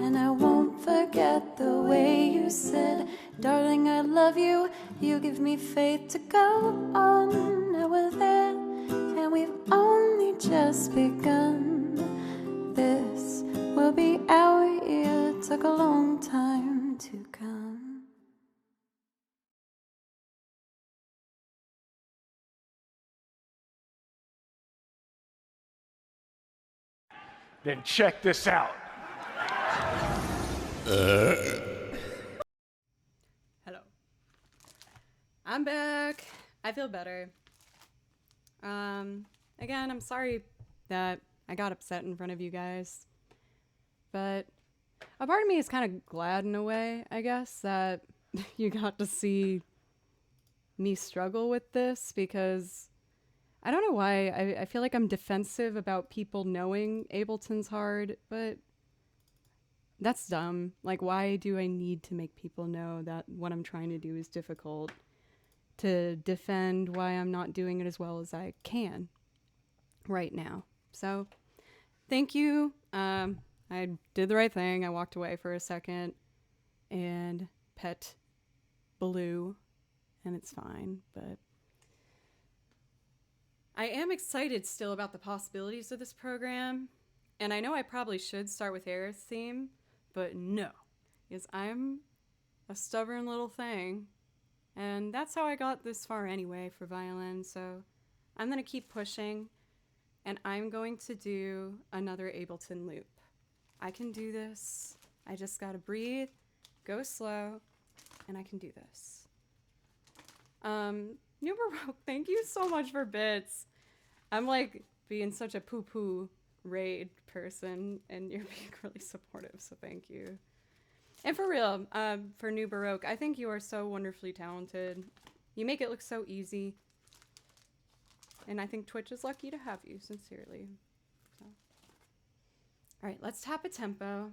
and I won't forget the way you said, darling, I love you. You give me faith to go on. Now we're there, and we've only just begun. This will be our year. Took a long time to come. Then check this out. Hello. I'm back. I feel better. Again, I'm sorry that I got upset in front of you guys. But a part of me is kind of glad in a way, I guess, that you got to see me struggle with this, because I don't know why. I feel like I'm defensive about people knowing Ableton's hard, but that's dumb. Like, why do I need to make people know that what I'm trying to do is difficult to defend why I'm not doing it as well as I can right now? So, thank you. I did the right thing. I walked away for a second and pet Blue, and it's fine, but I am excited still about the possibilities of this program, and I know I probably should start with Aerith's theme, but no, because I'm a stubborn little thing, and that's how I got this far anyway for violin, so I'm going to keep pushing, and I'm going to do another Ableton loop. I can do this. I just gotta breathe, go slow, and I can do this. New Baroque, thank you so much for bits. I'm like being such a poo-poo raid person, and you're being really supportive, so thank you. And for real, for New Baroque, I think you are so wonderfully talented. You make it look so easy. And I think Twitch is lucky to have you, sincerely. So. All right, let's tap a tempo.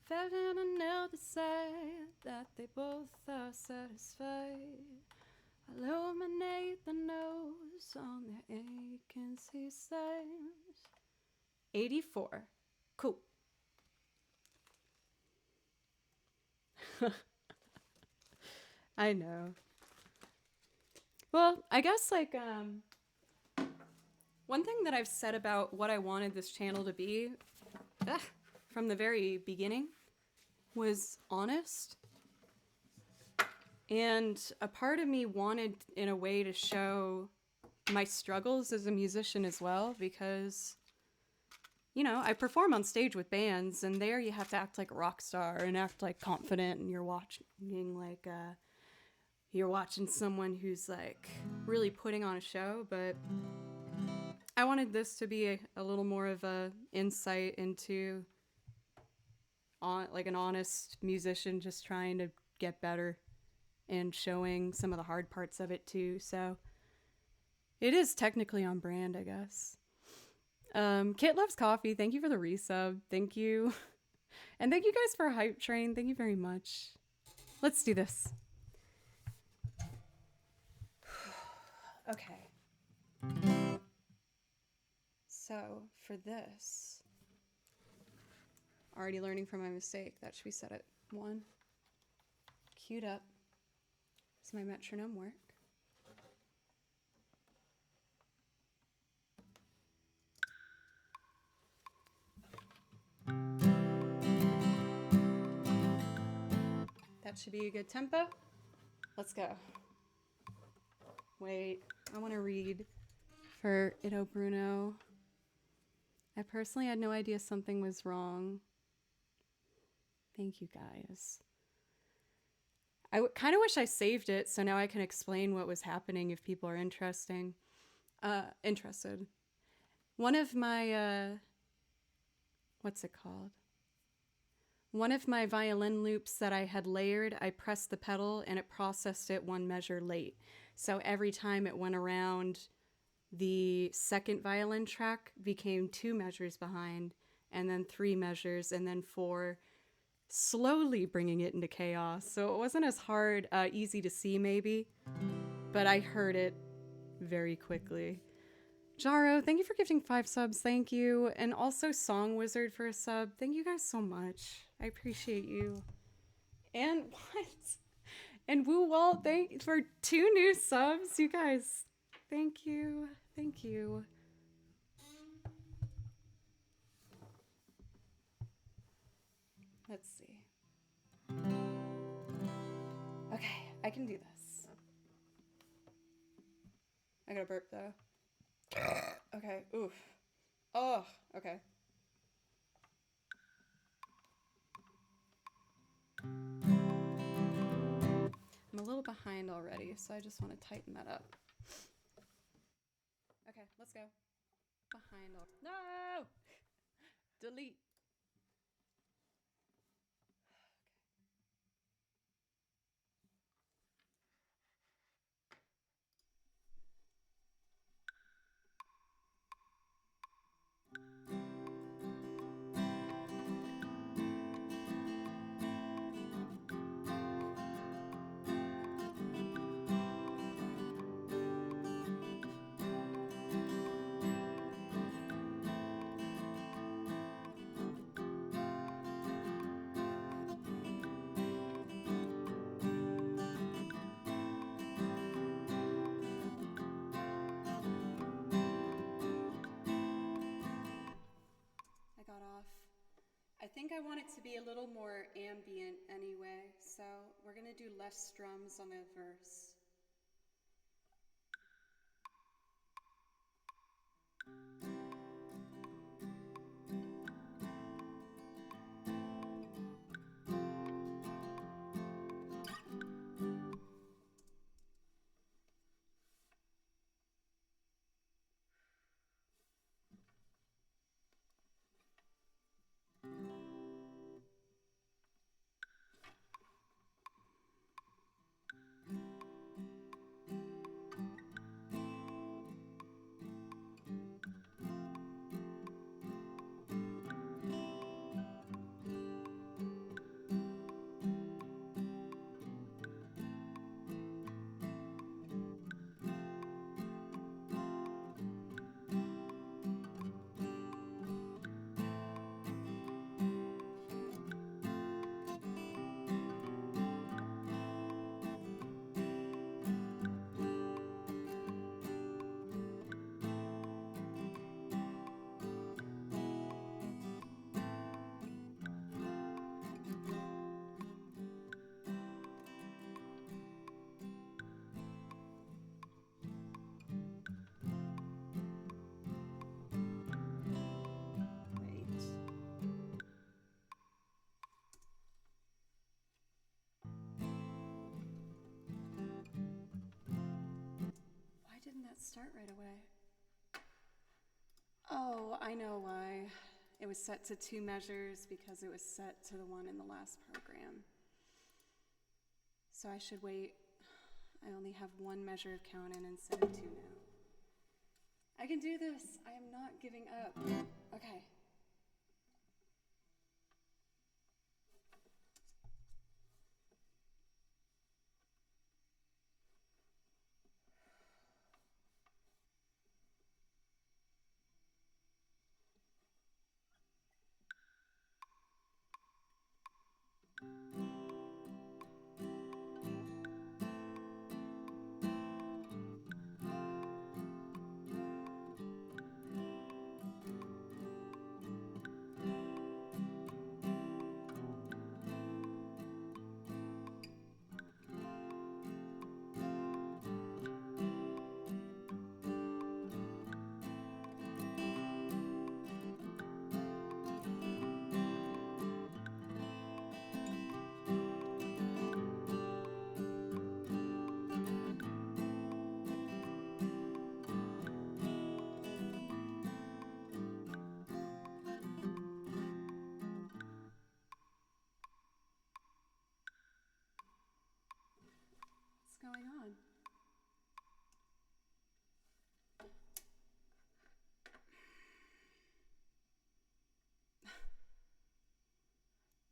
Felt in another side that they both are satisfied. Illuminate the nose on their vacancy signs. 84. Cool. I know. Well, I guess like one thing that I've said about what I wanted this channel to be from the very beginning was honest. And a part of me wanted, in a way, to show my struggles as a musician as well, because, you know, I perform on stage with bands, and there you have to act like a rock star and act like confident, and you're watching someone who's like really putting on a show. But I wanted this to be a little more of a insight into like an honest musician just trying to get better and showing some of the hard parts of it too. So it is technically on brand, I guess. Kit Loves Coffee, thank you for the resub. Thank you. And thank you guys for Hype Train. Thank you very much. Let's do this. Okay. So for this, already learning from my mistake, that should be set at 1. Queued up. Does my metronome work? That should be a good tempo. Let's go. Wait, I want to read for Ido Bruno. I personally had no idea something was wrong. Thank you guys. I kind of wish I saved it so now I can explain what was happening if people are interested. One of my, what's it called? One of my violin loops that I had layered, I pressed the pedal and it processed it 1 measure late. So every time it went around the second violin track became 2 measures behind, and then 3 measures, and then 4, slowly bringing it into chaos. So it wasn't as hard, easy to see maybe, but I heard it very quickly. Jaro, thank you for gifting 5 subs. Thank you. And also Song Wizard for a sub. Thank you guys so much. I appreciate you. And what? And Woo Walt, thank for 2 new subs. You guys, thank you. Thank you. Let's see. Okay, I can do this. I gotta burp though. Okay, oof. Oh, okay. I'm a little behind already, so I just want to tighten that up. Okay, let's go. Behind. No! Delete. I got off. I think I want it to be a little more ambient anyway, so we're gonna do less strums on the verse. Wait. Why didn't that start right away? Oh, I know why. It was set to 2 measures because it was set to the one in the last program. So I should wait. I only have 1 measure of count in instead of 2 now. I can do this. I am not giving up. Okay.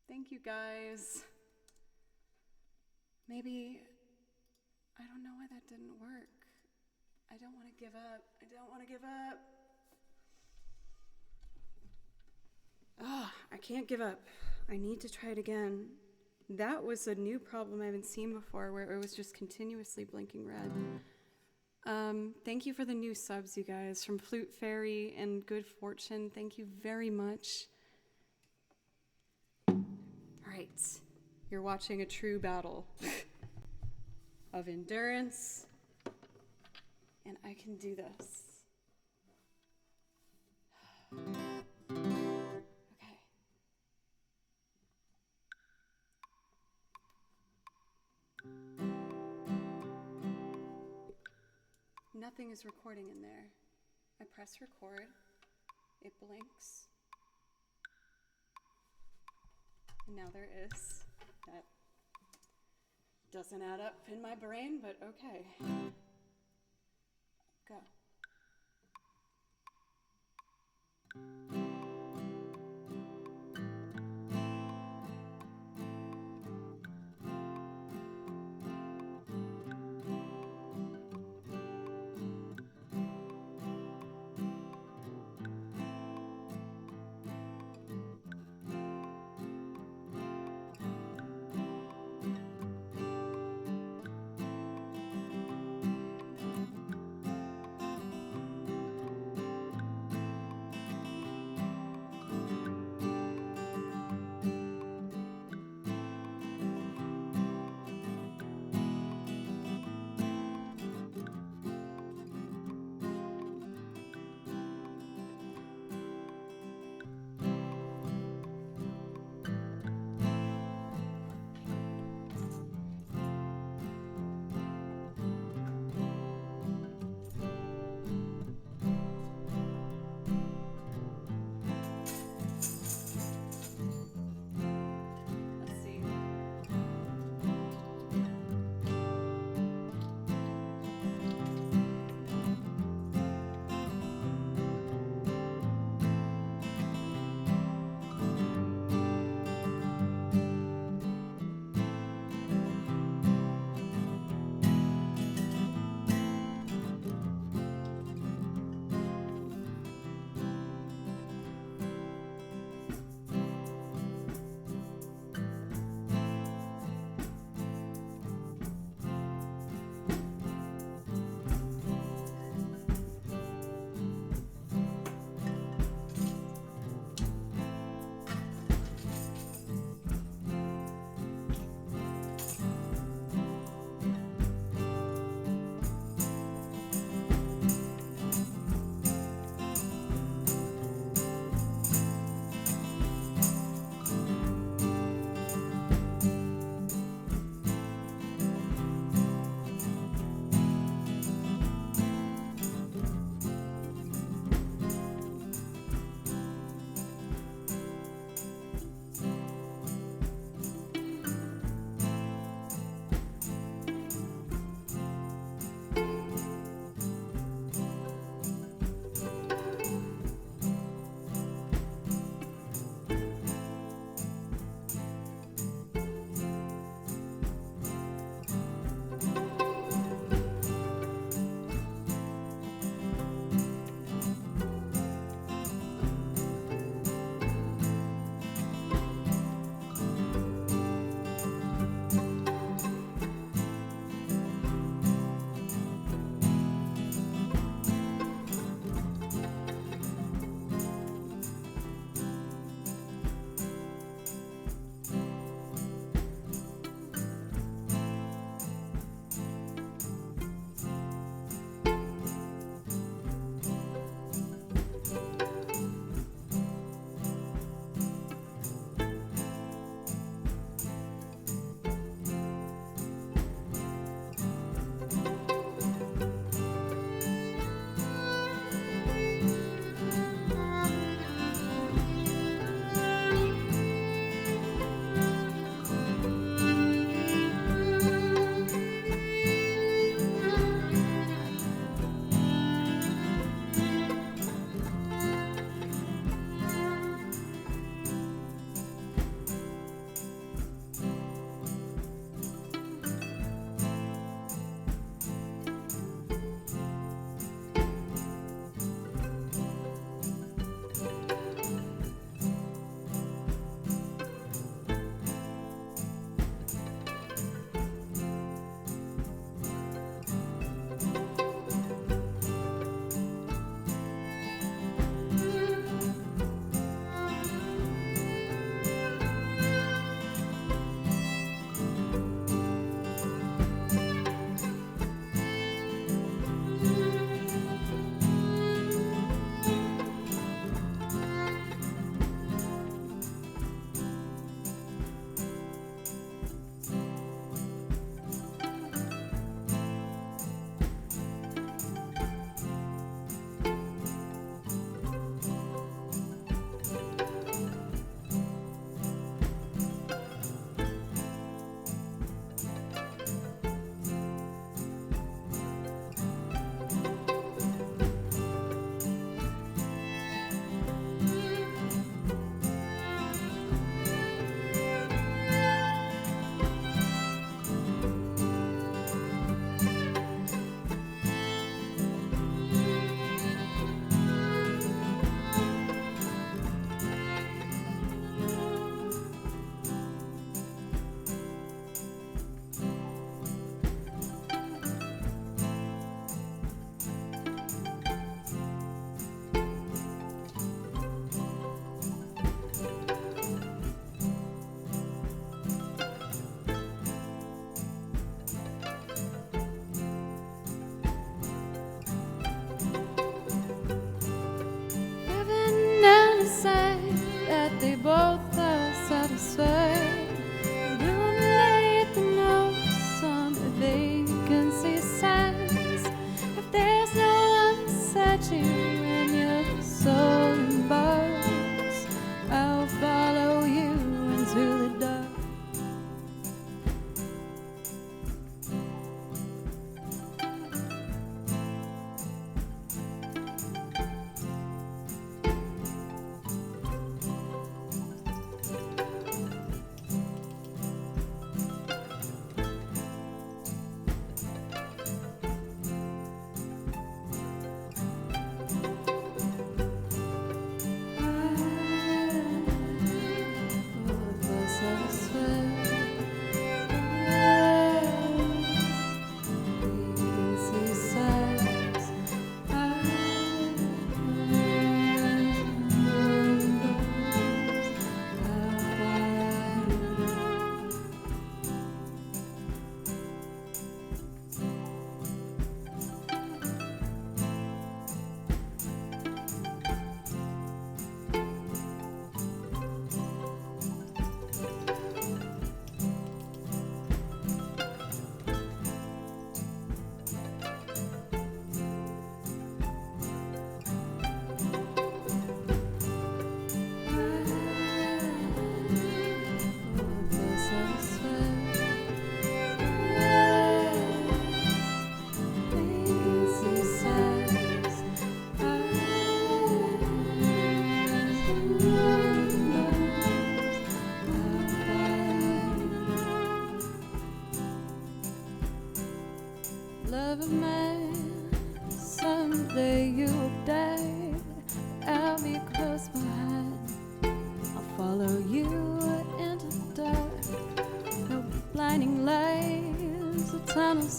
Thank you guys. Maybe, I don't know why that didn't work. I don't want to give up. I don't want to give up. I can't give up. I need to try it again. That was a new problem I haven't seen before, where it was just continuously blinking red. Thank you for the new subs, you guys, from Flute Fairy and Good Fortune. Thank you very much. All right, you're watching a true battle of endurance, and I can do this. Okay. Nothing is recording in there. I press record, it blinks, and now there is. That doesn't add up in my brain, but okay. Go.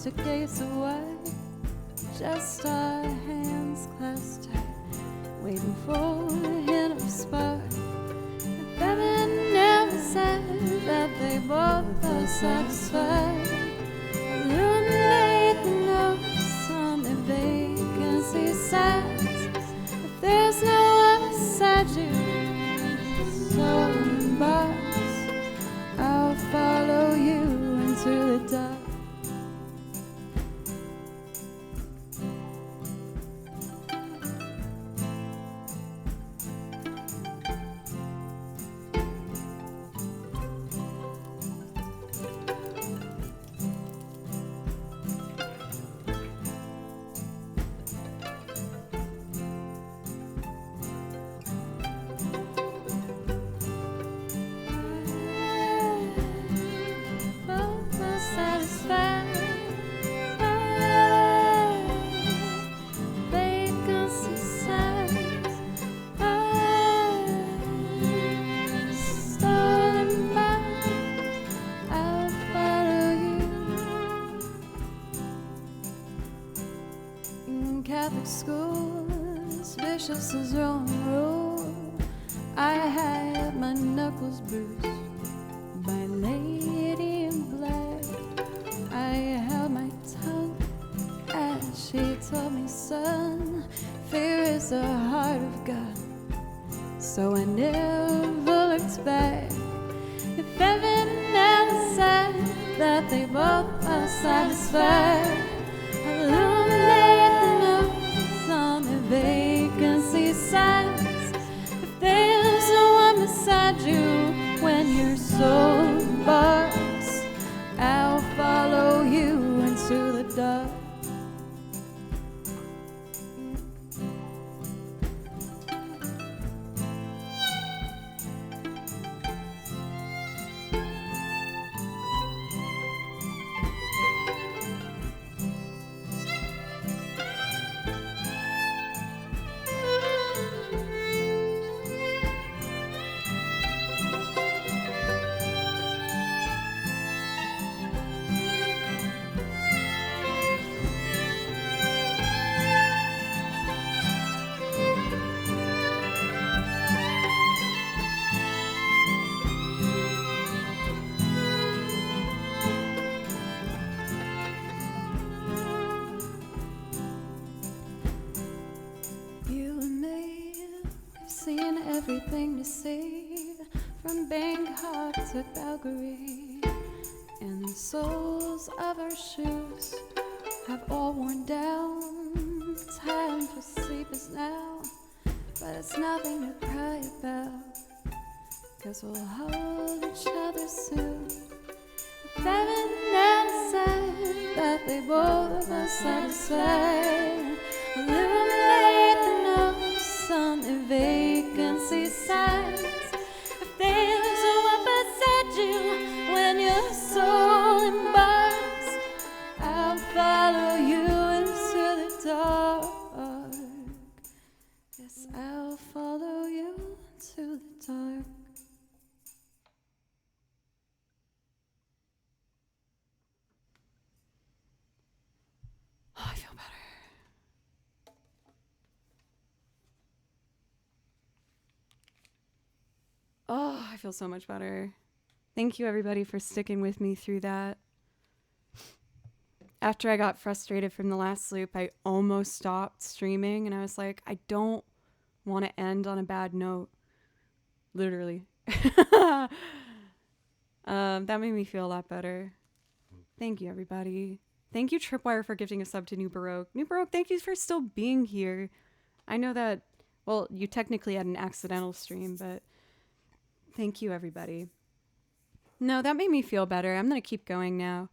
just a gaze away, just our hands clasped tight, waiting for a hint of spark. Heaven never said that they both are satisfied. Illuminate the notes on their vacancy signs. If there's no one beside you, so embarks, I'll follow you into the dark. Catholic schools, vicious as Roman rule. I had my knuckles bruised by a lady in black. I held my tongue as she told me, son, fear is the heart of God. So I never looked back. If heaven never said that they both are satisfied, illuminate the notes on the vacancy signs. If there's no one beside you when your soul barks, I'll follow you into the dark. Everything to see, from Bangkok to Calgary, and the soles of our shoes have all worn down. Time for sleep is now, but it's nothing to cry about, 'cause we'll hold each other soon. If heaven never said that they both are satisfied, illuminate the notes on their vacancy signs. If there's no one beside you when your soul embarks, I'll follow you into the dark. Yes, I'll follow you into the dark. Oh, I feel better. Oh, I feel so much better. Thank you, everybody, for sticking with me through that. After I got frustrated from the last loop, I almost stopped streaming, and I was like, I don't want to end on a bad note. Literally. That made me feel a lot better. Thank you, everybody. Thank you, Tripwire, for gifting a sub to New Baroque. New Baroque, thank you for still being here. I know that, well, you technically had an accidental stream, but thank you, everybody. No, that made me feel better. I'm going to keep going now.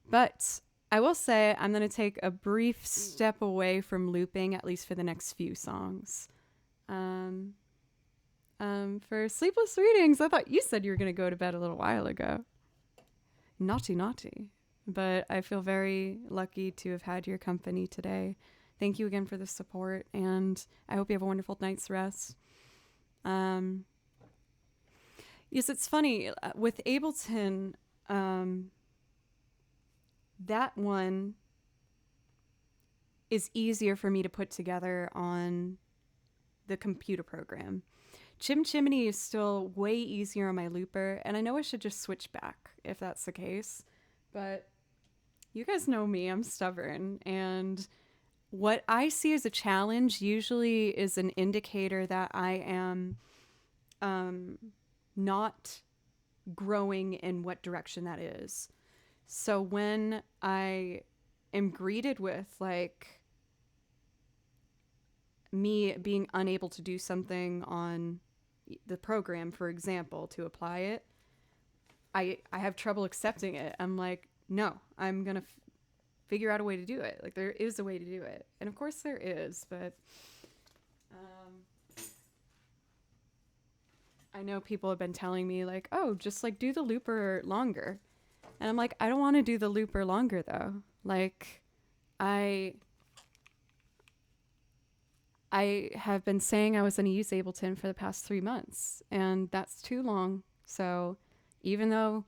But I will say I'm going to take a brief step away from looping, at least for the next few songs. For Sleepless Readings, I thought you said you were going to go to bed a little while ago. Naughty, naughty. But I feel very lucky to have had your company today. Thank you again for the support, and I hope you have a wonderful night's rest. Yes, it's funny. With Ableton, that one is easier for me to put together on the computer program. Chim Chimney is still way easier on my looper, and I know I should just switch back if that's the case, but you guys know me, I'm stubborn, and what I see as a challenge usually is an indicator that I am not growing in what direction that is. So when I am greeted with like me being unable to do something on the program, for example, to apply it, I have trouble accepting it. I'm like, no, I'm going to figure out a way to do it. Like, there is a way to do it. And of course there is, but I know people have been telling me like, oh, just like do the looper longer. And I'm like, I don't want to do the looper longer though. Like, I have been saying I was going to use Ableton for the past 3 months, and that's too long. So even though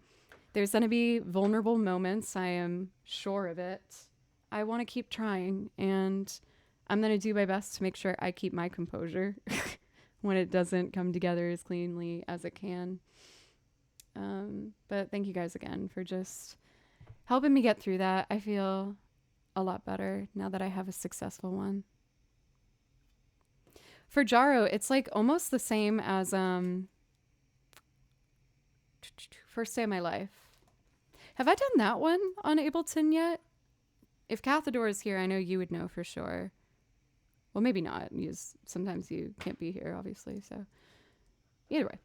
there's going to be vulnerable moments, I am sure of it, I want to keep trying, and I'm going to do my best to make sure I keep my composure when it doesn't come together as cleanly as it can. But thank you guys again for just helping me get through that. I feel a lot better now that I have a successful one. For Jaro, it's like almost the same as First Day of My Life. Have I done that one on Ableton yet? If Cathador is here, I know you would know for sure. Well, maybe not. Sometimes you can't be here, obviously. So either way.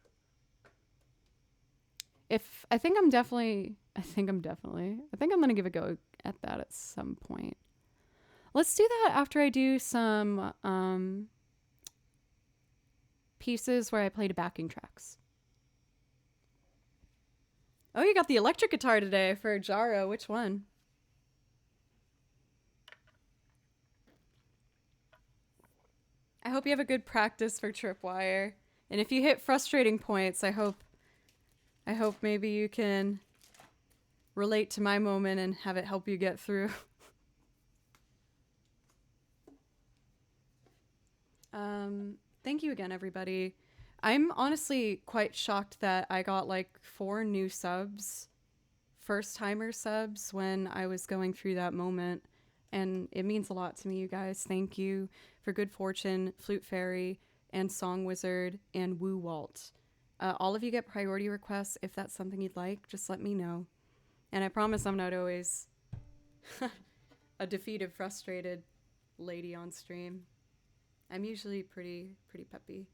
I think I'm going to give a go at that at some point. Let's do that after I do some pieces where I played backing tracks. Oh, you got the electric guitar today for Jaro. Which one? I hope you have a good practice for Tripwire. And if you hit frustrating points, I hope maybe you can relate to my moment and have it help you get through. Thank you again, everybody. I'm honestly quite shocked that I got like 4 new subs, first-timer subs, when I was going through that moment. And it means a lot to me, you guys. Thank you for Good Fortune, Flute Fairy, and Song Wizard, and Woo Walt. All of you get priority requests. If that's something you'd like, just let me know. And I promise I'm not always a defeated, frustrated lady on stream. I'm usually pretty peppy.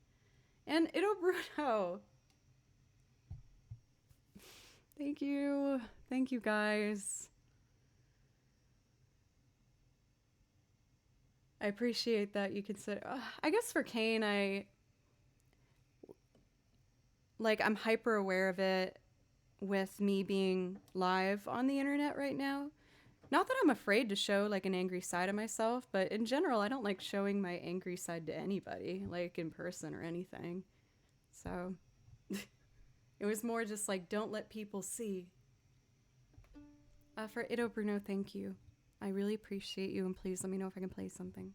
And Itto Bruno. Thank you. Thank you, guys. I appreciate that you consider... I guess for Kane, I'm hyper aware of it with me being live on the internet right now. Not that I'm afraid to show like an angry side of myself, but in general, I don't like showing my angry side to anybody, like in person or anything. So it was more just like, don't let people see. For Itto Bruno, thank you. I really appreciate you, and please let me know if I can play something.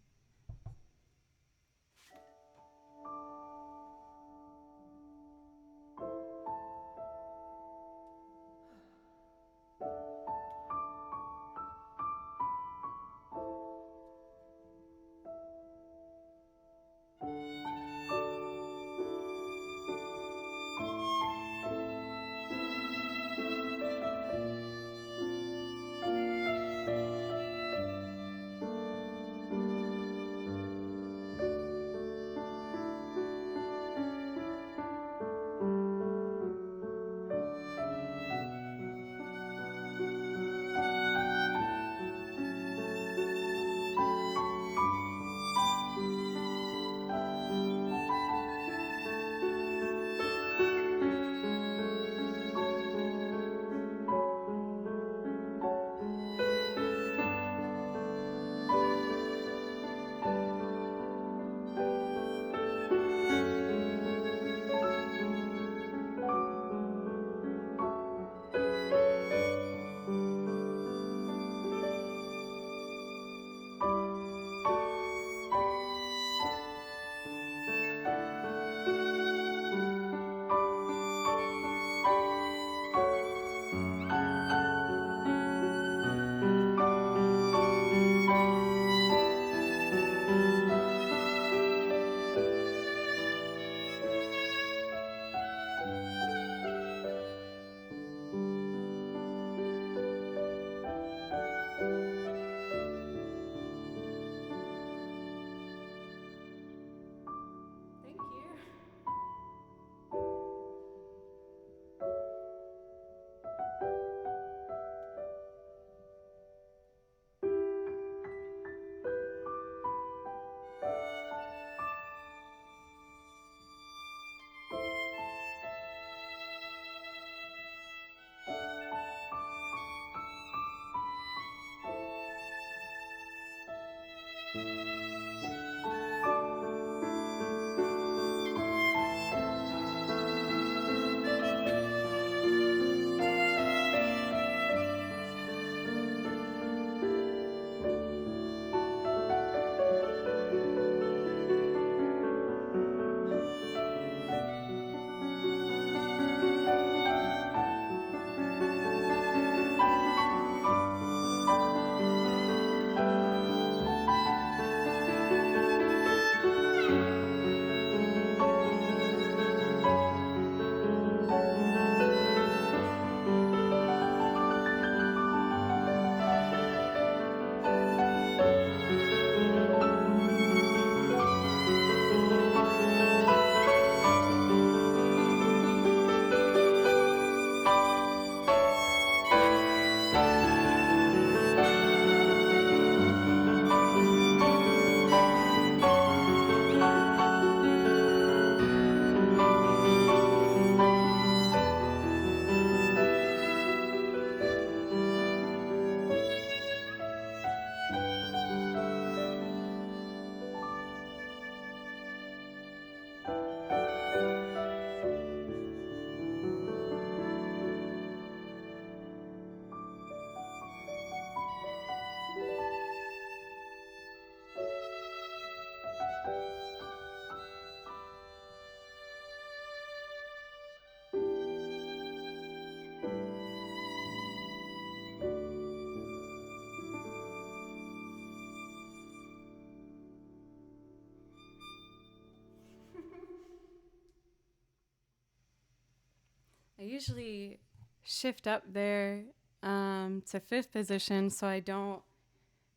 I usually shift up there to fifth position so I don't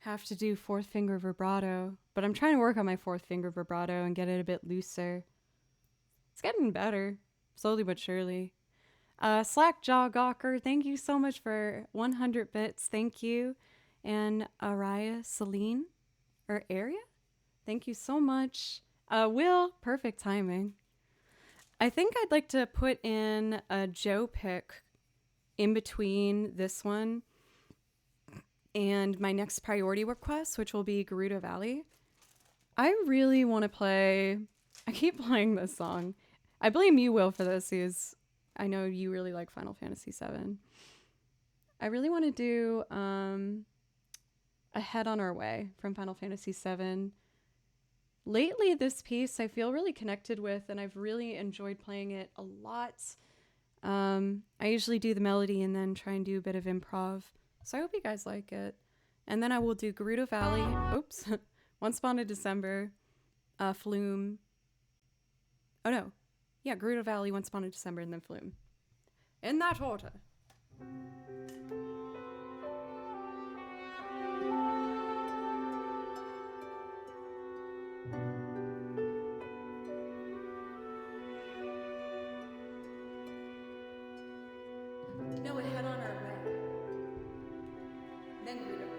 have to do fourth finger vibrato. But I'm trying to work on my fourth finger vibrato and get it a bit looser. It's getting better, slowly but surely. Slackjaw Gawker, thank you so much for 100 bits. Thank you. And Araya Celine, or Aria, thank you so much. Will, perfect timing. I think I'd like to put in a Joe pick in between this one and my next priority request, which will be Gerudo Valley. I really want to play... I keep playing this song. I blame you, Will, for this, because I know you really like Final Fantasy VII. I really want to do A Head on Our Way from Final Fantasy VII. Lately, this piece I feel really connected with, and I've really enjoyed playing it a lot. I usually do the melody and then try and do a bit of improv. So I hope you guys like it. And then I will do Gerudo Valley. Oops. One Spawn in December. Flume. Oh no. Yeah, Gerudo Valley, One Spawn in December, and then Flume. In that order. No, A Head on Our Way. Then Gerudo Valley.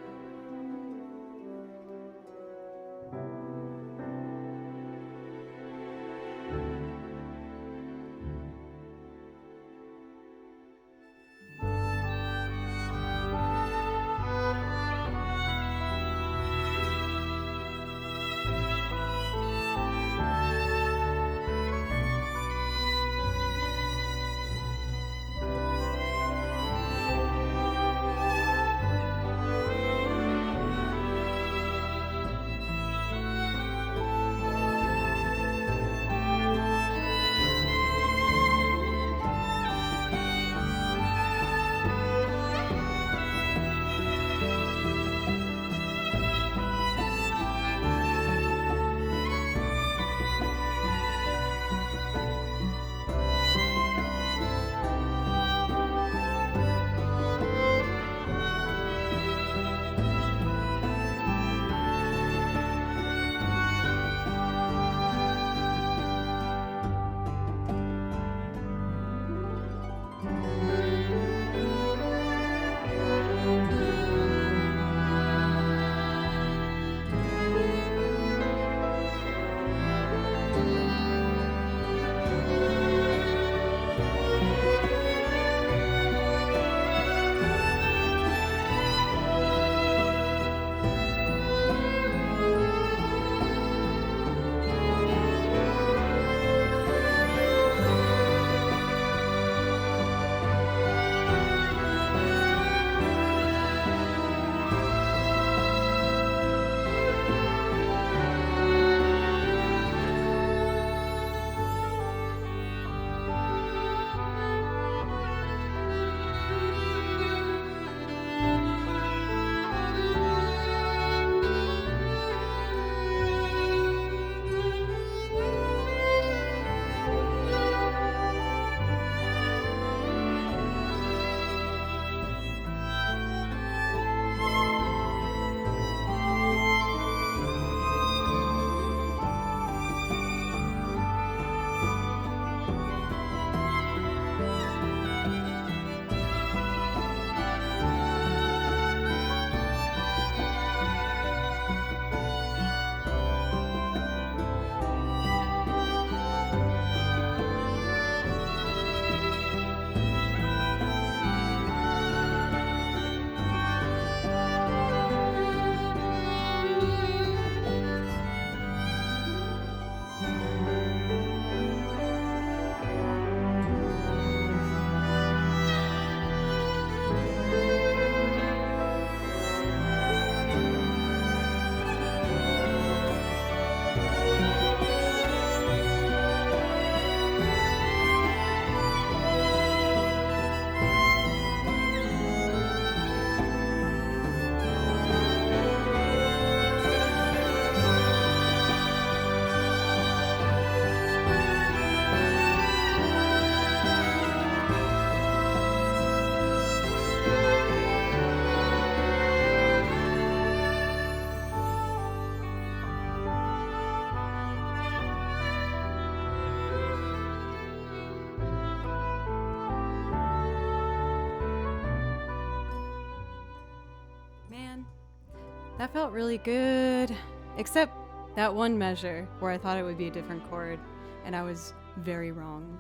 That felt really good. Except that one measure where I thought it would be a different chord, and I was very wrong.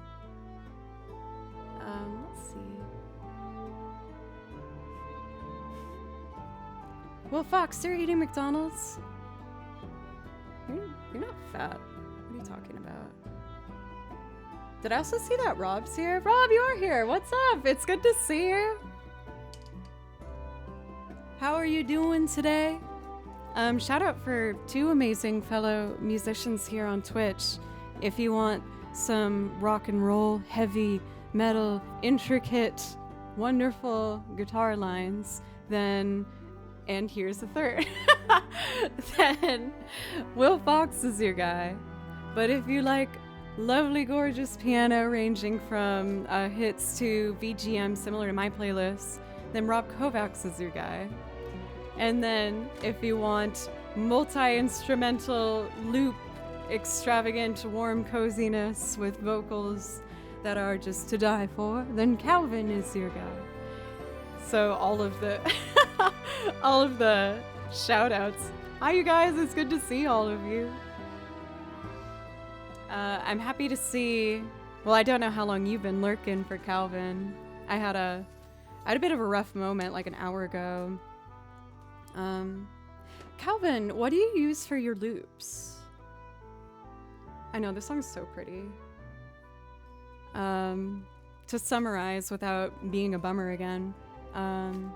Let's see. Well, Fox, you're eating McDonald's? You're not fat. What are you talking about? Did I also see that Rob's here? Rob, you are here. What's up? It's good to see you. How are you doing today? Shout out for 2 amazing fellow musicians here on Twitch. If you want some rock and roll, heavy metal, intricate, wonderful guitar lines, then, and here's the third, then Will Fox is your guy. But if you like lovely, gorgeous piano ranging from hits to VGM similar to my playlist, then Rob Kovacs is your guy. And then if you want multi-instrumental loop extravagant warm coziness with vocals that are just to die for, then Calvin is your guy. So all of the all of the shout outs. Hi you guys, it's good to see all of you. I'm happy to see, well, I don't know how long you've been lurking for Calvin. I had a bit of a rough moment like an hour ago. Calvin, what do you use for your loops? I know, this song's so pretty. To summarize without being a bummer again, I've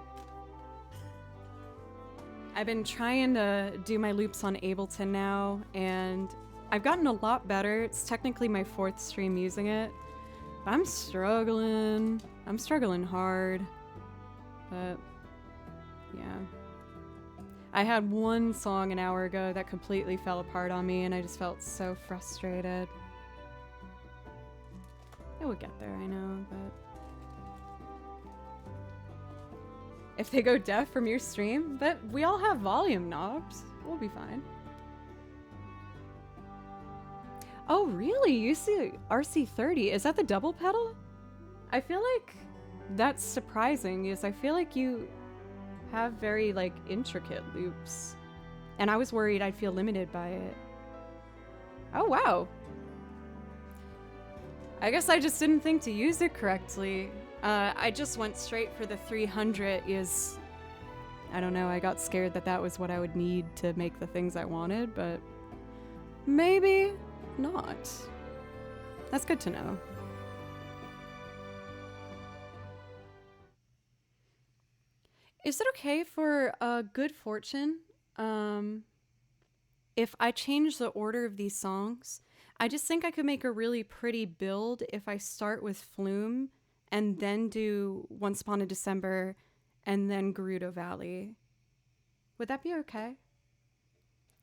been trying to do my loops on Ableton now, and I've gotten a lot better. It's technically my 4th stream using it, but I'm struggling. I'm struggling hard, but yeah. I had one song an hour ago that completely fell apart on me, and I just felt so frustrated. It would get there, I know, but if they go deaf from your stream, but we all have volume knobs. We'll be fine. Oh, really? You see RC30? Is that the double pedal? I feel like that's surprising, because I feel like you have very, like, intricate loops. And I was worried I'd feel limited by it. Oh, wow. I guess I just didn't think to use it correctly. I just went straight for the 300 is... I don't know, I got scared that that was what I would need to make the things I wanted, but maybe not. That's good to know. Is it okay for good fortune if I change the order of these songs? I just think I could make a really pretty build if I start with Flume and then do Once Upon a December and then Gerudo Valley. Would that be okay?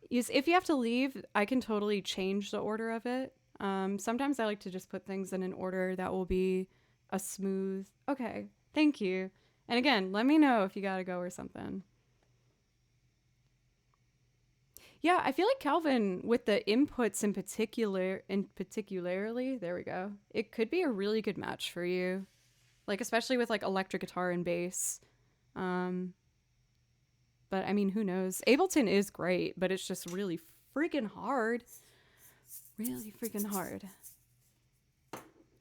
If you have to leave, I can totally change the order of it. Sometimes I like to just put things in an order that will be a smooth... Okay, thank you. And again, let me know if you gotta go or something. Yeah, I feel like Calvin, with the inputs particularly, there we go. It could be a really good match for you. Like, especially with like electric guitar and bass. But I mean, who knows? Ableton is great, but it's just really freaking hard. Really freaking hard.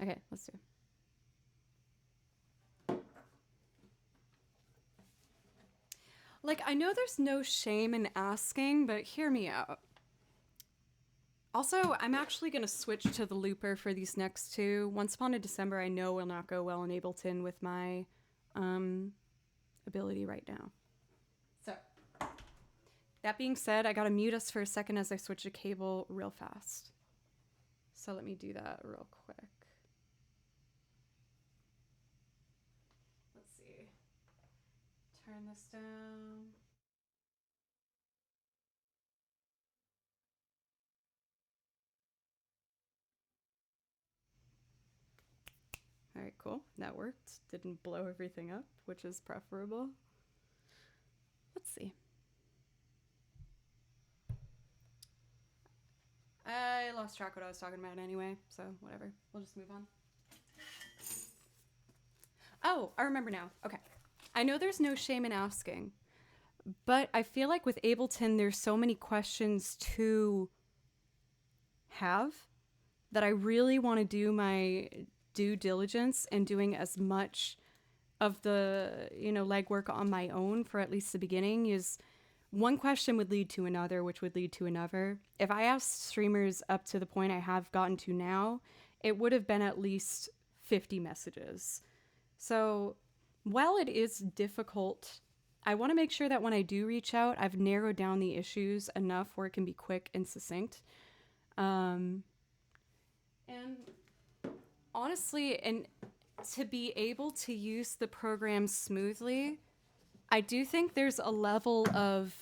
Okay, let's do it. Like, I know there's no shame in asking, but hear me out. Also, I'm actually going to switch to the looper for these next 2. Once Upon a December, I know will not go well in Ableton with my ability right now. So, that being said, I got to mute us for a second as I switch a cable real fast. So let me do that real quick. Let's see. Turn this down. All right, cool. That worked. Didn't blow everything up, which is preferable. Let's see. I lost track what I was talking about anyway, so whatever. We'll just move on. Oh, I remember now. Okay. I know there's no shame in asking, But I feel like with Ableton, there's so many questions to have that I really want to do my due diligence and doing as much of the, legwork on my own for at least the beginning. Is one question would lead to another, which would lead to another. If I asked streamers up to the point I have gotten to now, it would have been at least 50 messages. So while it is difficult, I want to make sure that when I do reach out, I've narrowed down the issues enough where it can be quick and succinct. And honestly, and to be able to use the program smoothly, I do think there's a level of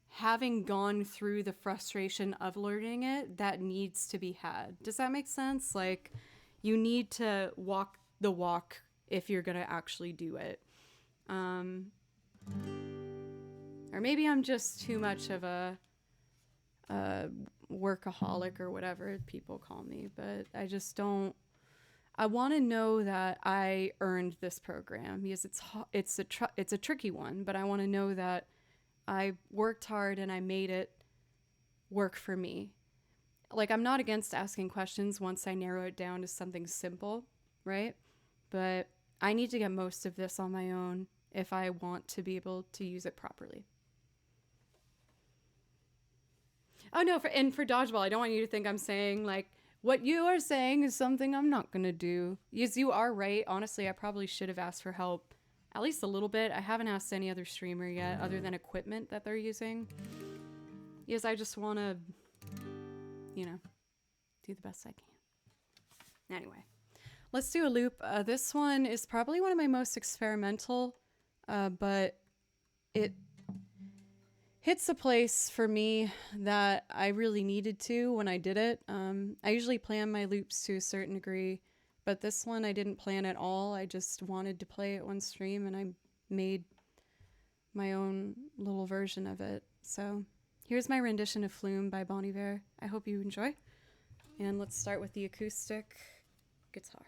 having gone through the frustration of learning it that needs to be had. Does that make sense? Like, you need to walk the walk if you're going to actually do it. Or maybe I'm just too much of a workaholic or whatever people call me, but I just don't. I want to know that I earned this program because it's a tricky one, but I want to know that I worked hard and I made it work for me. Like, I'm not against asking questions once I narrow it down to something simple, right? But I need to get most of this on my own if I want to be able to use it properly. Oh no, for dodgeball, I don't want you to think I'm saying like what you are saying is something I'm not gonna do. Yes, you are right. Honestly, I probably should have asked for help at least a little bit. I haven't asked any other streamer yet other than equipment that they're using. Yes, I just want to, do the best I can. Anyway, let's do a loop. This one is probably one of my most experimental, but it hits a place for me that I really needed to when I did it. I usually plan my loops to a certain degree, but this one I didn't plan at all. I just wanted to play it one stream and I made my own little version of it. So here's my rendition of Flume by Bon Iver. I hope you enjoy. And let's start with the acoustic guitar.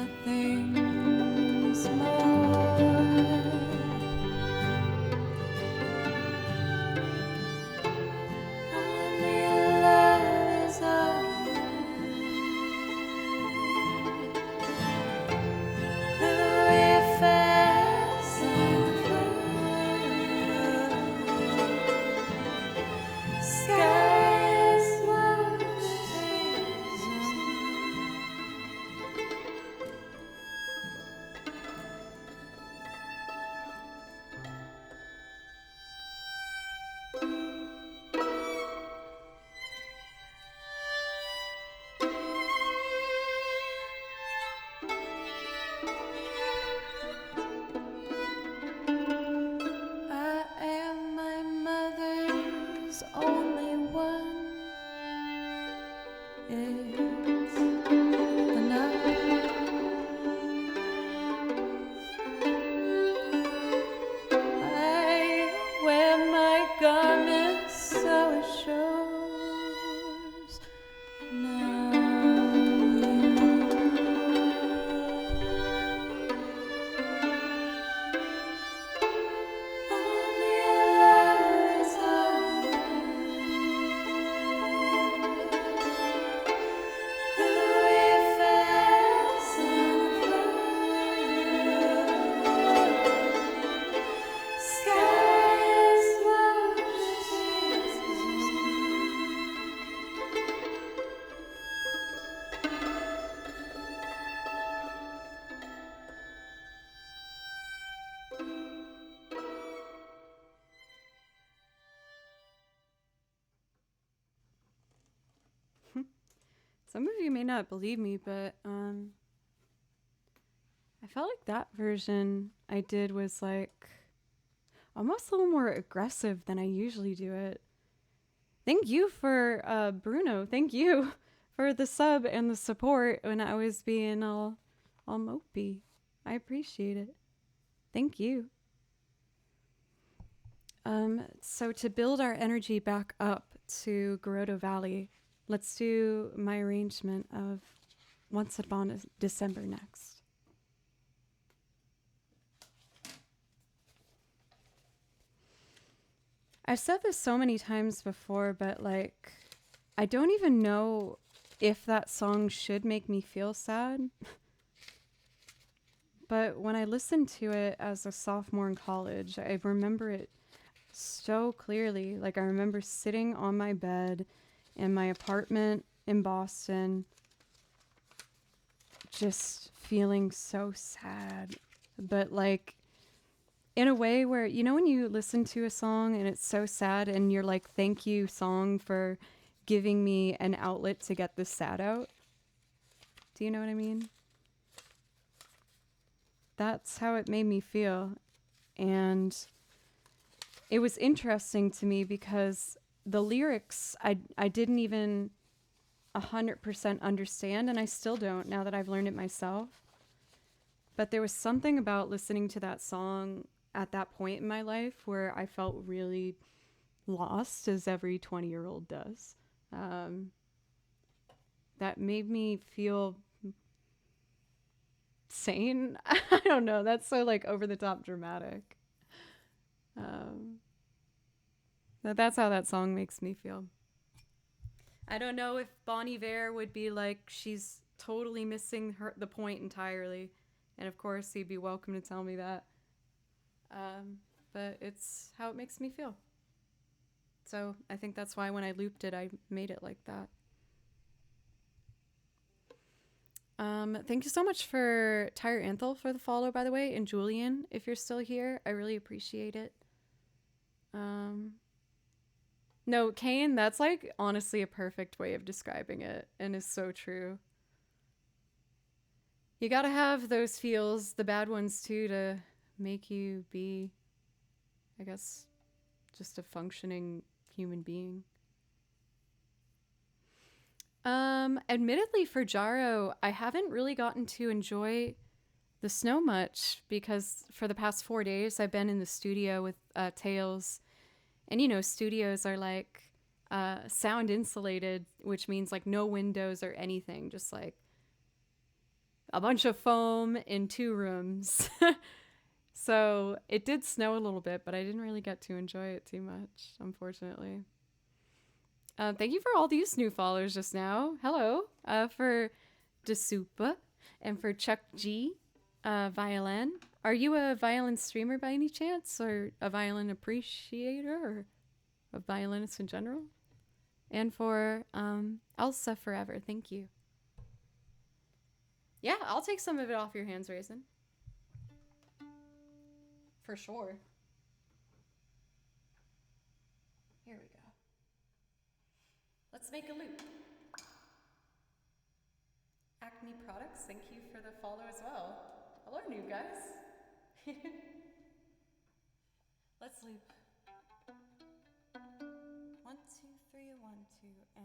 nothing's more. Only love is all. I am my mother's only one. It's enough. I wear my garments so it shows. Now you only love is all. Some of you may not believe me, but I felt like that version I did was like almost a little more aggressive than I usually do it. Thank you for Bruno. Thank you for the sub and the support when I was being all mopey. I appreciate it. Thank you. So to build our energy back up to Garoto Valley, let's do my arrangement of Once Upon a December next. I've said this so many times before, but like, I don't even know if that song should make me feel sad. But when I listened to it as a sophomore in college, I remember it so clearly. Like, I remember sitting on my bed in my apartment in Boston, just feeling so sad. But like, in a way where, you know, when you listen to a song and it's so sad and you're like, thank you, song, for giving me an outlet to get this sad out. Do you know what I mean? That's how it made me feel. And it was interesting to me because the lyrics I didn't even 100% understand, and I still don't now that I've learned it myself. But there was something about listening to that song at that point in my life where I felt really lost, as every 20-year-old does. That made me feel sane. I don't know. That's so like over the top dramatic. That's how that song makes me feel. I don't know if Bon Iver would be like, she's totally missing the point entirely. And of course, he'd be welcome to tell me that. But it's how it makes me feel. So I think that's why when I looped it, I made it like that. Thank you so much for Tyre Anthel for the follow, by the way, and Julian, if you're still here. I really appreciate it. No, Kane, that's like honestly a perfect way of describing it, and is so true. You gotta have those feels, the bad ones too, to make you be, I guess, just a functioning human being. Admittedly for Jaro, I haven't really gotten to enjoy the snow much because for the past 4 days I've been in the studio with Tails. And you know, studios are like sound insulated, which means like no windows or anything, just like a bunch of foam in 2 rooms. So it did snow a little bit, but I didn't really get to enjoy it too much, unfortunately. Thank you for all these new followers just now. Hello. For Desupa and for Chuck G. Violin. Are you a violin streamer by any chance? Or a violin appreciator? Or a violinist in general? And for Elsa Forever. Thank you. Yeah, I'll take some of it off your hands, Raisin. For sure. Here we go. Let's make a loop. Acme Products, thank you for the follow as well. Hello, new guys. Let's loop. 1, 2, 3, 1, 2, and.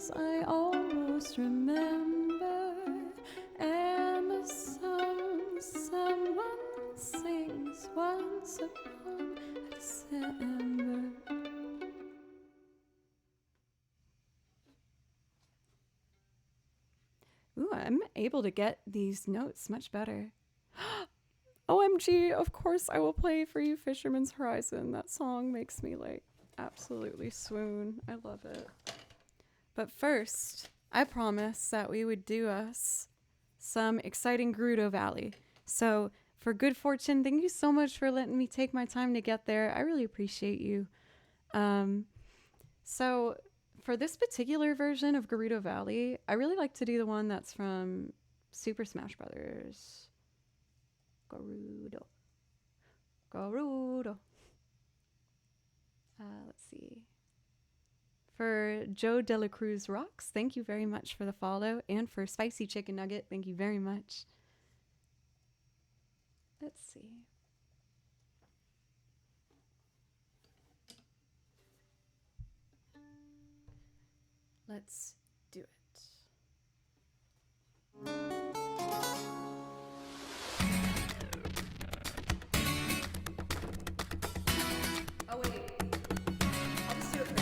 songs I almost remember, and a song someone sings once upon December. Ooh, I'm able to get these notes much better. OMG, of course I will play for you Fisherman's Horizon. That song makes me like absolutely swoon. I love it. But first, I promised that we would do us some exciting Gerudo Valley. So for good fortune, thank you so much for letting me take my time to get there. I really appreciate you. So for this particular version of Gerudo Valley, I really like to do the one that's from Super Smash Brothers. Gerudo. Let's see. For Joe Dela Cruz Rocks, thank you very much for the follow. And for Spicy Chicken Nugget, thank you very much. Let's see. Let's do it. Oh, wait. I'll just do it for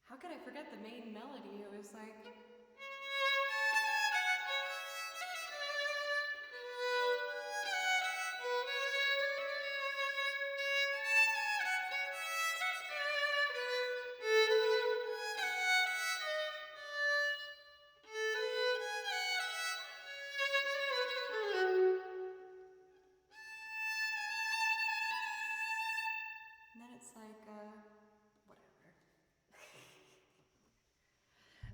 How could I forget the main melody? It was like... And then it's like, whatever.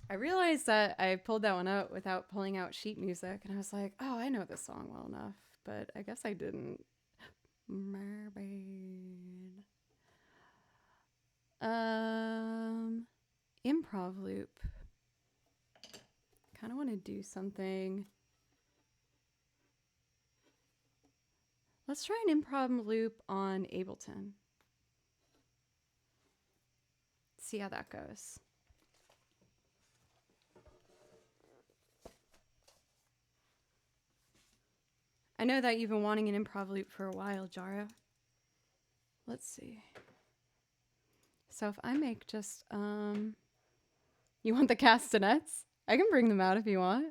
I realized that I pulled that one out without pulling out sheet music, and I was like, oh, I know this song well enough, but I guess I didn't. Mermaid. Improv loop. Kind of want to do something. Let's try an improv loop on Ableton. See how that goes. I know that you've been wanting an improv loop for a while, Jaro. Let's see. So if I make just, you want the castanets? I can bring them out if you want.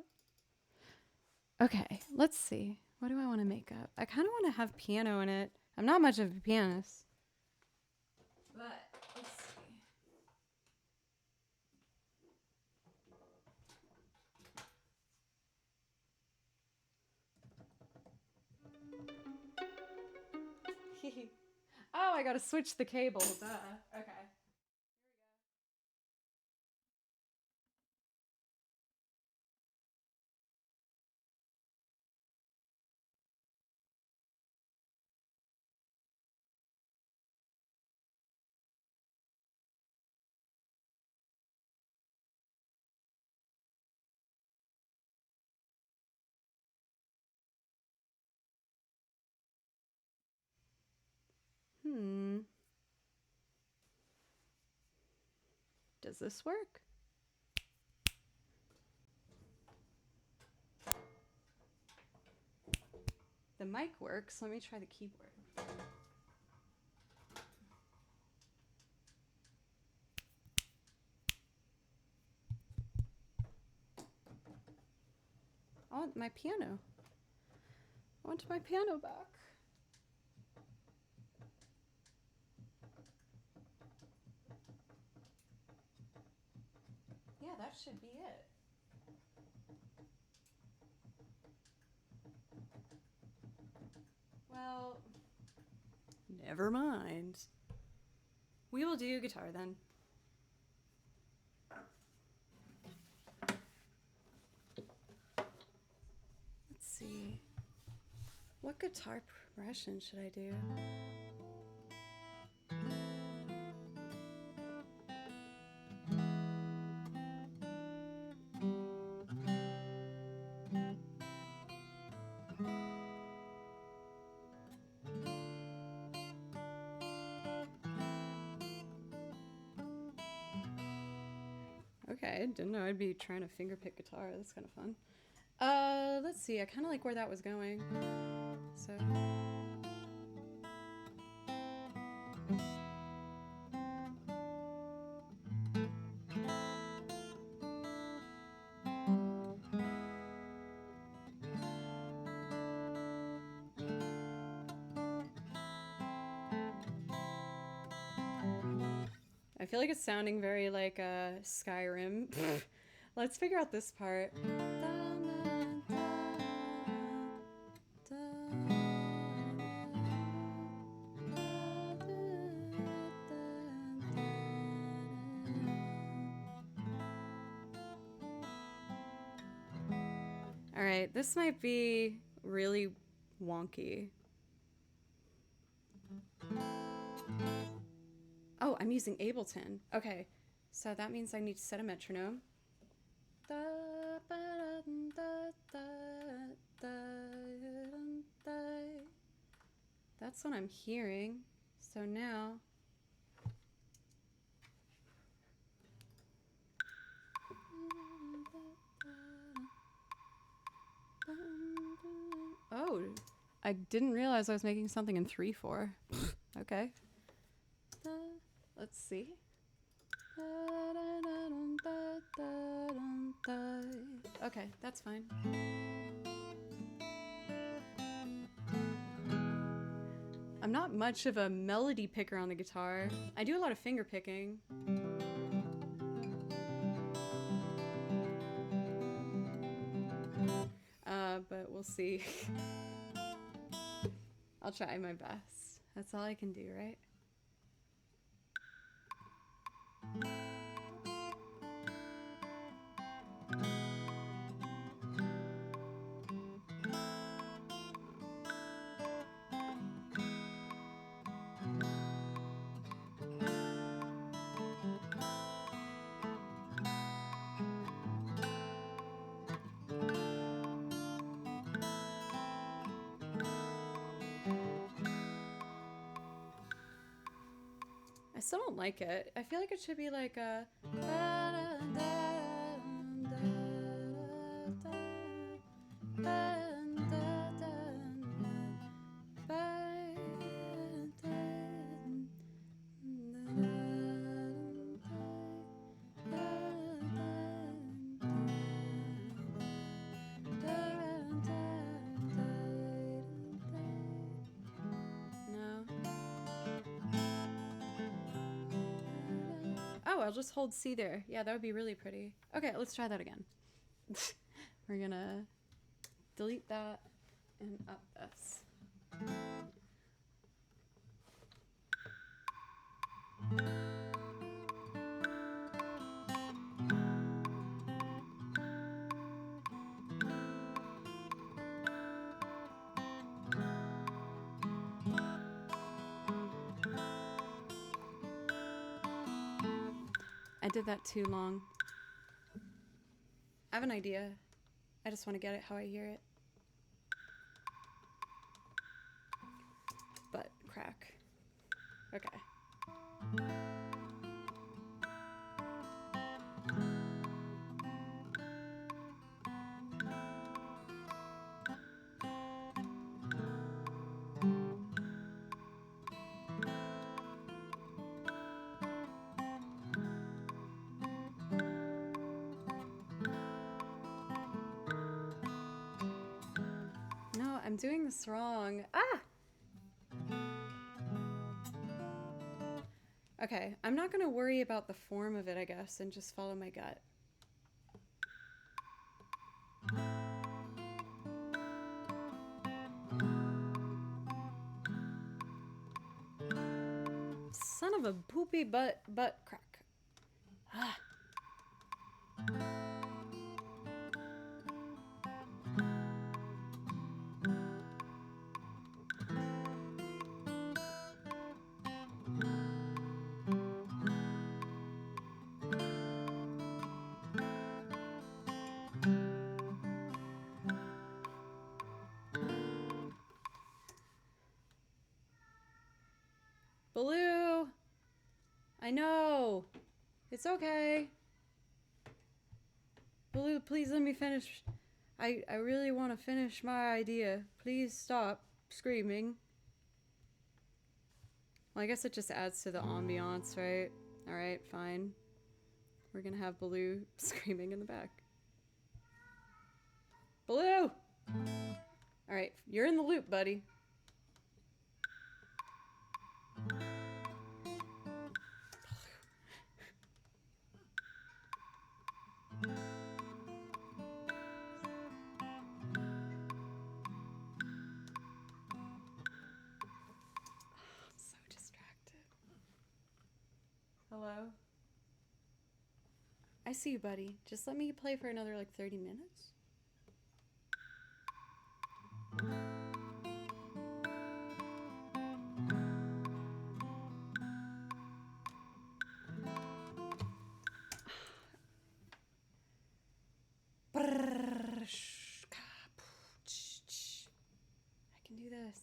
Okay, let's see. What do I want to make up? I kind of want to have piano in it. I'm not much of a pianist. But, let's see. Oh, I gotta switch the cable. Duh. Okay. Does this work? The mic works. Let me try the keyboard. I want my piano. I want my piano back. Yeah, that should be it. Well, never mind. We will do guitar then. Let's see. What guitar progression should I do? Okay, didn't know I'd be trying to fingerpick guitar. That's kind of fun. Let's see. I kind of like where that was going. So. I feel like it's sounding very like Skyrim. Let's figure out this part. All right, this might be really wonky. Oh, I'm using Ableton. Okay, so that means I need to set a metronome. That's what I'm hearing. So now... Oh, I didn't realize I was making something in 3/4. Okay. Let's see. Okay, that's fine. I'm not much of a melody picker on the guitar. I do a lot of finger picking. But we'll see. I'll try my best. That's all I can do, right? I still don't like it. I feel like it should be like a... I'll just hold C there. Yeah, that would be really pretty. Okay, let's try that again. We're gonna delete that and up this. I did that too long. I have an idea. I just want to get it how I hear it. But crack. Okay. No, I'm doing this wrong. Ah! Okay, I'm not gonna worry about the form of it, I guess, and just follow my gut. Son of a poopy butt crack. Ah. Baloo! I know! It's okay. Baloo, please let me finish. I really want to finish my idea. Please stop screaming. Well, I guess it just adds to the ambiance, right? Alright, fine. We're gonna have Baloo screaming in the back. Baloo! Alright, you're in the loop, buddy. So distracted. Hello? I see you, buddy. Just let me play for another like 30 minutes. I can do this.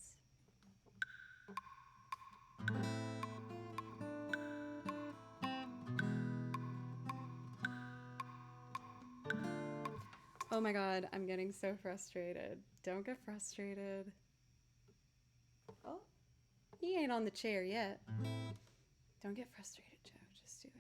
Oh my god, I'm getting so frustrated. Don't get frustrated. Oh, he ain't on the chair yet. Don't get frustrated, Joe. Just do it.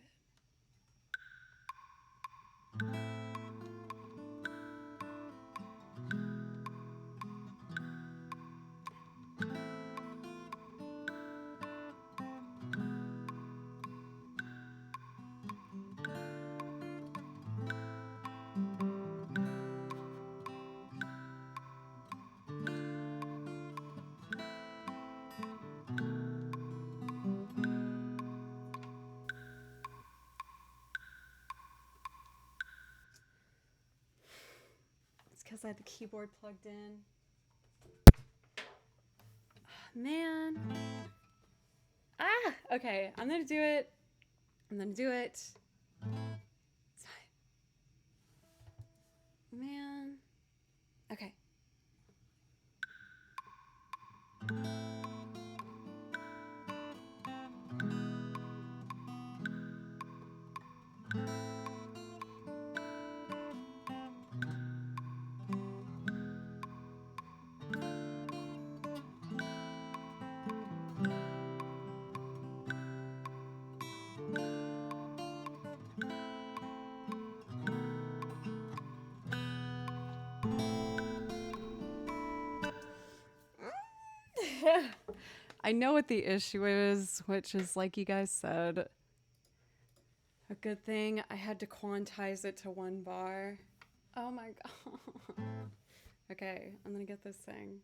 It's because I had the keyboard plugged in. Man. Ah! Okay, I'm gonna do it. I'm gonna do it. It's fine. Man. Okay. I know what the issue is, which is like you guys said. A good thing I had to quantize it to 1 bar. Oh my god. Okay, I'm gonna get this thing.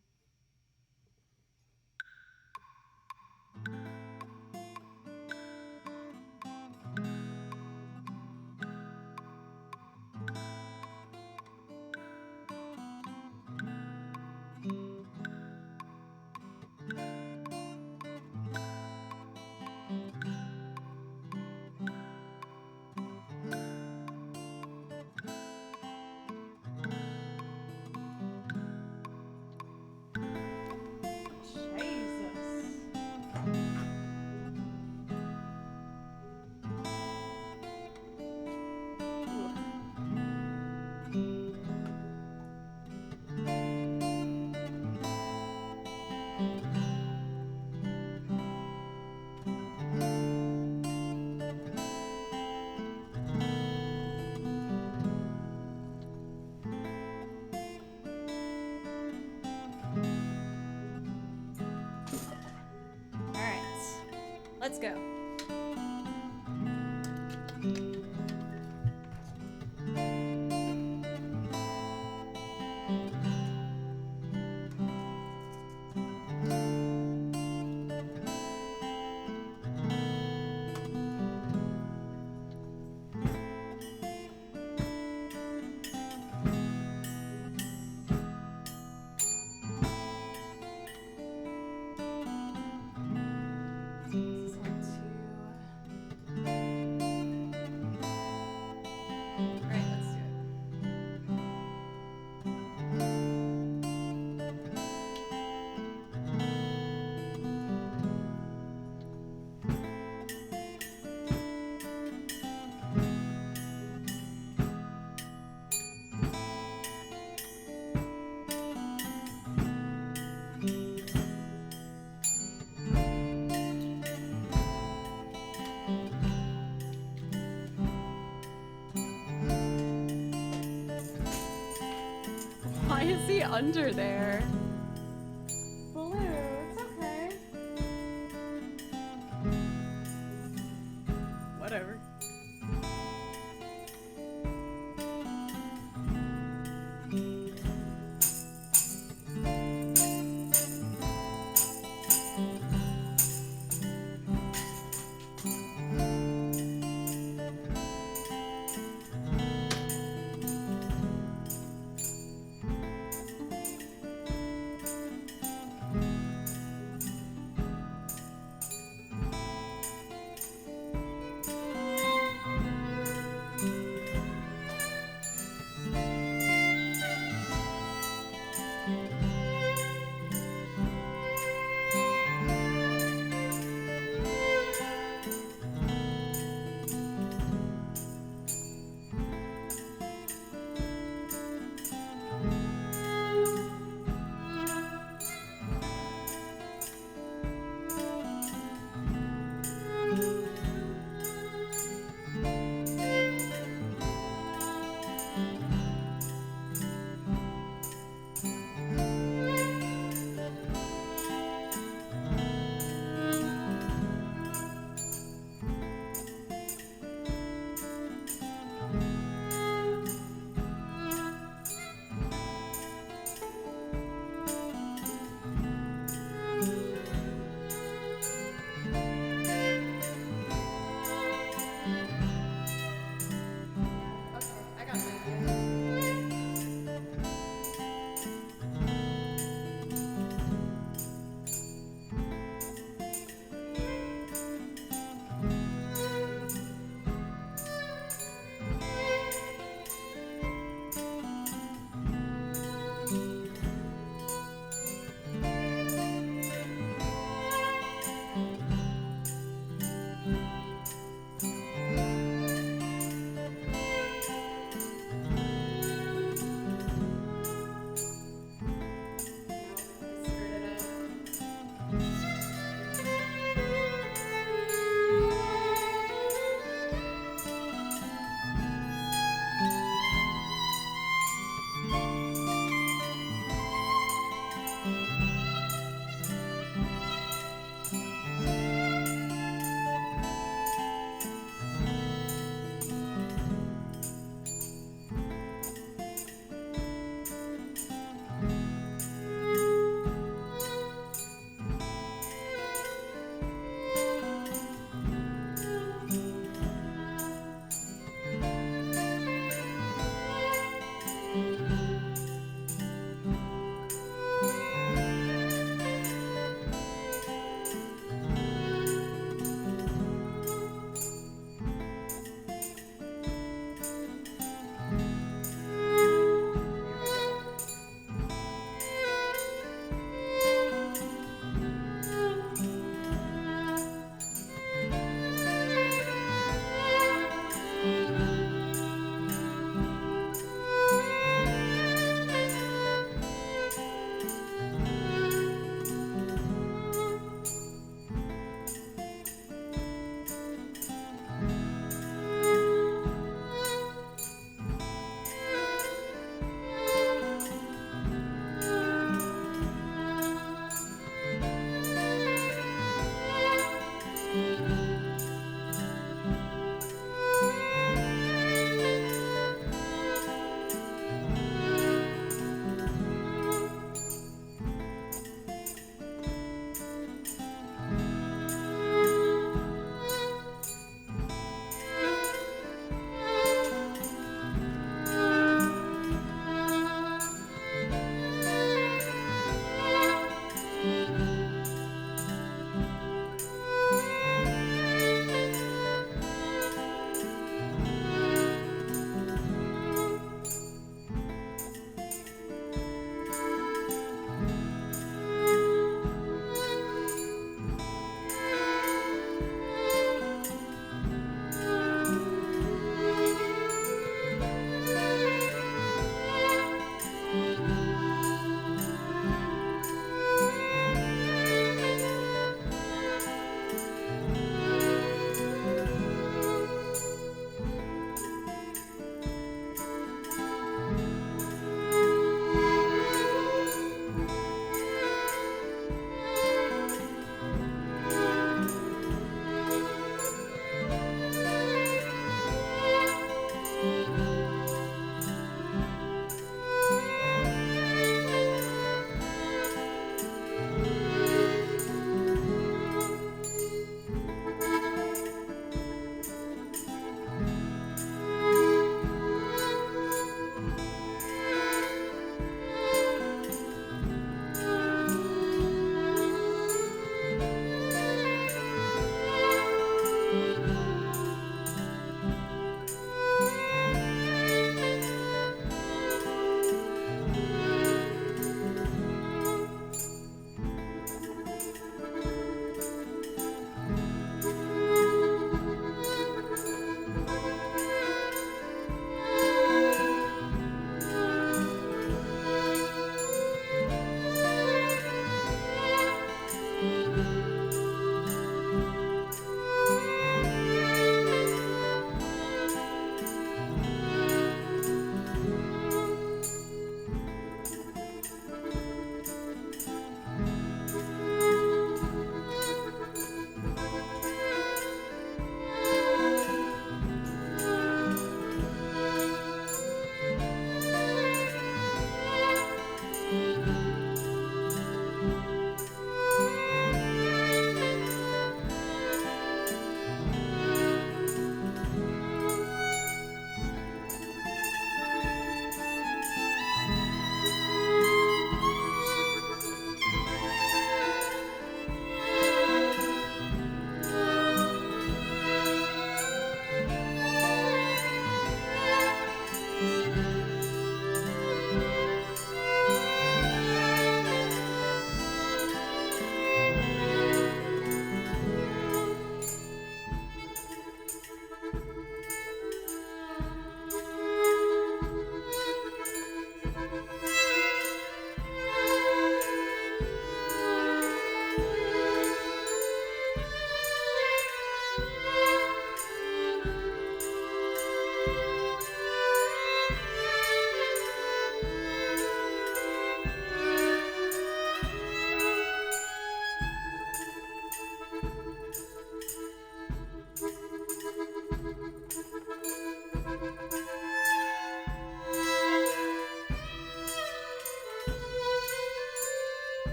Let's go. Why is he under there? Blue, it's okay. Whatever.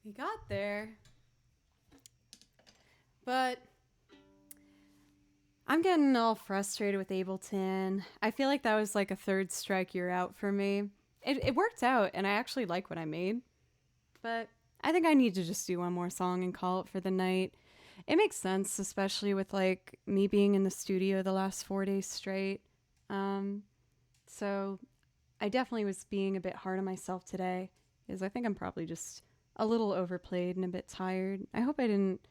We got there. But I'm getting all frustrated with Ableton. I feel like that was like a third strike you're out for me. It worked out, and I actually like what I made. But I think I need to just do one more song and call it for the night. It makes sense, especially with like me being in the studio the last 4 days straight. So I definitely was being a bit hard on myself today, because I think I'm probably just a little overplayed and a bit tired. I hope I didn't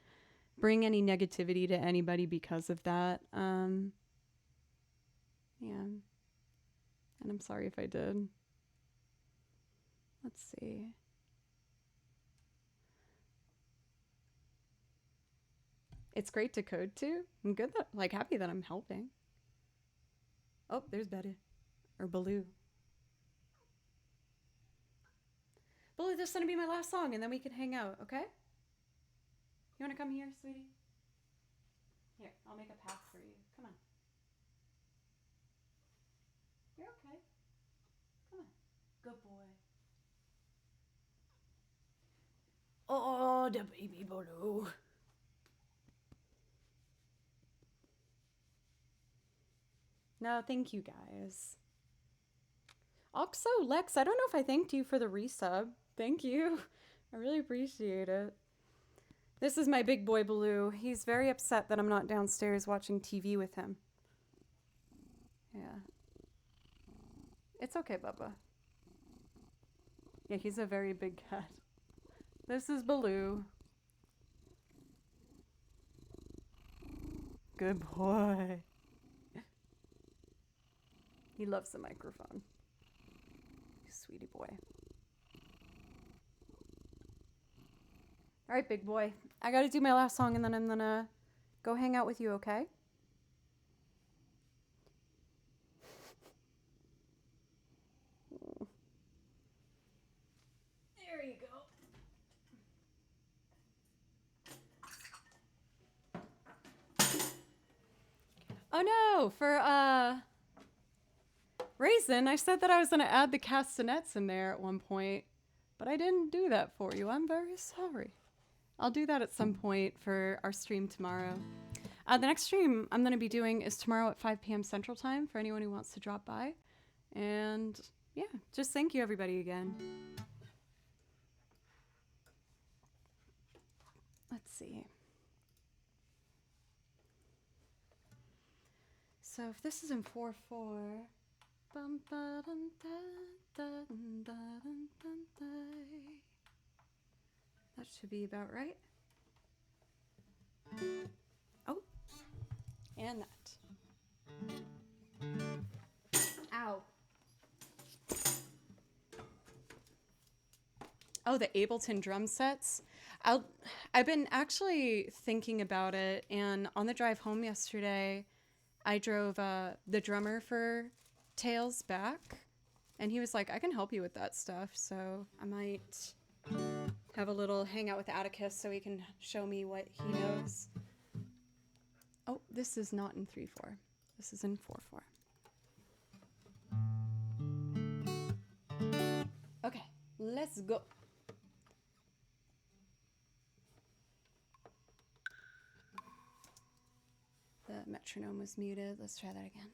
bring any negativity to anybody because of that. Yeah. And I'm sorry if I did. Let's see. It's great to code to. I'm good that, like, happy that I'm helping. Oh, there's Betty. Or Baloo. Baloo, this is gonna be my last song and then we can hang out, okay? You wanna come here, sweetie? Here, I'll make a path for you. Come on. You're okay. Come on. Good boy. Oh, the baby Baloo. No, thank you guys. Oxo Lex, I don't know if I thanked you for the resub. Thank you. I really appreciate it. This is my big boy Baloo. He's very upset that I'm not downstairs watching TV with him. Yeah. It's okay, Bubba. Yeah, he's a very big cat. This is Baloo. Good boy. He loves the microphone. Sweetie boy. All right, big boy. I gotta do my last song and then I'm gonna go hang out with you, okay? There you go. Oh no, for Raisin, I said that I was gonna add the castanets in there at one point, but I didn't do that for you. I'm very sorry. I'll do that at some point for our stream tomorrow. The next stream I'm gonna be doing is tomorrow at 5 p.m. Central Time for anyone who wants to drop by. And yeah, just thank you everybody again. Let's see. So if this is in 4/4, that should be about right. Oh, and that. Ow. Oh, the Ableton drum sets. I've been actually thinking about it, and on the drive home yesterday, I drove the drummer for Tails back, And he was like, I can help you with that stuff. So I might have a little hangout with Atticus so he can show me what he knows. Oh, this is not in 3/4. This is in 4/4. Okay, let's go. The metronome was muted. Let's try that again.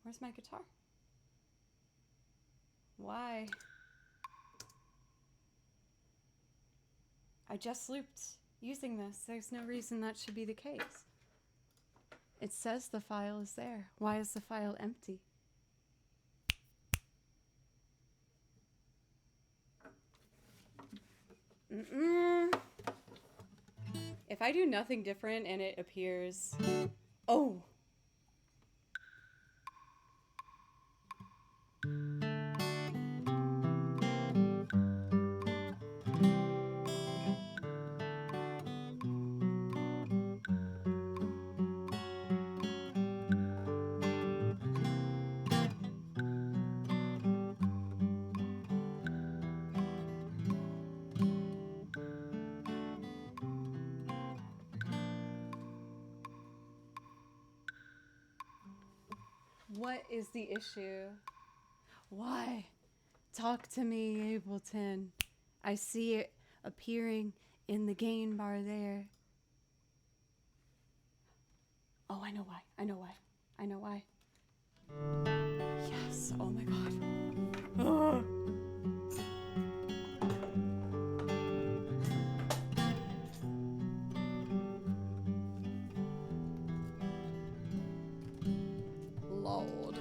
Where's my guitar? Why? I just looped using this. There's no reason that should be the case. It says the file is there. Why is the file empty? If I do nothing different and it appears... Oh! What is the issue? Why? Talk to me, Ableton. I see it appearing in the gain bar there. Oh, I know why. I know why. I know why. Yes. Oh my god. Ugh. Lord.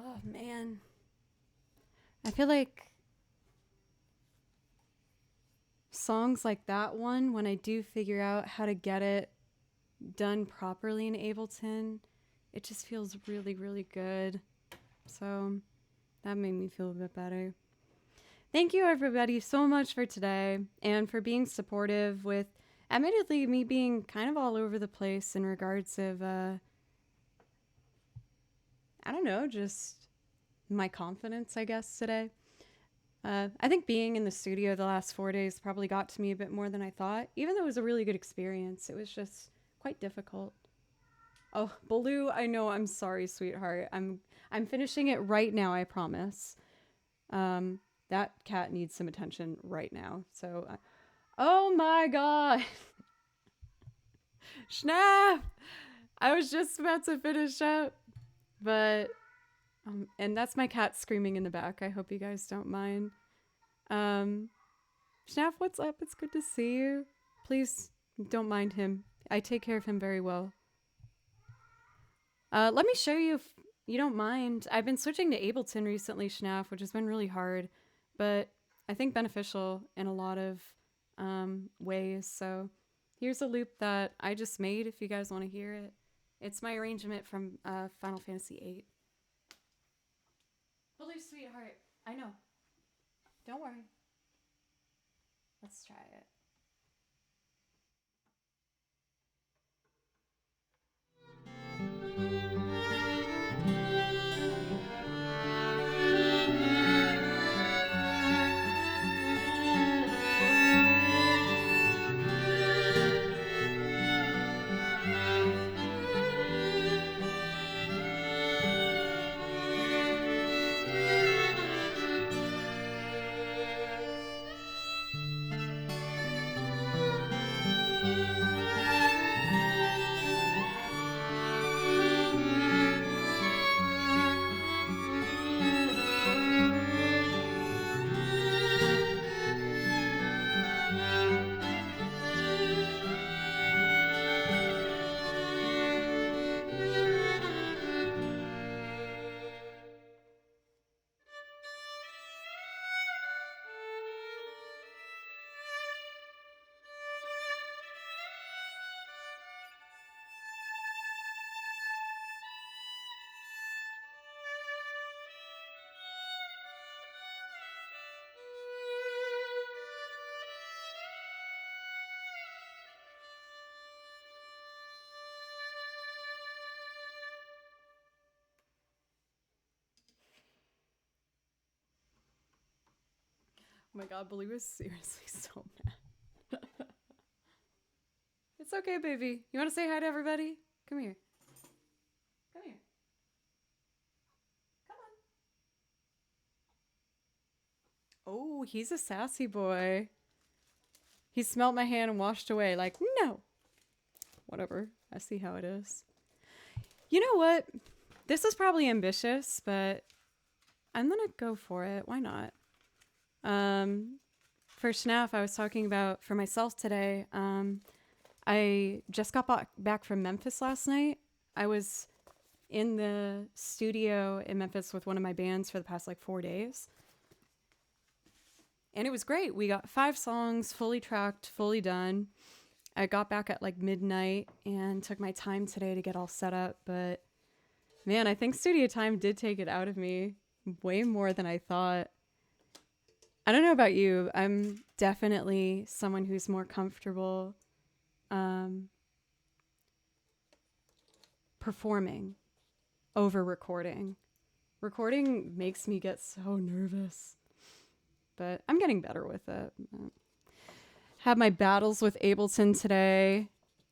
Oh, man. I feel like songs like that one, when I do figure out how to get it done properly in Ableton, it just feels really, really good. So that made me feel a bit better. Thank you, everybody, so much for today and for being supportive with, admittedly, me being kind of all over the place in regards of, I don't know, just my confidence, I guess, today. I think being in the studio the last 4 days probably got to me a bit more than I thought. Even though it was a really good experience, it was just quite difficult. Oh, Baloo, I know, I'm sorry, sweetheart. I'm finishing it right now, I promise. That cat needs some attention right now. So, oh my god. Schnapp! I was just about to finish up, but and that's my cat screaming in the back. I hope you guys don't mind. Schnapp, what's up? It's good to see you. Please don't mind him. I take care of him very well. Let me show you if you don't mind. I've been switching to Ableton recently, Schnapp, which has been really hard, but I think beneficial in a lot of ways. So here's a loop that I just made if you guys want to hear it. It's my arrangement from Final Fantasy VIII. Baloo, sweetheart. I know. Don't worry. Let's try it. Oh my god, Baloo is seriously so mad. It's okay, baby. You want to say hi to everybody? Come here. Come here. Come on. Oh, he's a sassy boy. He smelt my hand and washed away like, no. Whatever. I see how it is. You know what? This is probably ambitious, but I'm going to go for it. Why not? For Schnapp, I was talking about for myself today. I just got back from Memphis last night. I was in the studio in Memphis with one of my bands for the past like 4 days. And it was great. We got 5 songs fully tracked, fully done. I got back at like midnight and took my time today to get all set up. But man, I think studio time did take it out of me way more than I thought. I don't know about you. I'm definitely someone who's more comfortable performing over recording. Recording makes me get so nervous, but I'm getting better with it. Had my battles with Ableton today.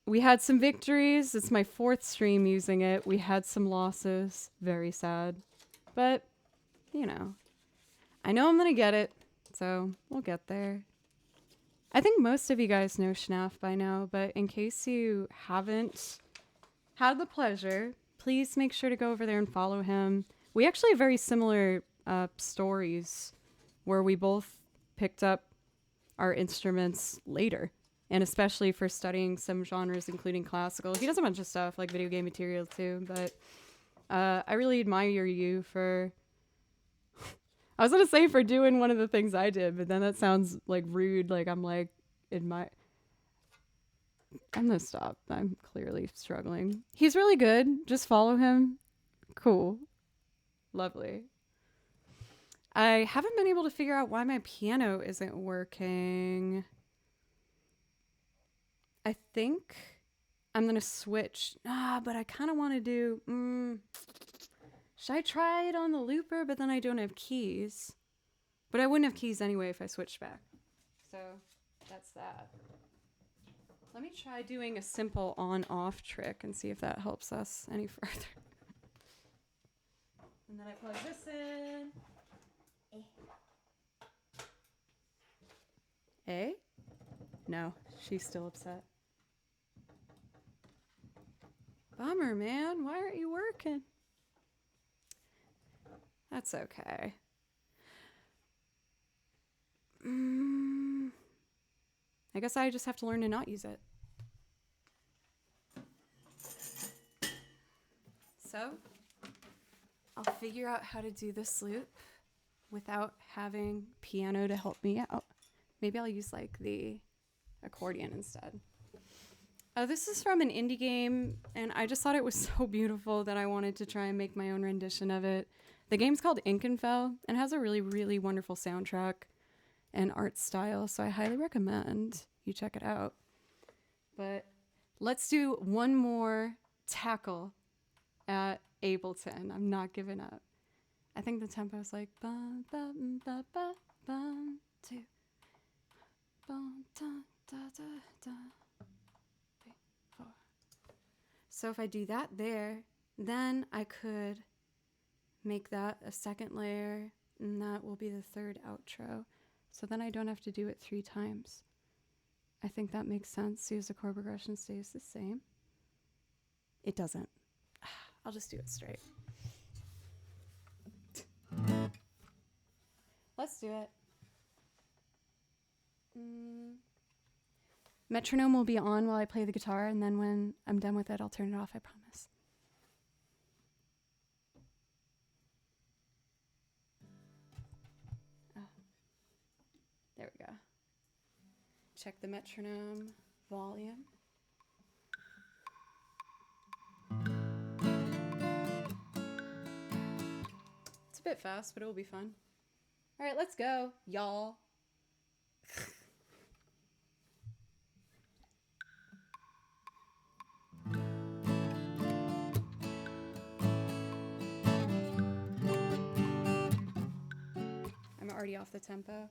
We had some victories. It's my 4th stream using it. We had some losses. Very sad. But, you know, I know I'm going to get it. So we'll get there. I think most of you guys know Schnapp by now, but in case you haven't had the pleasure, please make sure to go over there and follow him. We actually have very similar stories where we both picked up our instruments later, and especially for studying some genres, including classical. He does a bunch of stuff like video game material too, but I really admire you for. I was gonna say for doing one of the things I did, but then that sounds like rude. Like I'm like admire. I'm gonna stop. I'm clearly struggling. He's really good. Just follow him. Cool. Lovely. I haven't been able to figure out why my piano isn't working. I think I'm gonna switch. But I kind of want to do. Should I try it on the looper? But then I don't have keys. But I wouldn't have keys anyway if I switched back. So that's that. Let me try doing a simple on-off trick and see if that helps us any further. And then I plug this in. A? No, she's still upset. Bummer, man. Why aren't you working? That's okay. I guess I just have to learn to not use it. So, I'll figure out how to do this loop without having piano to help me out. Maybe I'll use like the accordion instead. This is from an indie game, and I just thought it was so beautiful that I wanted to try and make my own rendition of it. The game's called Inkenfell and has a really, really wonderful soundtrack and art style, so I highly recommend you check it out. But let's do one more tackle at Ableton. I'm not giving up. I think the tempo is like bum bum ba ba bum 2 bum da da da da 3 4. So if I do that there, then I could make that a second layer, and that will be the third outro. So then I don't have to do it 3 times. I think that makes sense. See as the chord progression stays the same. It doesn't. I'll just do it straight. Let's do it. Metronome will be on while I play the guitar, and then when I'm done with it, I'll turn it off, I promise. Oh. There we go. Check the metronome volume. It's a bit fast, but it will be fun. All right, let's go, y'all. I'm already off the tempo.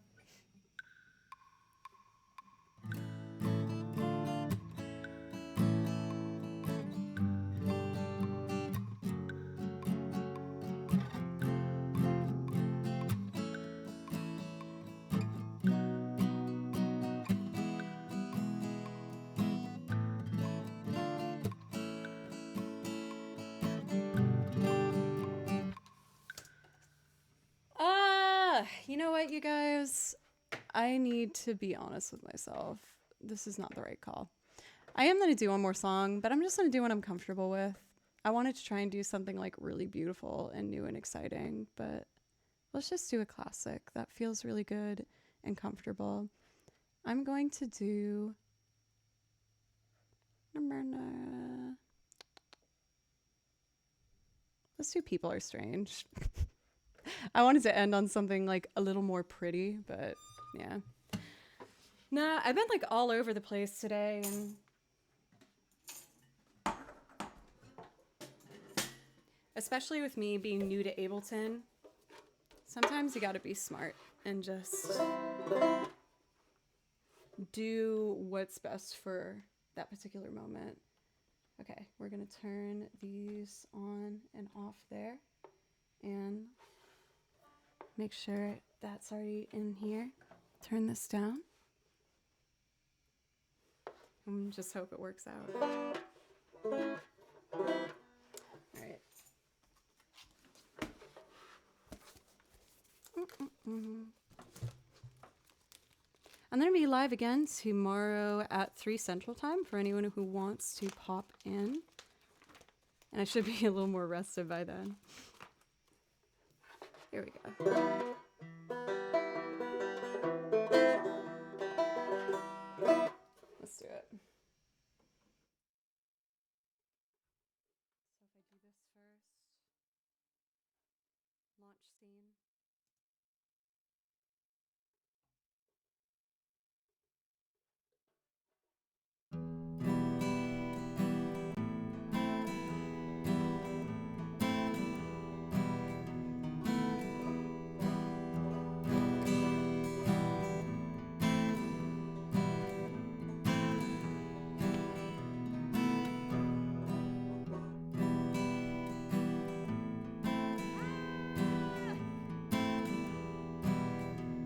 You know what, you guys? I need to be honest with myself. This is not the right call. I am going to do one more song, but I'm just going to do what I'm comfortable with. I wanted to try and do something like really beautiful and new and exciting, but let's just do a classic that feels really good and comfortable. I'm going to do... Let's do People Are Strange. I wanted to end on something like a little more pretty, but yeah. Nah, I've been like all over the place today, and especially with me being new to Ableton, sometimes you gotta be smart and just do what's best for that particular moment. Okay, we're gonna turn these on and off there and make sure that's already in here. Turn this down. And just hope it works out. All right. I'm going to be live again tomorrow at 3 Central Time for anyone who wants to pop in. And I should be a little more rested by then. Here we go. Let's do it. So if I do this first, launch scene.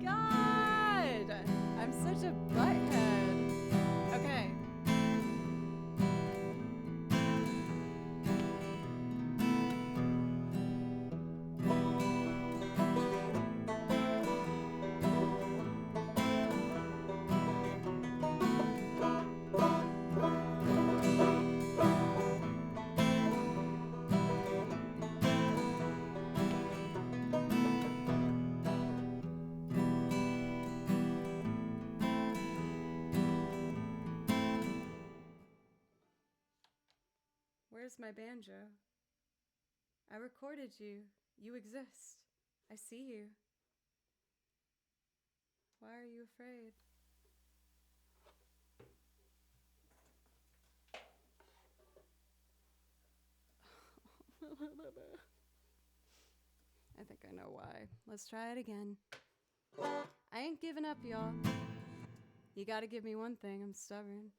God! I'm such a butthead. Okay. Where's my banjo? I recorded you. You exist. I see you. Why are you afraid? I think I know why. Let's try it again. I ain't giving up, y'all. You gotta give me one thing. I'm stubborn.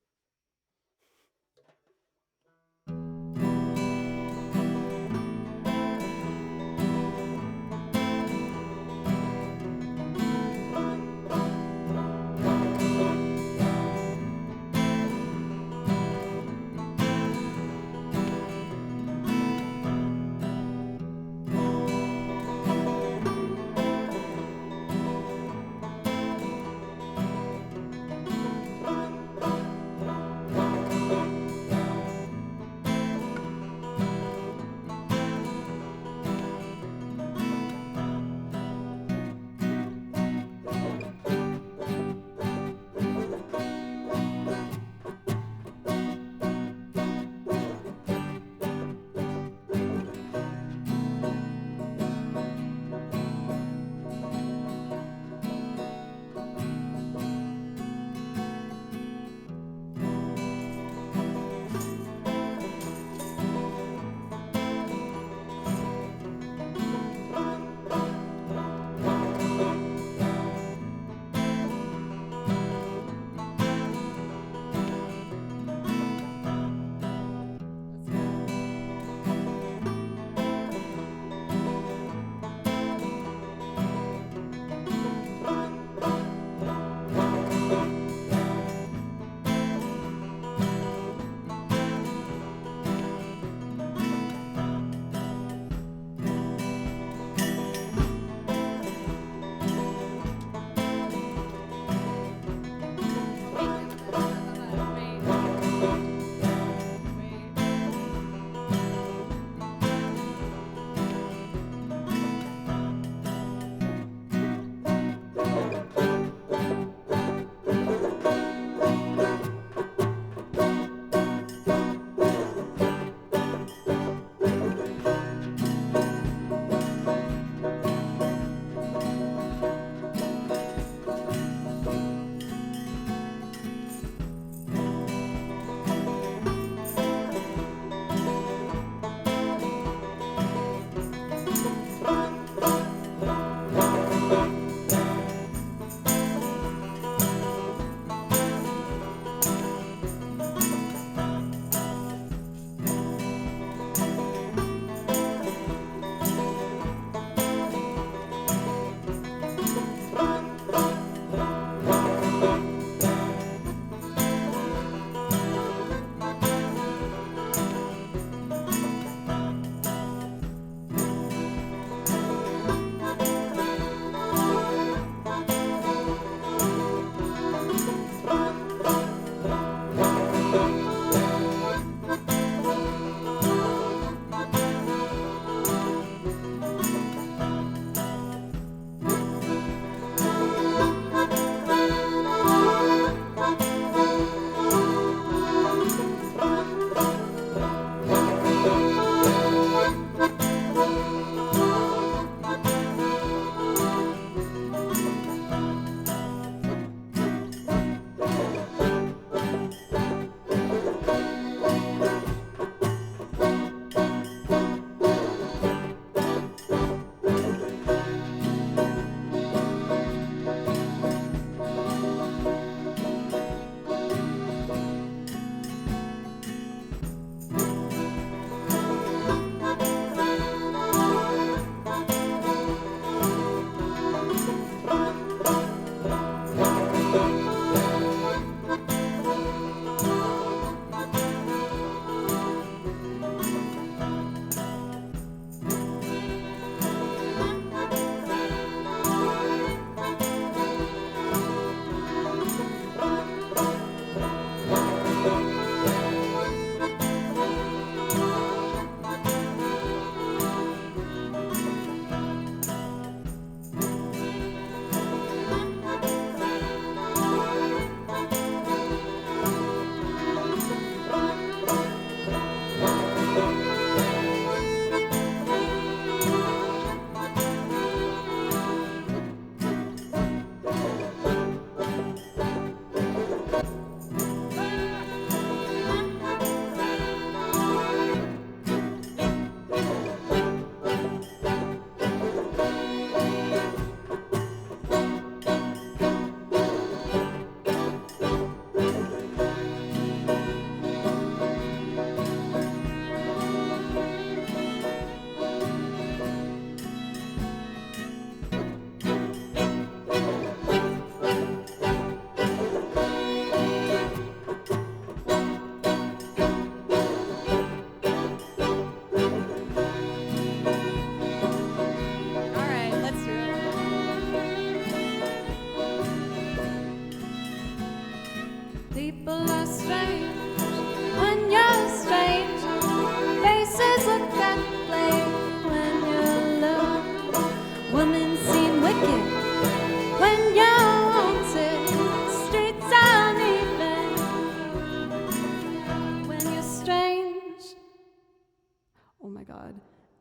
Oh my god.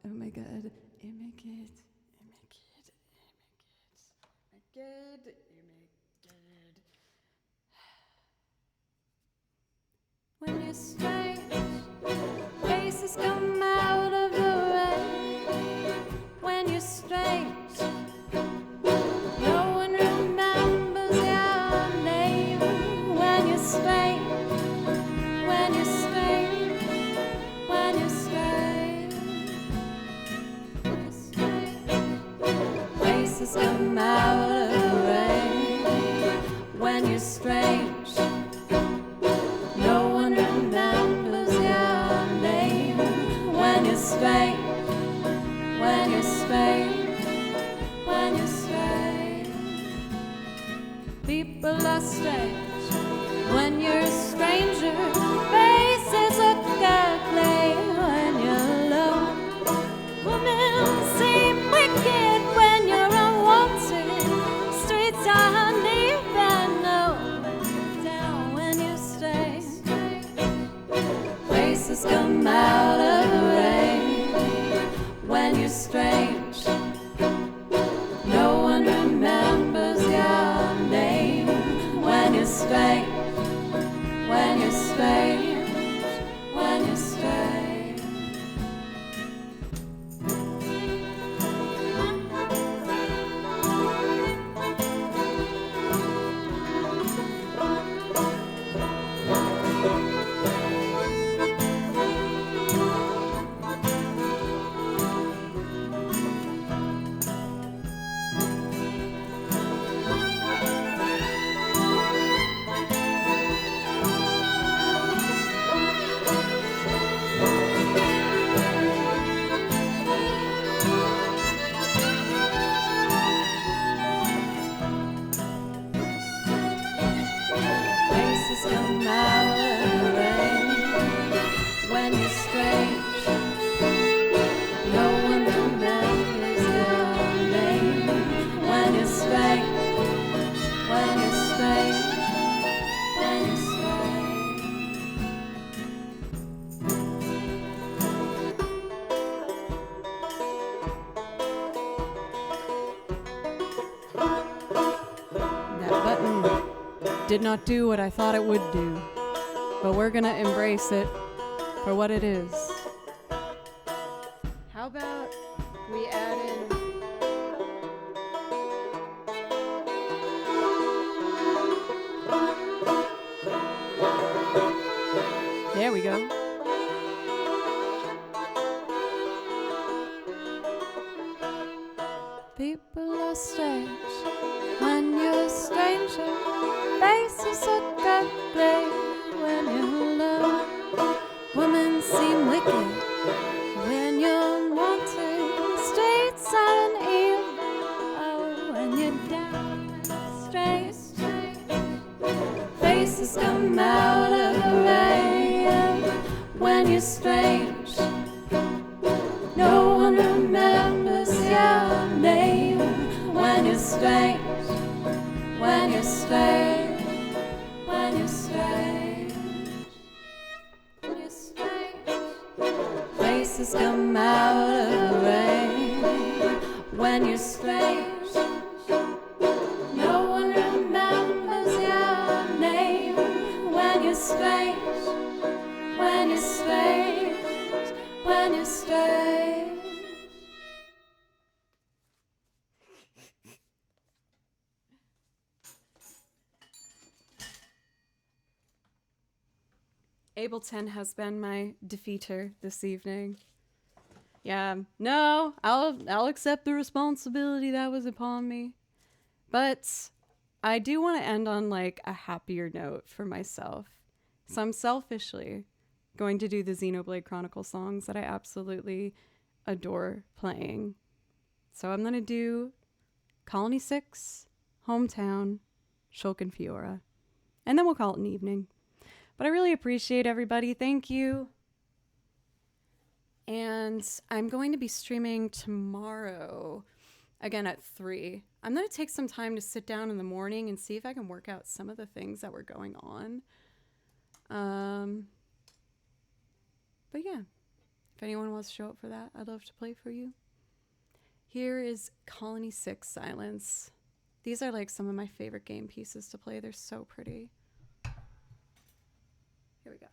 Oh my god. Oh my god. Good. When you're strange, faces come out of the rain. When you're strange, no one remembers your name. When you're strange, when you're strange, when you're strange, faces come out of the rain. When you're strange, no one remembers your name. When you're strange, when you're strange, when you're strange, people are strange. When you're a stranger, faces look ugly. When you're alone, women seem wicked. When you're unwanted, streets are uneven. No, down when you stay, faces come out of the rain. When you're strange, no one remembers your name. When you're strange, when you're strange, when you're strange. Faces come out of the rain. When you're strange, no one remembers your name. When you're strange, when you're strange, when you're strange. That button did not do what I thought it would do, but we're gonna embrace it for what it is. How about we add in there we go. People are strange. When you're a stranger, faces look ugly. When you're alone, women seem wicked. When you're unwanted, streets are uneven. Oh, when you're down, strange, faces come out of the rain. When you're strange, no one remembers your name. When you're strange, when you're strange, when you're strange, when you're strange, faces come out of the rain. When you're strange, no one remembers your name. When you're strange, when you're strange, when you're strange. Ableton has been my defeater this evening. Yeah, no, I'll accept the responsibility that was upon me. But I do want to end on like a happier note for myself. So I'm selfishly going to do the Xenoblade Chronicle songs that I absolutely adore playing. So I'm going to do Colony 6, Hometown, Shulk and Fiora. And then we'll call it an evening. But I really appreciate everybody. Thank you. And I'm going to be streaming tomorrow, again at 3. I'm going to take some time to sit down in the morning and see if I can work out some of the things that were going on. But yeah, If anyone wants to show up for that, I'd love to play for you. Here is Colony 6 Silence. These are like some of my favorite game pieces to play. They're so pretty. Here we go.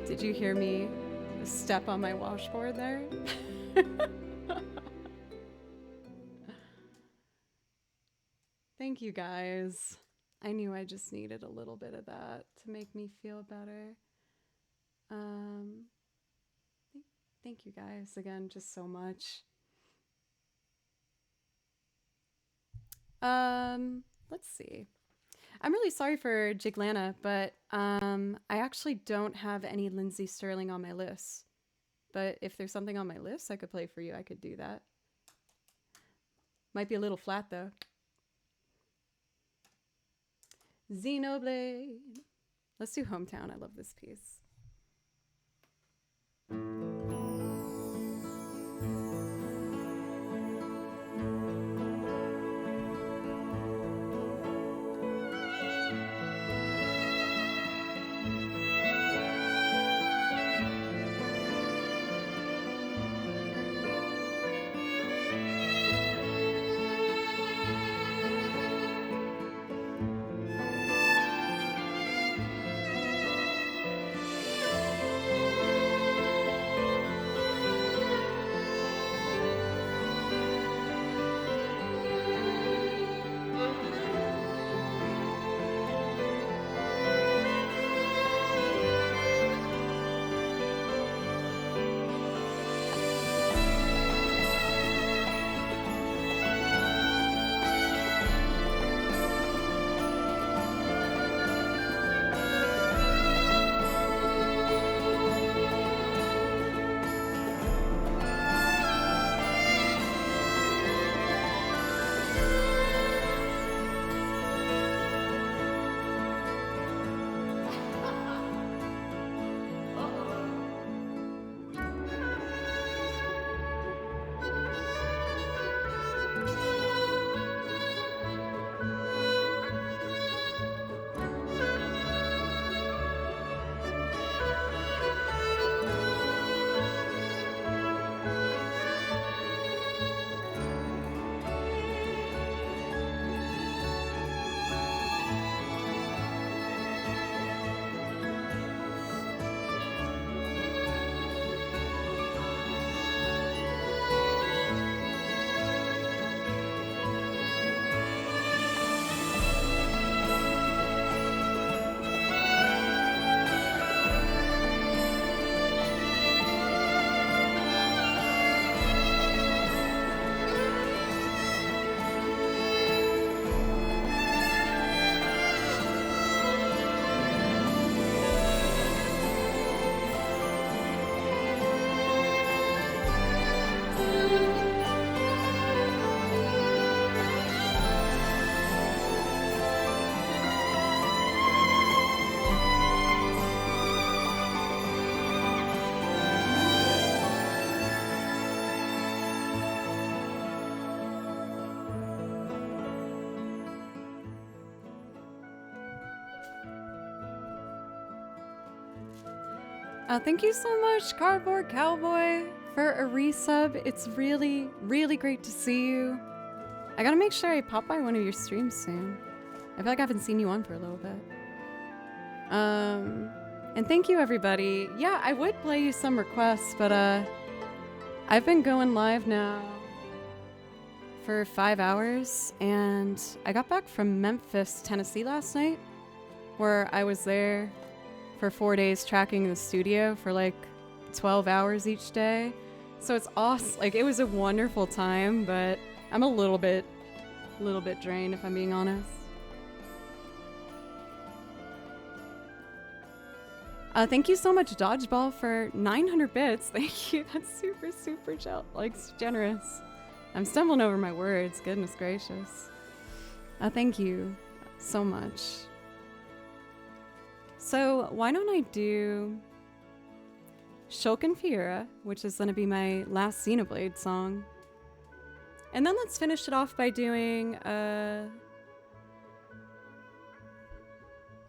Did you hear me step on my washboard there? Thank you guys. I knew I just needed a little bit of that to make me feel better. Thank you guys again just so much. Let's see. I'm really sorry for Jiglana, but I actually don't have any Lindsey Sterling on my list. But if there's something on my list I could play for you, I could do that. Might be a little flat though. Xenoblade. Let's do Hometown. I love this piece. Thank you so much, Cardboard Cowboy, for a resub. It's really, really great to see you. I gotta make sure I pop by one of your streams soon. I feel like I haven't seen you on for a little bit. And thank you, everybody. Yeah, I would play you some requests, but I've been going live now for 5 hours, and I got back from Memphis, Tennessee last night, where I was there for 4 days tracking the studio for like 12 hours each day. So it's awesome. Like, it was a wonderful time, but I'm a little bit drained, if I'm being honest. Thank you so much, Dodgeball, for 900 bits. Thank you. That's super, super generous. I'm stumbling over my words. Goodness gracious. Thank you so much. So why don't I do Shulkin Fiera, which is going to be my last Xenoblade song. And then let's finish it off by doing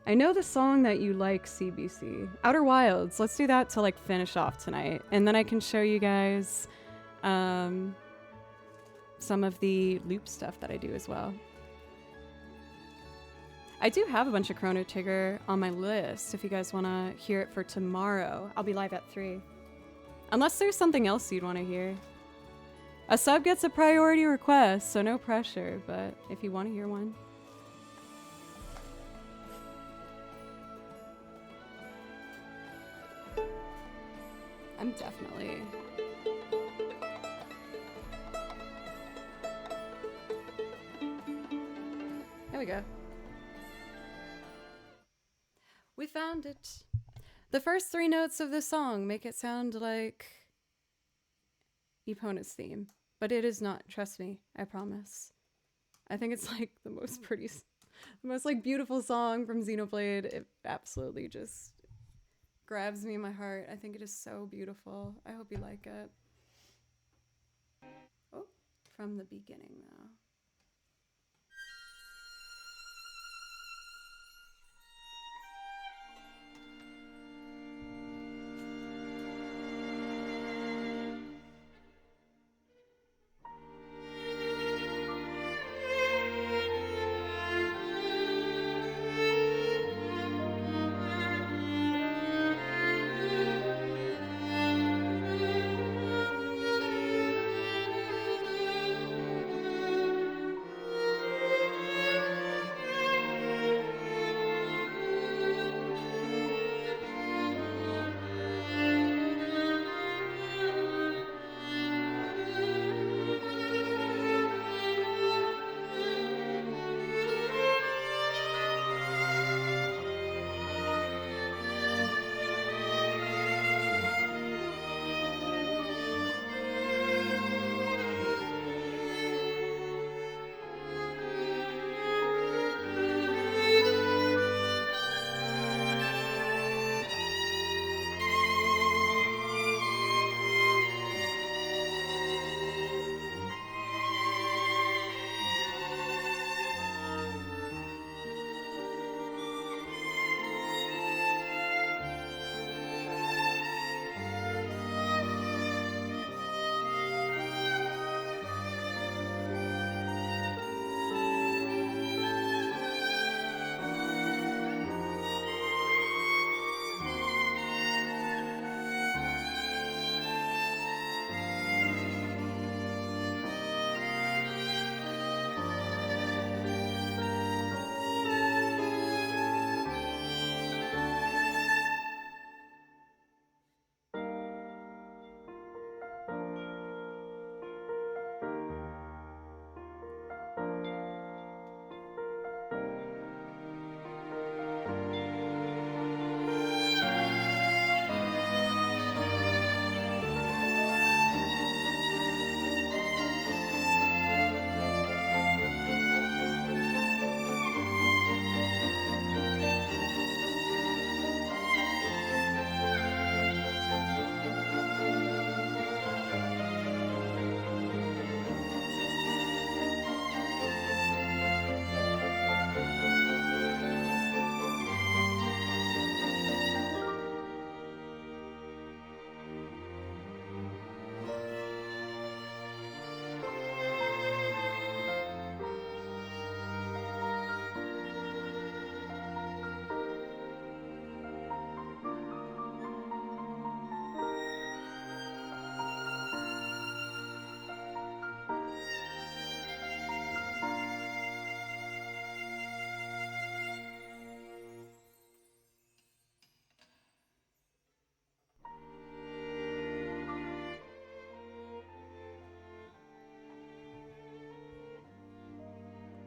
I know the song that you like, CBC. Outer Wilds. Let's do that to like finish off tonight. And then I can show you guys some of the loop stuff that I do as well. I do have a bunch of Chrono Trigger on my list if you guys want to hear it for tomorrow. I'll be live at 3. Unless there's something else you'd want to hear. A sub gets a priority request, so no pressure, but if you want to hear one. I'm definitely... we go. We found it. The first 3 notes of the song make it sound like Epona's theme, but it is not. Trust me, I promise. I think it's like the most like beautiful song from Xenoblade. It absolutely just grabs me in my heart. I think it is so beautiful. I hope you like it. Oh, from the beginning though.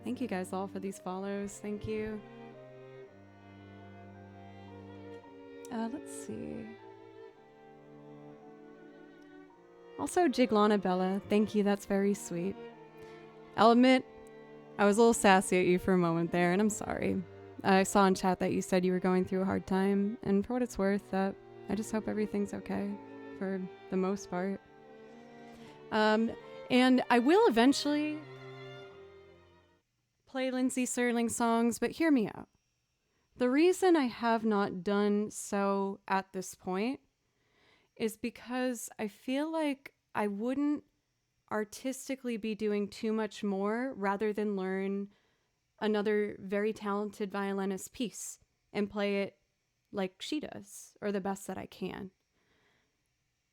Thank you guys all for these follows. Thank you. Let's see. Also, Jiglana Bella, thank you. That's very sweet. I'll admit, I was a little sassy at you for a moment there, and I'm sorry. I saw in chat that you said you were going through a hard time, and for what it's worth, I just hope everything's okay for the most part. And I will eventually play Lindsay Serling songs, but hear me out. The reason I have not done so at this point is because I feel like I wouldn't artistically be doing too much more rather than learn another very talented violinist piece and play it like she does, or the best that I can.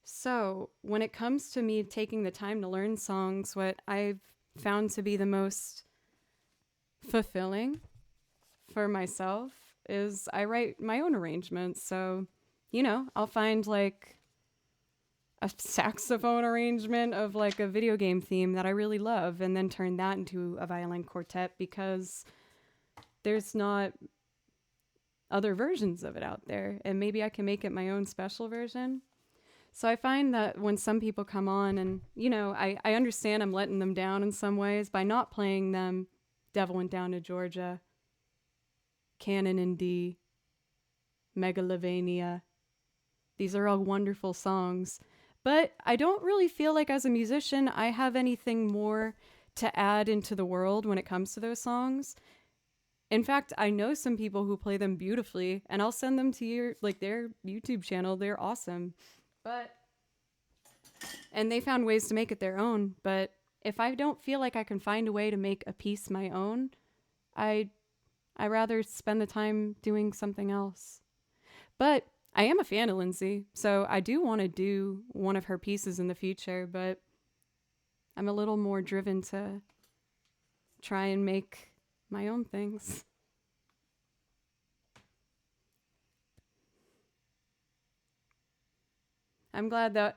So when it comes to me taking the time to learn songs, what I've found to be the most fulfilling for myself is I write my own arrangements. So, you know, I'll find like a saxophone arrangement of like a video game theme that I really love and then turn that into a violin quartet because there's not other versions of it out there, and maybe I can make it my own special version. So I find that when some people come on and, I understand I'm letting them down in some ways by not playing them Devil Went Down to Georgia, Canon in D, Megalovania. These are all wonderful songs. But I don't really feel like as a musician I have anything more to add into the world when it comes to those songs. In fact, I know some people who play them beautifully, and I'll send them to their YouTube channel. They're awesome. And they found ways to make it their own. But if I don't feel like I can find a way to make a piece my own, I rather spend the time doing something else. But I am a fan of Lindsay, so I do want to do one of her pieces in the future, but I'm a little more driven to try and make my own things. I'm glad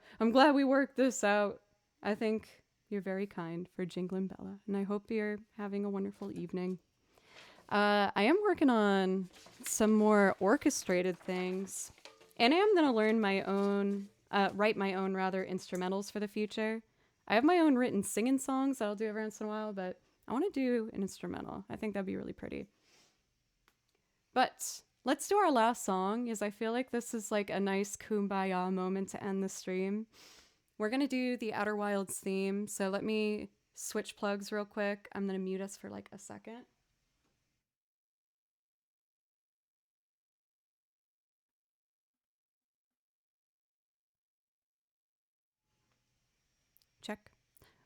we worked this out. I think you're very kind for Jinglin' Bella, and I hope you're having a wonderful evening. I am working on some more orchestrated things, and I am going to learn my own, write my own rather instrumentals for the future. I have my own written singing songs that I'll do every once in a while, but I want to do an instrumental. I think that'd be really pretty. But let's do our last song, as I feel like this is like a nice kumbaya moment to end the stream. We're going to do the Outer Wilds theme, so let me switch plugs real quick. I'm going to mute us for like a second. Check.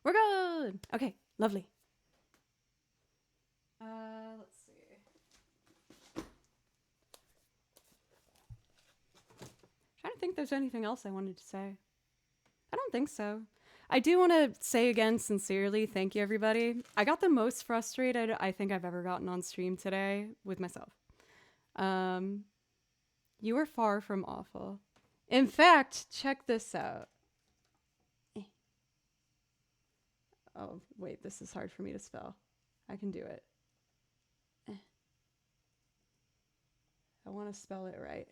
We're good. Okay, lovely. Let's see. Trying to think if there's anything else I wanted to say. I don't think so. I do want to say again, sincerely, thank you, everybody. I got the most frustrated I think I've ever gotten on stream today with myself. You were far from awful. In fact, check this out. Oh, wait, this is hard for me to spell. I can do it. I want to spell it right.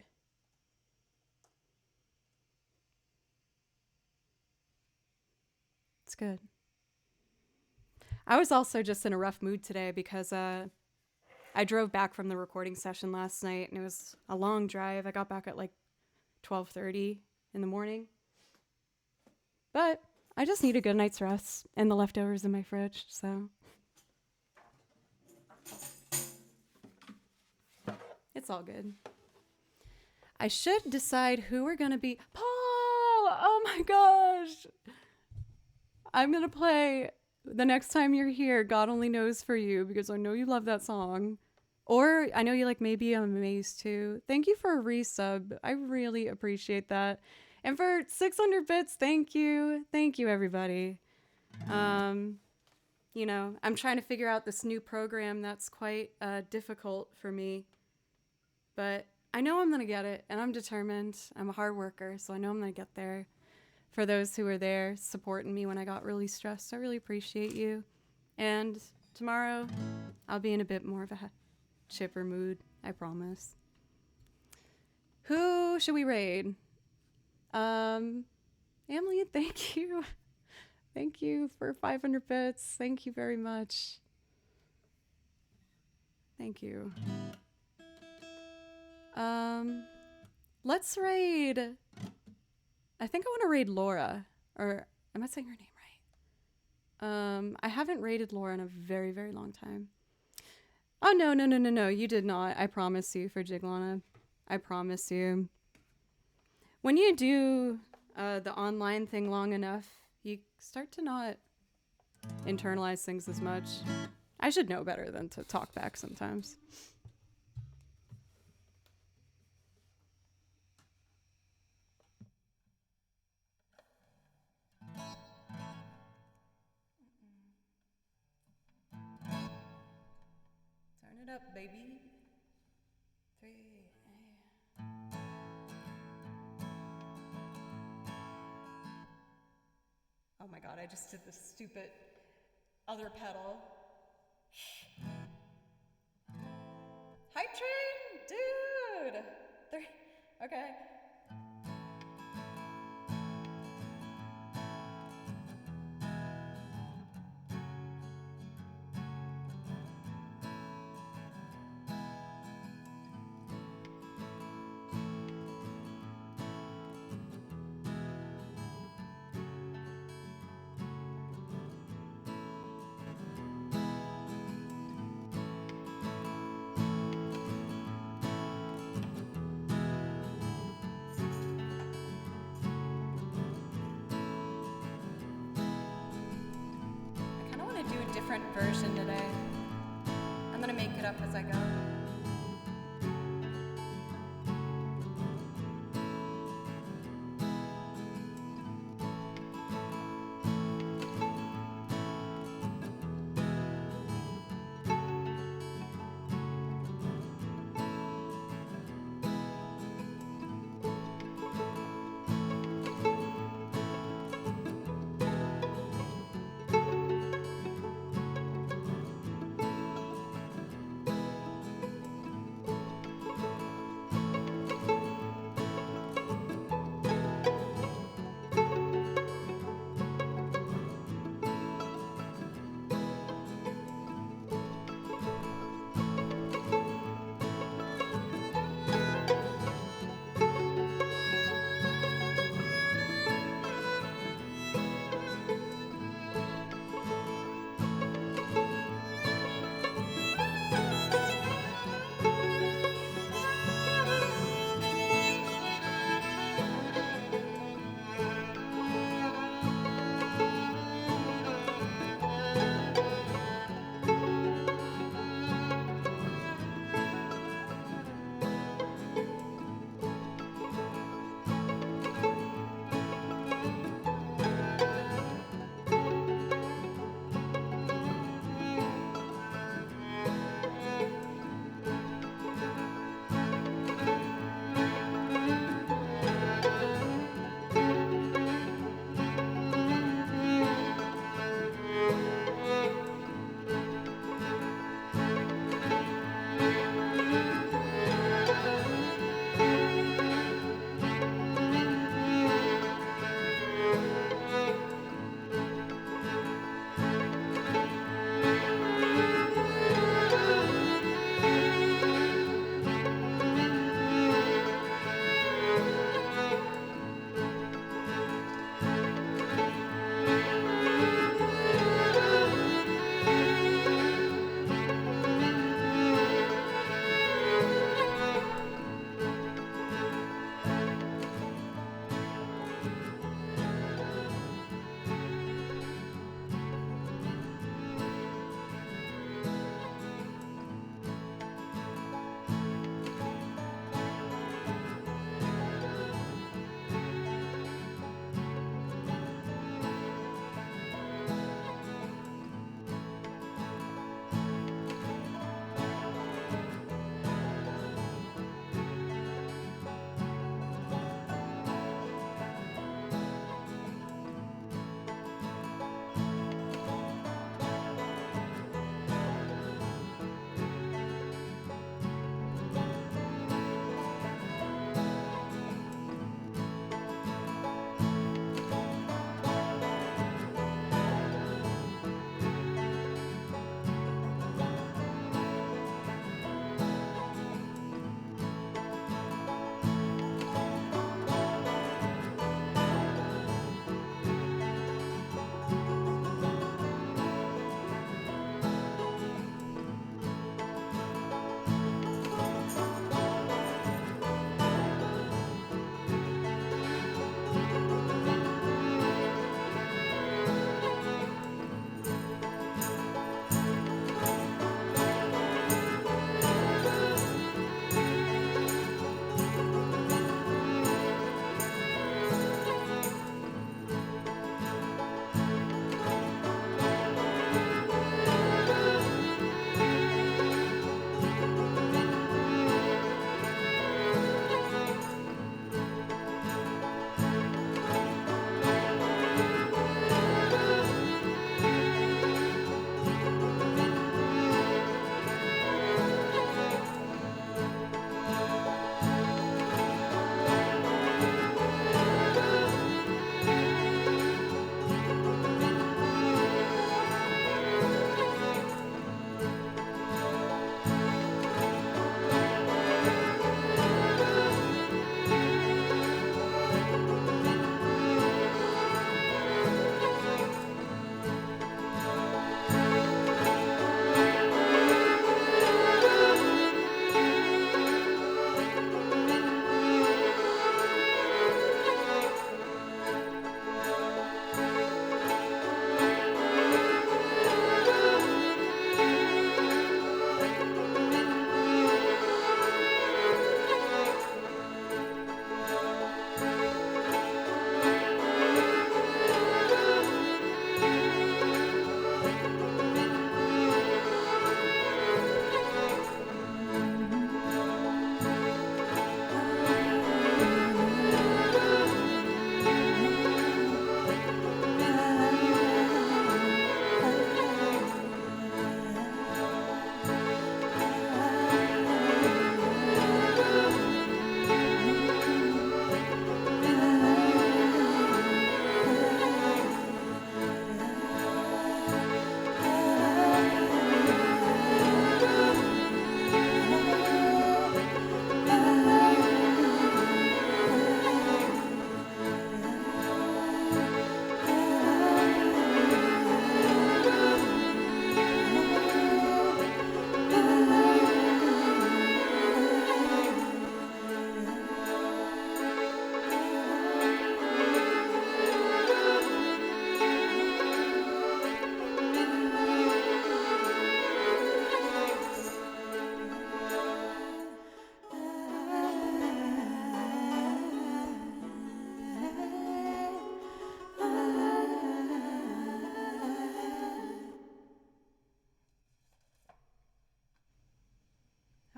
It's good. I was also just in a rough mood today because I drove back from the recording session last night, and it was a long drive. I got back at like 12:30 in the morning. But I just need a good night's rest and the leftovers in my fridge, so it's all good. I should decide who we're going to be. Paul! Oh my gosh! I'm going to play The Next Time You're Here, God Only Knows for You, because I know you love that song. Or I know you like Maybe I'm Amazed too. Thank you for a resub. I really appreciate that. And for 600 bits, thank you. Thank you, everybody. I'm trying to figure out this new program that's quite difficult for me. But I know I'm going to get it, and I'm determined. I'm a hard worker, so I know I'm going to get there. For those who were there supporting me when I got really stressed, I really appreciate you. And tomorrow, I'll be in a bit more of a chipper mood, I promise. Who should we raid? Emily, thank you. Thank you for 500 bits. Thank you very much. Thank you. Let's raid. I think I want to raid Laura. Or am I saying her name right? I haven't raided Laura in a very, very long time. Oh, no. You did not. I promise you for Jiglana. I promise you. When you do the online thing long enough, you start to not internalize things as much. I should know better than to talk back sometimes. Turn it up, baby. 3. Oh my god, I just did the stupid other pedal. Hype train? Dude! Okay. I kind of want to do a different version today. I'm gonna make it up as I go.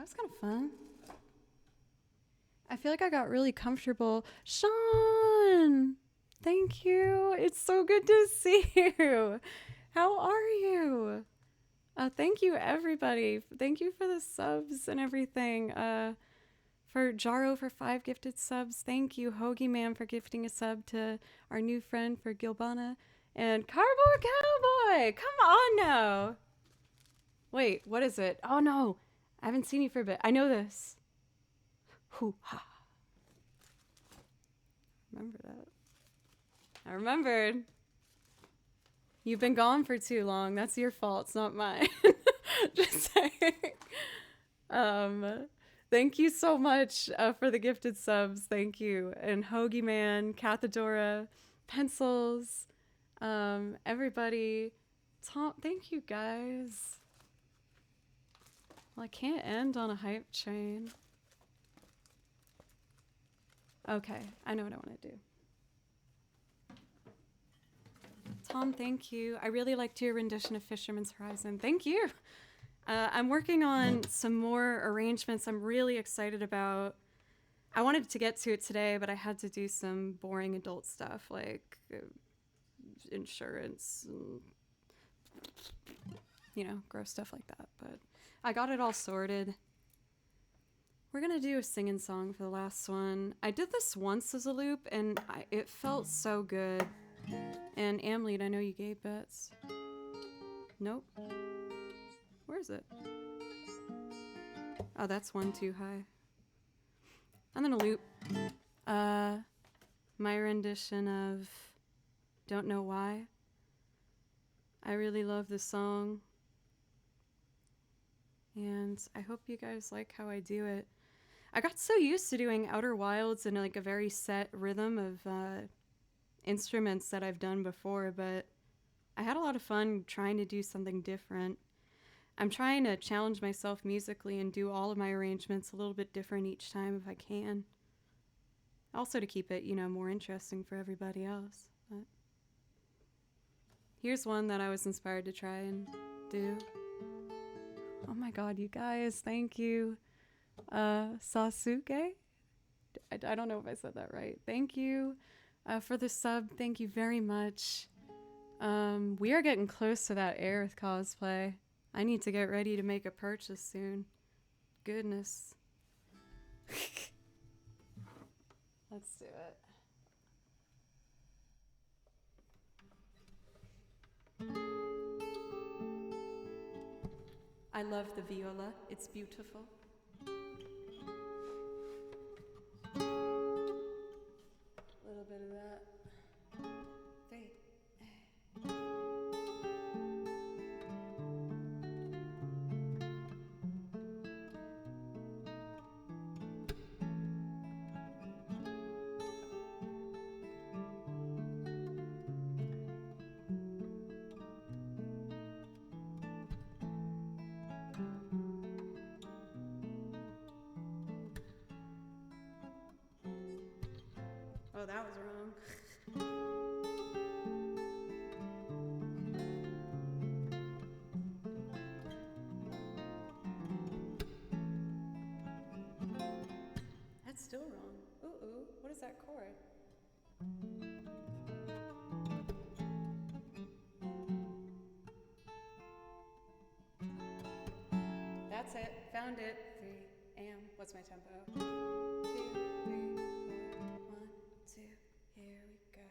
That was kind of fun. I feel like I got really comfortable. Sean, thank you. It's so good to see you. How are you? Thank you, everybody. Thank you for the subs and everything. For Jaro for 5 gifted subs. Thank you, Hoagie Man, for gifting a sub to our new friend for Gilbana. And Cardboard Cowboy, come on now. Wait, what is it? Oh no, I haven't seen you for a bit. I know this. Hoo-ha. Remember that. I remembered. You've been gone for too long. That's your fault. It's not mine. Just saying. Thank you so much for the gifted subs. Thank you. And Hoagie Man, Cathedora, Pencils, everybody. Tom, thank you guys. Well, I can't end on a hype train. Okay, I know what I want to do. Tom, thank you. I really liked your rendition of Fisherman's Horizon. Thank you. I'm working on some more arrangements I'm really excited about. I wanted to get to it today, but I had to do some boring adult stuff like insurance and, gross stuff like that. But I got it all sorted. We're going to do a singing song for the last one. I did this once as a loop, and it felt so good. And Amlead, I know you gave bets. Nope. Where is it? Oh, that's one too high. I'm gonna loop. My rendition of Don't Know Why. I really love this song. And I hope you guys like how I do it. I got so used to doing Outer Wilds in like a very set rhythm of instruments that I've done before, but I had a lot of fun trying to do something different. I'm trying to challenge myself musically and do all of my arrangements a little bit different each time if I can. Also to keep it, more interesting for everybody else. But here's one that I was inspired to try and do. Oh my god, you guys, thank you. Sasuke? I don't know if I said that right. Thank you for the sub. Thank you very much. We are getting close to that Aerith cosplay. I need to get ready to make a purchase soon. Goodness. Let's do it. I love the viola. It's beautiful. A little bit of that. 3. Oh, that was wrong. That's still wrong. Ooh, what is that chord? That's it. Found it. 3 am. What's my tempo? 2, 3, 4. 1, 2. Here we go.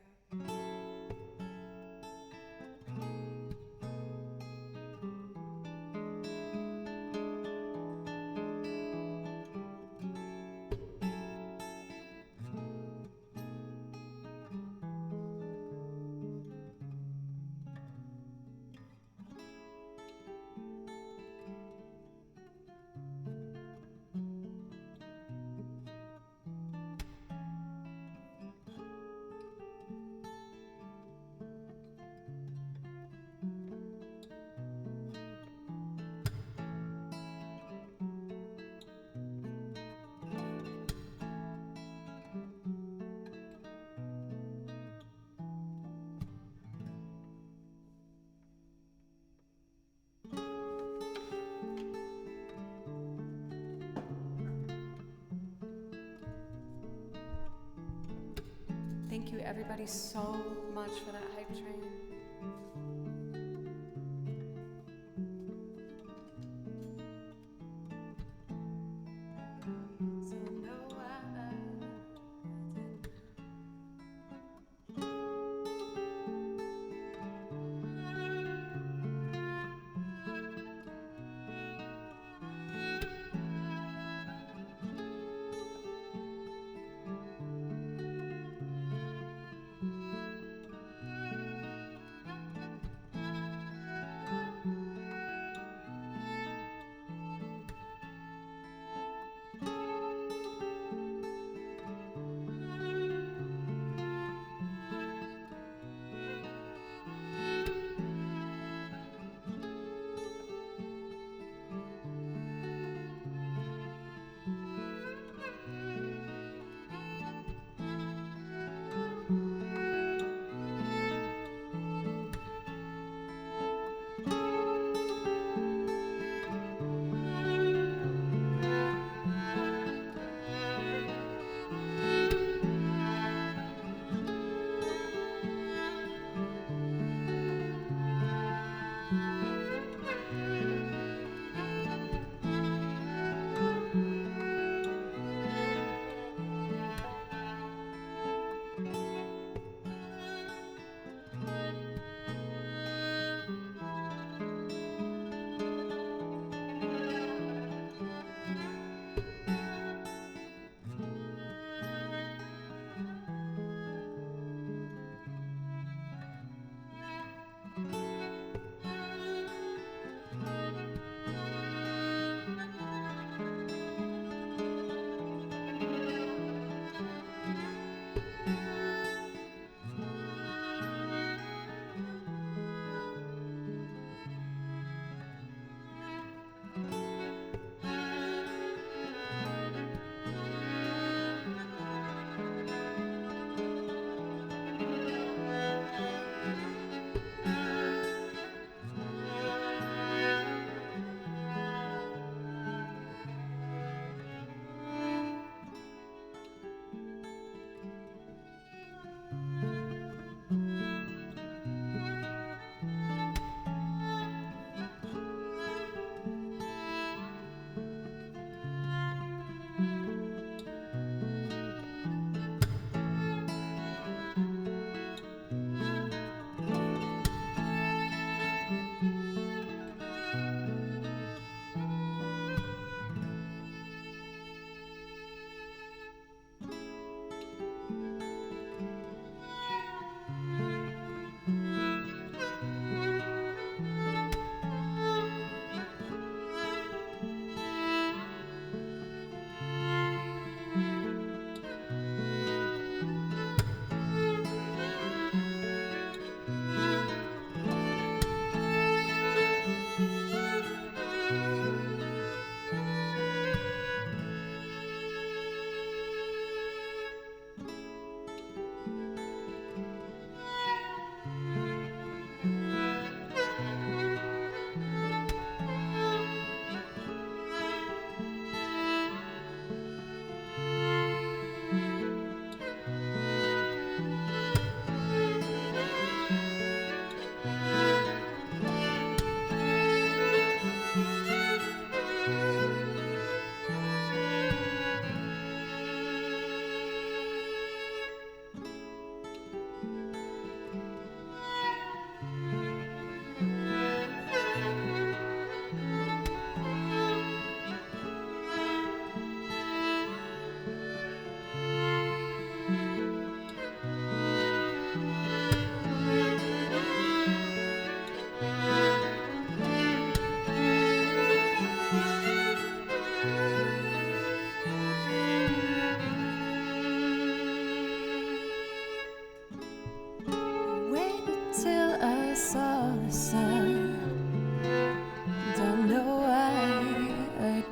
Thank you, everybody, so much for that hype train. So no, I didn't.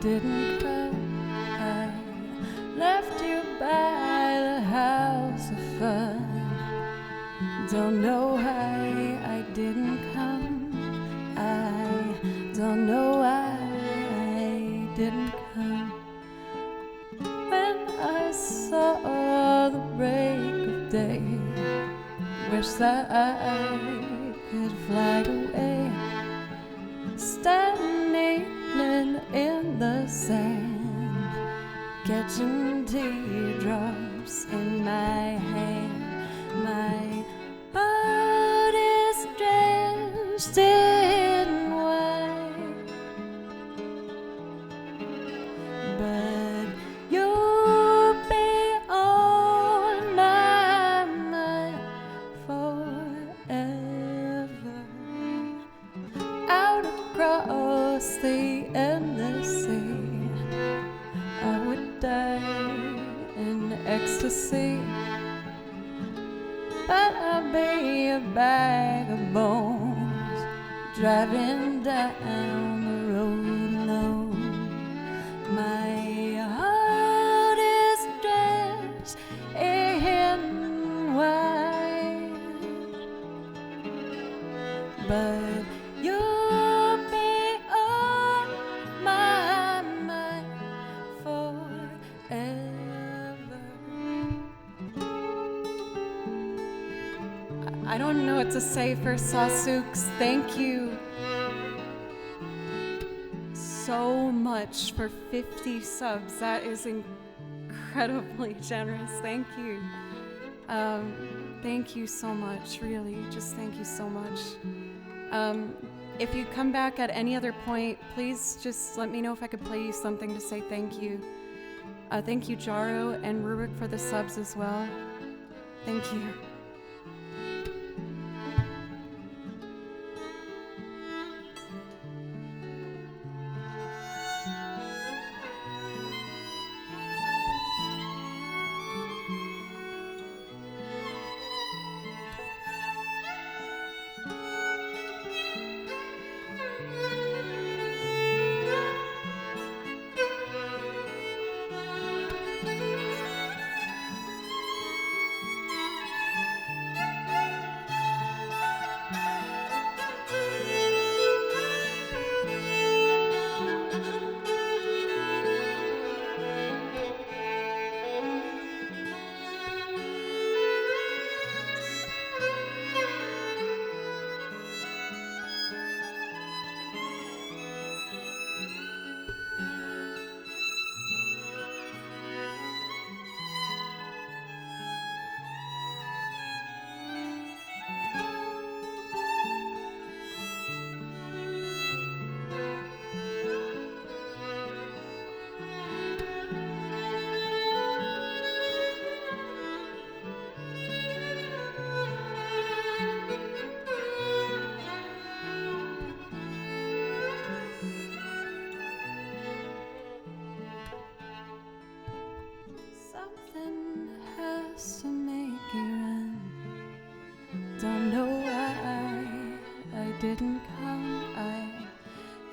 didn't come. I left you by the house of fun. Don't know why I didn't come. I don't know why I didn't come. When I saw the break of day, wish that I could fly away, standing in the sand, catching teardrops in my hand. My heart is drenched in white, but you'll be on my mind forever. Out across the endless sea, I would die in ecstasy, but I'll be a bag of bones driving down the road alone. My heart is dressed in white, but you'll be on my mind forever. I don't know what to say for Sasuks. Thank you so much for 50 subs. That is incredibly generous. Thank you. Thank you so much, really. Just thank you so much. If you come back at any other point, please just let me know if I could play you something to say thank you. Thank you, Jaro and Rurik, for the subs as well. Thank you. Something has to make you run. Don't know why I didn't come. I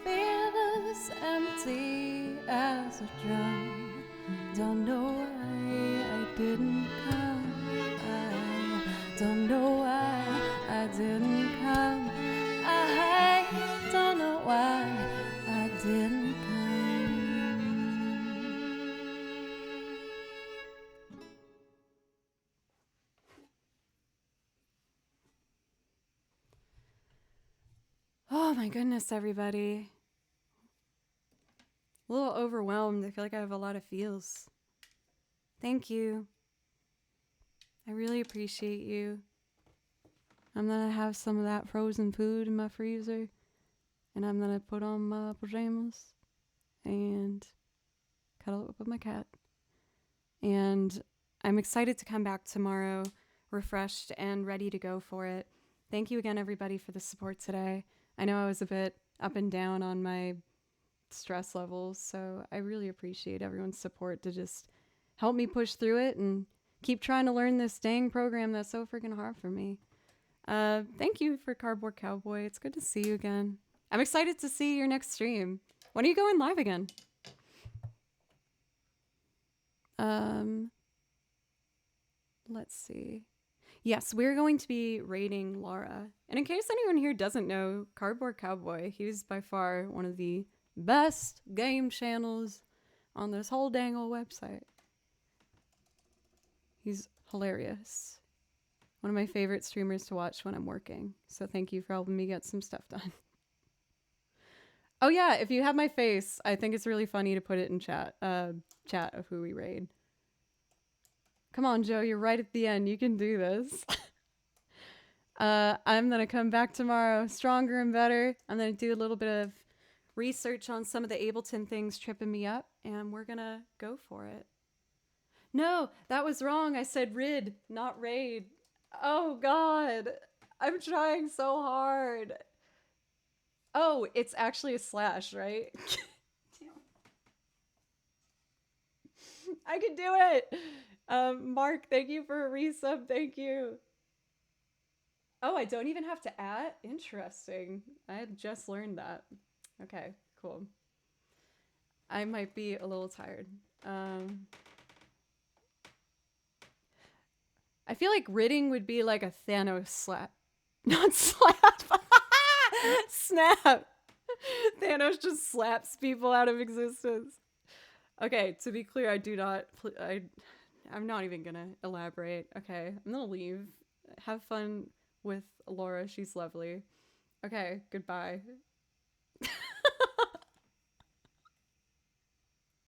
feel as empty as a drum. Don't know why I didn't come. I don't know why I didn't come. I don't know why I didn't come. Oh my goodness, everybody. A little overwhelmed. I feel like I have a lot of feels. Thank you. I really appreciate you. I'm gonna have some of that frozen food in my freezer, and I'm gonna put on my pajamas and cuddle up with my cat. And I'm excited to come back tomorrow, refreshed and ready to go for it. Thank you again, everybody, for the support today. I know I was a bit up and down on my stress levels, so I really appreciate everyone's support to just help me push through it and keep trying to learn this dang program that's so freaking hard for me. Thank you for Cardboard Cowboy. It's good to see you again. I'm excited to see your next stream. When are you going live again? Let's see. Yes, we're going to be raiding Laura. And in case anyone here doesn't know, Cardboard Cowboy, he's by far one of the best game channels on this whole dang old website. He's hilarious. One of my favorite streamers to watch when I'm working. So thank you for helping me get some stuff done. Oh yeah, if you have my face, I think it's really funny to put it in chat. Chat of who we raid. Come on, Joe, you're right at the end. You can do this. I'm gonna come back tomorrow stronger and better. I'm gonna do a little bit of research on some of the Ableton things tripping me up, and we're gonna go for it. No, that was wrong. I said rid, not raid. Oh god. I'm trying so hard. Oh, it's actually a slash, right? I can do it. Mark, thank you for a resub. Thank you. Oh, I don't even have to add? Interesting. I had just learned that. Okay, cool. I might be a little tired. I feel like ridding would be like a Thanos slap. Not slap. Snap. Thanos just slaps people out of existence. Okay, to be clear, I do not. I'm not even gonna elaborate. Okay, I'm gonna leave. Have fun with Laura. She's lovely. Okay, goodbye.